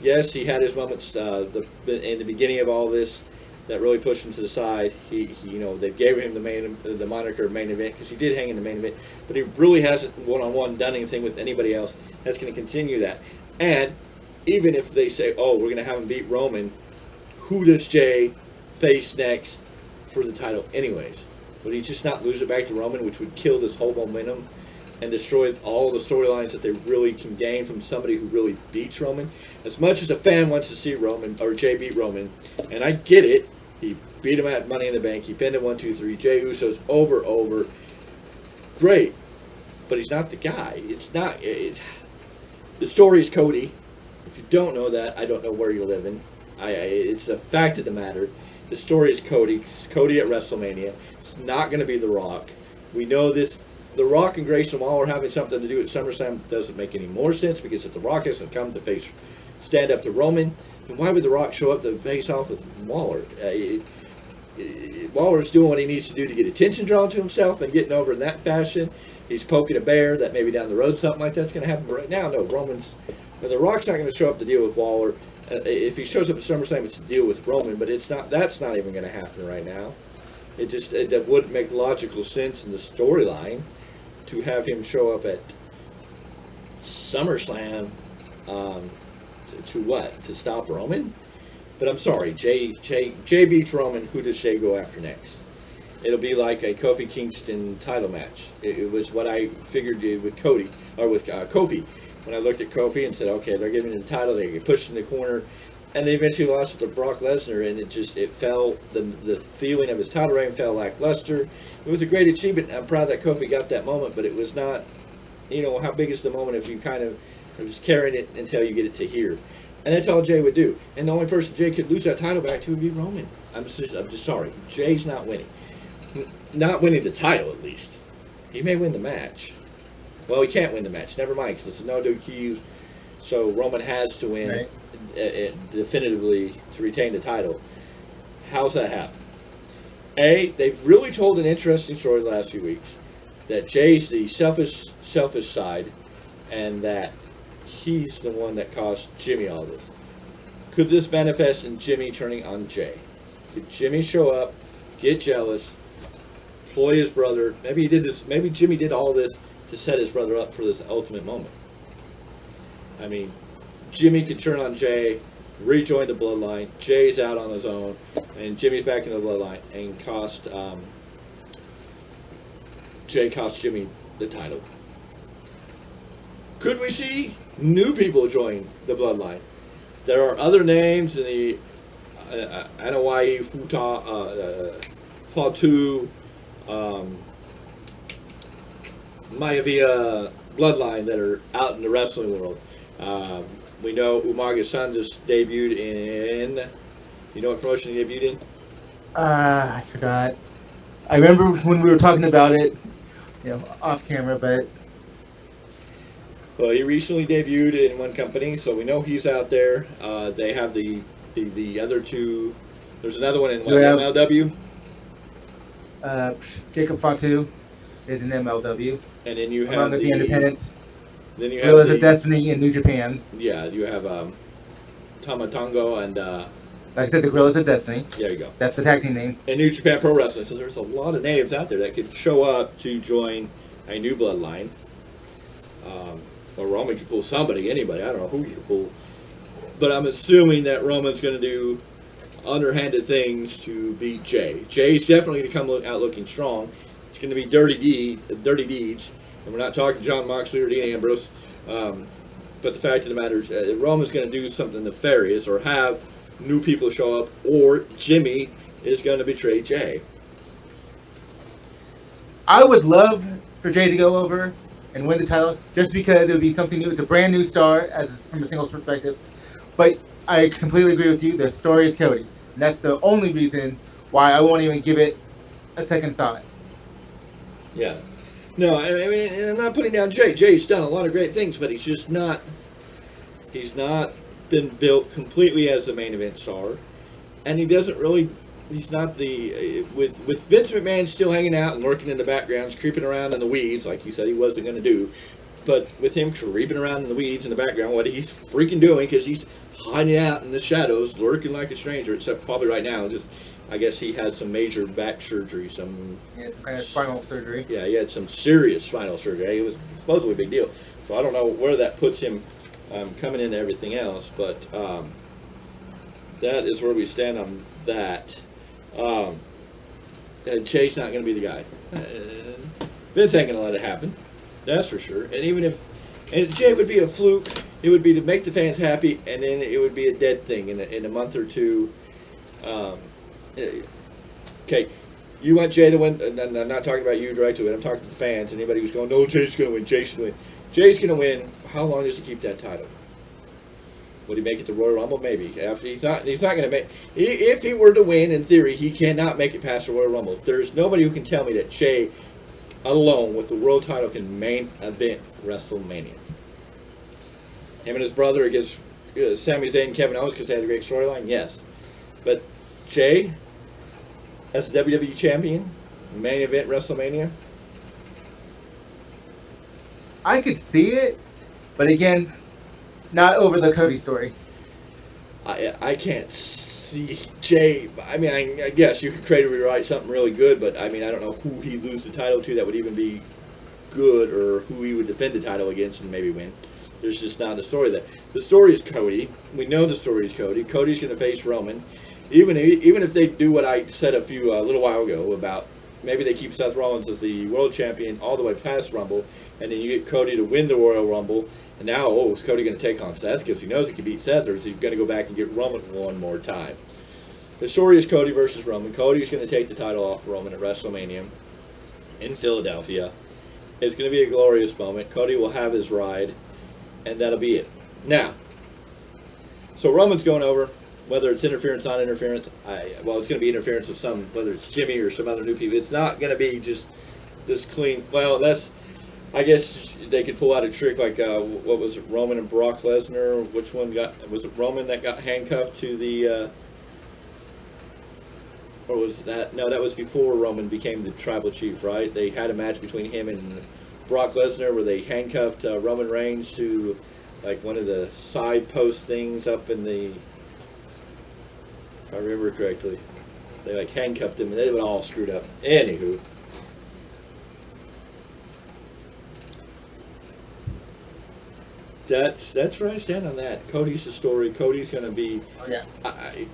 Yes, he had his moments in the beginning of all this that really pushed him to the side. He they gave him the moniker main event because he did hang in the main event, but he really hasn't one-on-one done anything with anybody else. That's going to continue that. And even if they say, oh, we're going to have him beat Roman, who does Jay face next for the title anyways? Would he just not lose it back to Roman, which would kill this whole momentum and destroy all the storylines that they really can gain from somebody who really beats Roman? As much as a fan wants to see Roman or Jay beat Roman, and I get it, he beat him at Money in the Bank, he pinned him 1, 2, 3, Jey Uso's over, great, but he's not the guy. The story is Cody. If you don't know that, I don't know where you're living. It's a fact of the matter. The story is Cody. It's Cody at WrestleMania. It's not going to be The Rock. We know this. The Rock and Grayson Waller having something to do at SummerSlam doesn't make any more sense, because if The Rock hasn't come to stand up to Roman, then why would The Rock show up to face off with Waller? Waller's doing what he needs to do to get attention drawn to himself and getting over in that fashion. He's poking a bear that maybe down the road something like that's going to happen. But right now, no, The Rock's not going to show up to deal with Waller. If he shows up at SummerSlam, it's to deal with Roman, but that's not even going to happen right now. That wouldn't make logical sense in the storyline to have him show up at SummerSlam to what? To stop Roman? But I'm sorry, Jay beats Roman. Who does Jay go after next? It'll be like a Kofi Kingston title match. It was what I figured with Cody, or with Kofi. When I looked at Kofi and said, okay, they're giving him the title, they get pushed in the corner, and they eventually lost it to Brock Lesnar, and it fell, the feeling of his title reign fell lackluster. It was a great achievement. I'm proud that Kofi got that moment, but it was not, how big is the moment if you kind of are just carrying it until you get it to here. And that's all Jay would do. And the only person Jay could lose that title back to would be Roman. I'm just sorry. Jay's not winning. Not winning the title, at least. He may win the match. Well, he can't win the match. Never mind, because it's a no-DQ. So Roman has to win, right, definitively to retain the title. How's that happen? They've really told an interesting story the last few weeks, that Jay's the selfish side, and that he's the one that caused Jimmy all this. Could this manifest in Jimmy turning on Jay? Could Jimmy show up, get jealous, employ his brother? Maybe he did this. Maybe Jimmy did all this to set his brother up for this ultimate moment. I mean, Jimmy could turn on Jay, rejoin the bloodline. Jay's out on his own, and Jimmy's back in the bloodline, and Jay cost Jimmy the title. Could we see new people join the bloodline? There are other names in the Anoa'i, Fatu, Maivia bloodline that are out in the wrestling world. We know Umaga's son just debuted in, you know what promotion he debuted in? I forgot. I remember when we were talking about it, off camera, but... Well, he recently debuted in one company, so we know he's out there. They have the other two. There's another one in MLW. Jacob Fatu is in MLW. And then you have the Independents. Then you have Gorillas of Destiny in New Japan. Yeah, you have Tamatongo and... like I said, the Gorillas of Destiny. There you go. That's the tag team name. And New Japan Pro Wrestling. So there's a lot of names out there that could show up to join a new bloodline. Or Roman could pull anybody. I don't know who you could pull. But I'm assuming that Roman's going to do underhanded things to beat Jay. Jay's definitely going to come out looking strong. It's going to be dirty deeds. And we're not talking John Moxley or Dean Ambrose. But the fact of the matter is Roman's going to do something nefarious or have new people show up, or Jimmy is going to betray Jay. I would love for Jay to go over and win the title, just because it would be something new. It's a brand new star, from a singles perspective. But I completely agree with you. The story is Cody. And that's the only reason why I won't even give it a second thought. Yeah. No, I mean, I'm not putting down Jay. Jay's done a lot of great things, but he's not been built completely as the main event star. And he doesn't really he's not the with Vince McMahon still hanging out and lurking in the backgrounds, creeping around in the weeds like he said he wasn't going to do. But with him creeping around in the weeds in the background, what he's freaking doing, because he's hiding out in the shadows, lurking like a stranger, except probably right now, because I guess he had some major back surgery, some kind of spinal surgery. Yeah, he had some serious spinal surgery. It was supposedly a big deal. So I don't know where that puts him coming into everything else, but that is where we stand on that. Jay's not going to be the guy. Vince ain't going to let it happen. That's for sure. And even if Jay would be a fluke, it would be to make the fans happy, and then it would be a dead thing in a month or two. Okay, you want Jay to win, and I'm not talking about you directly, I'm talking to the fans. Anybody who's going, no, Jay's going to win, Jay should win. Jay's going to win. How long does he keep that title? Would he make it to Royal Rumble? Maybe. After he's not going to make. If he were to win, in theory, he cannot make it past the Royal Rumble. There's nobody who can tell me that Jay alone with the world title can main event WrestleMania. Him and his brother against Sami Zayn and Kevin Owens because they had a great storyline, yes. But Jay, as the WWE champion, main event WrestleMania. I could see it, but again, not over the Cody story. I can't see Jay. I mean, I guess you could creatively write something really good, but I mean, I don't know who he'd lose the title to that would even be good, or who he would defend the title against and maybe win. There's just not a story there. The story is Cody. We know the story is Cody. Cody's going to face Roman. Even if they do what I said a little while ago about maybe they keep Seth Rollins as the world champion all the way past Rumble, and then you get Cody to win the Royal Rumble, and now, is Cody going to take on Seth because he knows he can beat Seth, or is he going to go back and get Roman one more time? The story is Cody versus Roman. Cody's going to take the title off Roman at WrestleMania in Philadelphia. It's going to be a glorious moment. Cody will have his ride, and that'll be it. Now, so Roman's going over. Whether it's interference, not interference, it's going to be interference of some, whether it's Jimmy or some other new people. It's not going to be just this clean. Well, I guess they could pull out a trick like, what was it, Roman and Brock Lesnar? Which one was it Roman that got handcuffed to the, or was that, no, that was before Roman became the tribal chief, right? They had a match between him and Brock Lesnar where they handcuffed Roman Reigns to like one of the side post things up in the, if I remember correctly, they like handcuffed him and they were all screwed up. Anywho, that's where I stand on that. Cody's the story. Cody's going to be. Oh yeah.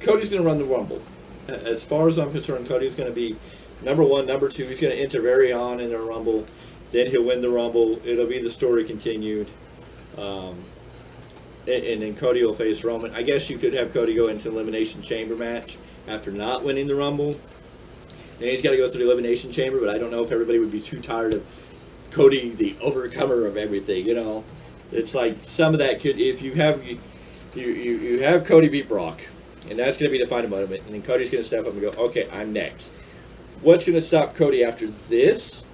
Cody's going to run the Rumble. As far as I'm concerned, Cody's going to be number one, number two. He's going to enter very on in the Rumble. Then he'll win the Rumble. It'll be the story continued. And then Cody will face Roman. I guess you could have Cody go into Elimination Chamber match after not winning the Rumble. Then he's got to go through the Elimination Chamber, but I don't know if everybody would be too tired of Cody, the overcomer of everything, you know. It's like some of that could, if you have you have Cody beat Brock, and that's going to be the final moment, and then Cody's going to step up and go, okay, I'm next. What's going to stop Cody after this?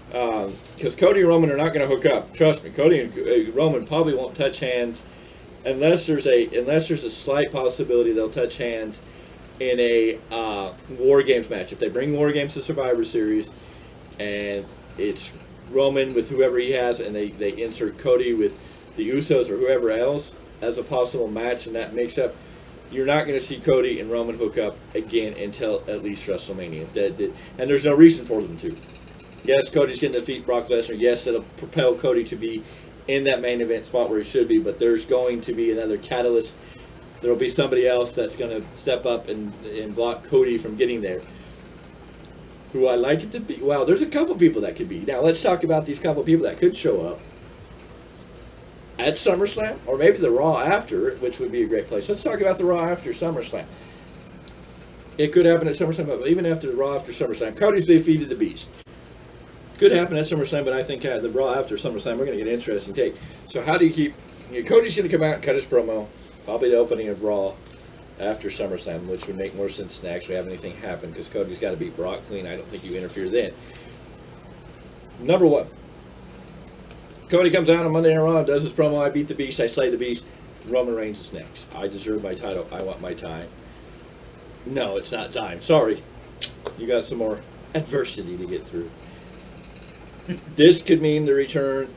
Because Cody and Roman are not going to hook up. Trust me, Cody and Roman probably won't touch hands unless there's a slight possibility they'll touch hands in a War Games match. If they bring War Games to Survivor Series, and it's Roman with whoever he has, and they insert Cody with the Usos or whoever else as a possible match, and that makes up, you're not going to see Cody and Roman hook up again until at least WrestleMania. And there's no reason for them to. Yes, Cody's going to defeat Brock Lesnar. Yes, it'll propel Cody to be in that main event spot where he should be, but there's going to be another catalyst. There'll be somebody else that's going to step up and block Cody from getting there. Who I like it to be. Well, there's a couple people that could be. Now, let's talk about these couple people that could show up at SummerSlam, or maybe the Raw after, which would be a great place. Let's talk about the Raw after SummerSlam. It could happen at SummerSlam, but even after the Raw after SummerSlam, Cody's defeated the Beast. Could happen at SummerSlam, but I think the Raw after SummerSlam, we're going to get an interesting take. So how do you keep... Cody's going to come out and cut his promo, probably the opening of Raw after SummerSlam, which would make more sense than actually have anything happen, because Cody's got to beat Brock clean. I don't think you interfere then. Number one, Cody comes out on Monday Night Raw, does his promo, I beat the Beast, I slay the Beast. Roman Reigns is next. I deserve my title. I want my time. No, it's not time. Sorry. You got some more adversity to get through. This could mean the return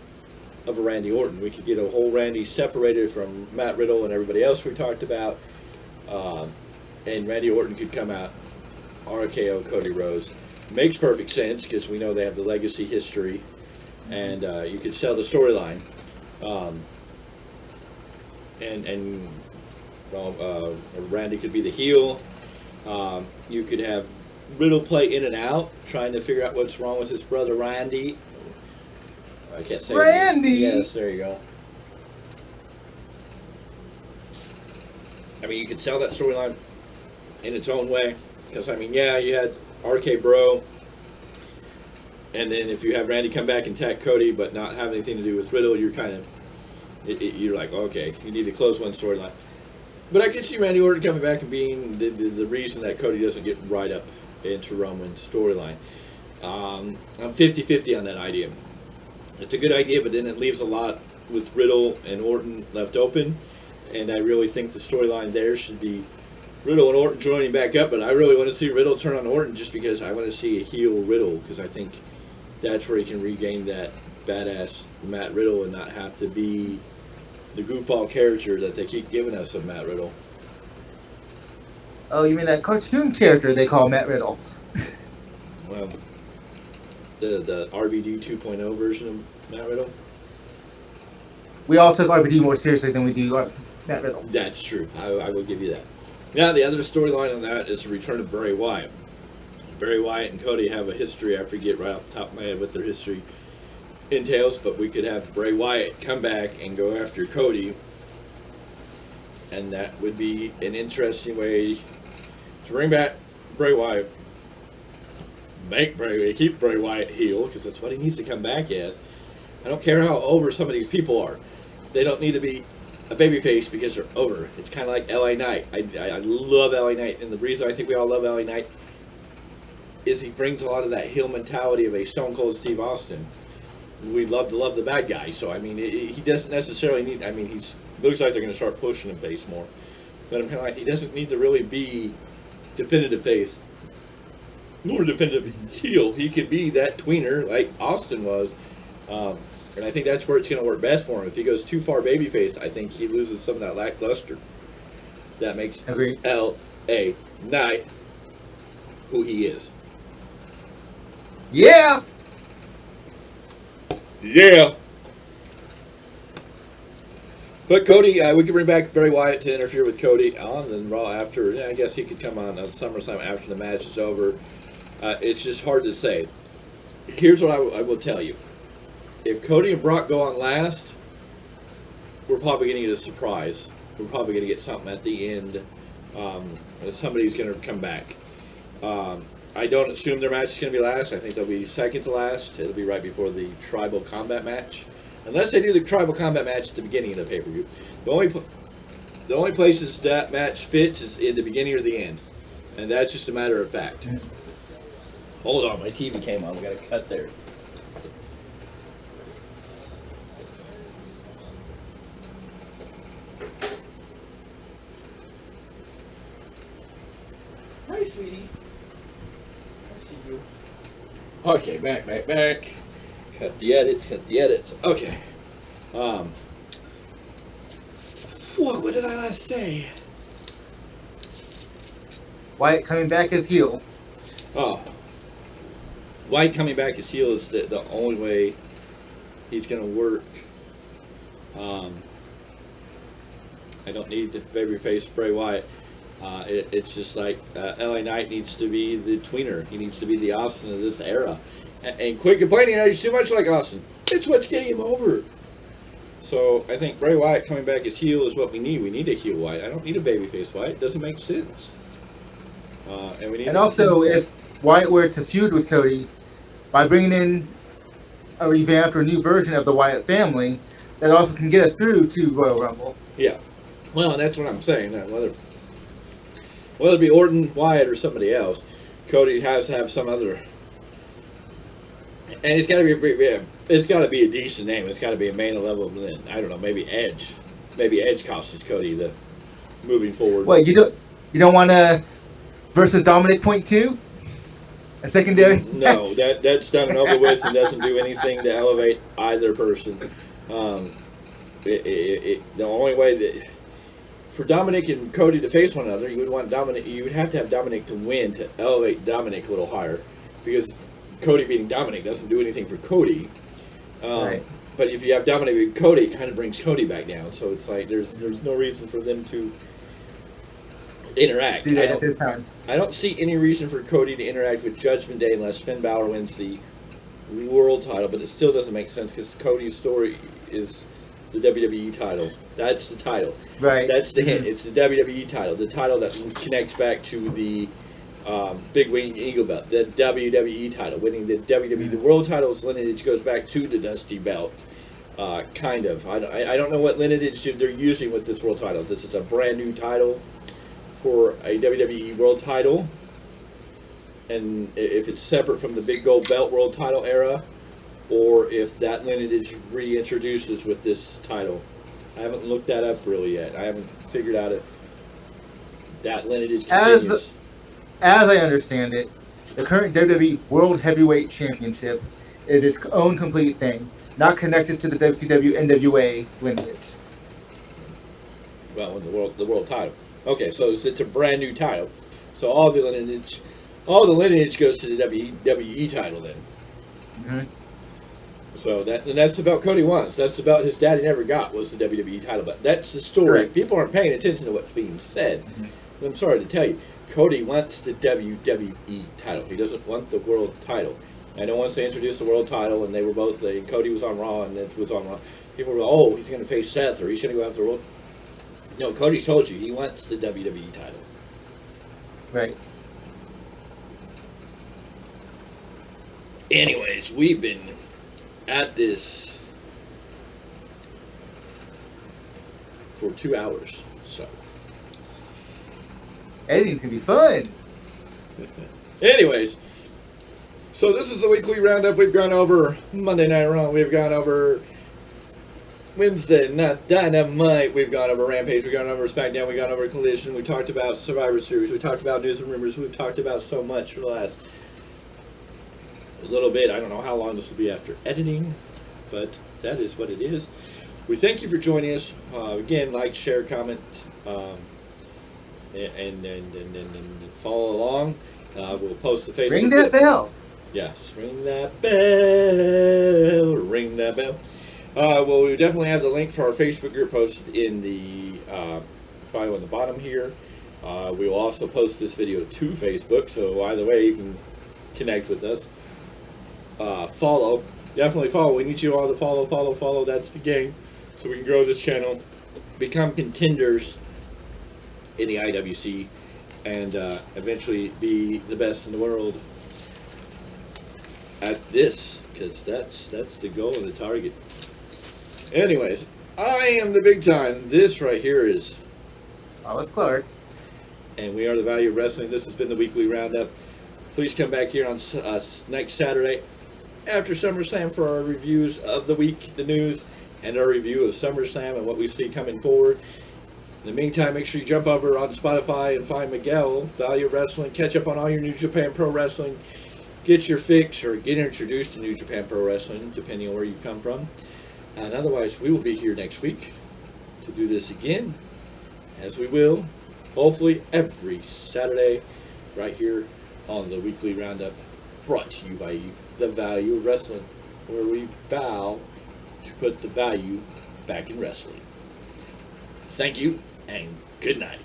of a Randy Orton. We could get a whole Randy separated from Matt Riddle and everybody else we talked about. And Randy Orton could come out, RKO Cody Rhodes. Makes perfect sense because we know they have the legacy history. And you could sell the storyline. Randy could be the heel. You could have Riddle play in and out, trying to figure out what's wrong with his brother Randy. I can't say Randy. Yes, there you go. I mean, you could sell that storyline in its own way, because I mean, yeah, you had RK Bro, and then if you have Randy come back and attack Cody, but not have anything to do with Riddle, you're kind of you're like, okay, you need to close one storyline. But I could see Randy Orton coming back and being the reason that Cody doesn't get right up into Roman's storyline. I'm 50-50 on that idea. It's a good idea, but then it leaves a lot with Riddle and Orton left open. And I really think the storyline there should be Riddle and Orton joining back up. But I really want to see Riddle turn on Orton just because I want to see a heel Riddle, because I think that's where he can regain that badass Matt Riddle and not have to be the goofball character that they keep giving us of Matt Riddle. Oh, you mean that cartoon character they call Matt Riddle? Well, the RVD 2.0 version of Matt Riddle. We all took RVD more seriously than we do Matt Riddle. That's true. I will give you that. Now, the other storyline on that is the return of Bray Wyatt. Bray Wyatt and Cody have a history. I forget right off the top of my head what their history entails, but we could have Bray Wyatt come back and go after Cody, and that would be an interesting way to bring back Bray Wyatt, keep Bray Wyatt heel, because that's what he needs to come back as. I don't care how over some of these people are. They don't need to be a babyface because they're over. It's kind of like LA Knight. I love LA Knight, and the reason I think we all love LA Knight is he brings a lot of that heel mentality of a Stone Cold Steve Austin. We love to love the bad guy, so I mean, he doesn't necessarily need. I mean, looks like they're going to start pushing him face more, but I'm kind of like, he doesn't need to really be definitive face nor definitive heel. He could be that tweener like Austin was, and I think that's where it's going to work best for him. If he goes too far babyface, I think he loses some of that lackluster that makes L.A. Knight who he is. Yeah. Yeah. But Cody, we could bring back Bray Wyatt to interfere with Cody on the Raw after. Yeah, I guess he could come on SummerSlam after the match is over. It's just hard to say. Here's what I will tell you. If Cody and Brock go on last, we're probably going to get a surprise. We're probably going to get something at the end. Somebody's going to come back. I don't assume their match is going to be last. I think they'll be second to last. It'll be right before the Tribal Combat match. Unless they do the Tribal Combat match at the beginning of the pay-per-view. The only places that match fits is in the beginning or the end. And that's just a matter of fact. Hold on, my TV came on. We got to cut there. Hi, sweetie. Okay, back. Cut the edits. Okay. Fuck, what did I last say? Wyatt coming back as heel. Oh. Wyatt coming back as heel is the only way he's going to work. I don't need the babyface Bray Wyatt. It's just like LA Knight needs to be the tweener. He needs to be the Austin of this era. And quit complaining that he's too much like Austin. It's what's getting him over. So I think Bray Wyatt coming back as heel is what we need. We need a heel Wyatt. I don't need a babyface Wyatt. It doesn't make sense. And also, if Wyatt were to feud with Cody, by bringing in a revamped or new version of the Wyatt family, that also can get us through to Royal Rumble. Yeah. Well, and that's what I'm saying. Whether it be Orton, Wyatt, or somebody else, Cody has to have some other. And it's got to be a decent name. It's got to be a main level. I don't know. Maybe Edge. Maybe Edge costs Cody the moving forward. Well, you don't want to versus Dominic Point 2? A secondary? No, that's done and over with and doesn't do anything to elevate either person. The only way that for Dominic and Cody to face one another, you would want Dominic. You would have to have Dominic to win to elevate Dominic a little higher, because Cody beating Dominic doesn't do anything for Cody. Right. But if you have Dominic beat Cody, it kind of brings Cody back down. So it's like there's no reason for them to interact. Do that at this time. I don't see any reason for Cody to interact with Judgment Day unless Finn Balor wins the world title, but it still doesn't make sense because Cody's story is the WWE title. That's the title. Right. That's the hint. It's the WWE title, the title that connects back to the Big Wing Eagle belt, the WWE title. Winning the WWE, the world title's lineage goes back to the Dusty belt, kind of. I don't know what lineage they're using with this world title. This is a brand new title for a WWE world title, and if it's separate from the big gold belt world title era, or if that lineage reintroduces with this title. I haven't looked that up really yet. I haven't figured out if that lineage continues. As I understand it, the current WWE World Heavyweight Championship is its own complete thing, not connected to the WCW NWA lineage. Well, in the world title. Okay, so it's a brand new title. So all the lineage goes to the WWE title then. Mm-hmm. So that's about Cody wants. That's about his daddy never got was the WWE title. But that's the story. Correct. People aren't paying attention to what's being said. Mm-hmm. I'm sorry to tell you, Cody wants the WWE title. He doesn't want the world title. I know once they introduced the world title and they were both, Cody was on Raw and it was on Raw, people were like, oh, he's going to face Seth or he's going to go after the world. No, Cody's told you he wants the WWE title. Right. Anyways, we've been at this for 2 hours, so. Editing can be fun. Anyways, so this is the weekly roundup. We've gone over Monday Night Raw. We've gone over Wednesday Night Dynamite. We've gone over Rampage. We've gone over SmackDown. We've gone over Collision. We talked about Survivor Series. We talked about news and rumors. We've talked about so much for the last little bit. I don't know how long this will be after editing, but that is what it is. We thank you for joining us. Again, like, share, comment, and follow along. We'll post the Facebook. Ring that bell. Yes, ring that bell. Ring that bell. Well, we definitely have the link for our Facebook group posted in the bio on the bottom here. We will also post this video to Facebook, so either way you can connect with us. Follow. Definitely follow. We need you all to follow. That's the game. So we can grow this channel, become contenders in the IWC, and eventually be the best in the world at this, because that's the goal and the target. Anyways, I am the big time. This right here is Paulus Clarke. And we are the Value of Wrestling. This has been the weekly roundup. Please come back here on next Saturday after SummerSlam for our reviews of the week, the news, and our review of SummerSlam and what we see coming forward. In the meantime, make sure you jump over on Spotify and find Miguel, Value of Wrestling. Catch up on all your New Japan Pro Wrestling. Get your fix or get introduced to New Japan Pro Wrestling, depending on where you come from. And otherwise, we will be here next week to do this again, as we will, hopefully, every Saturday, right here on the weekly roundup, brought to you by the Value of Wrestling, where we vow to put the value back in wrestling. Thank you, and good night.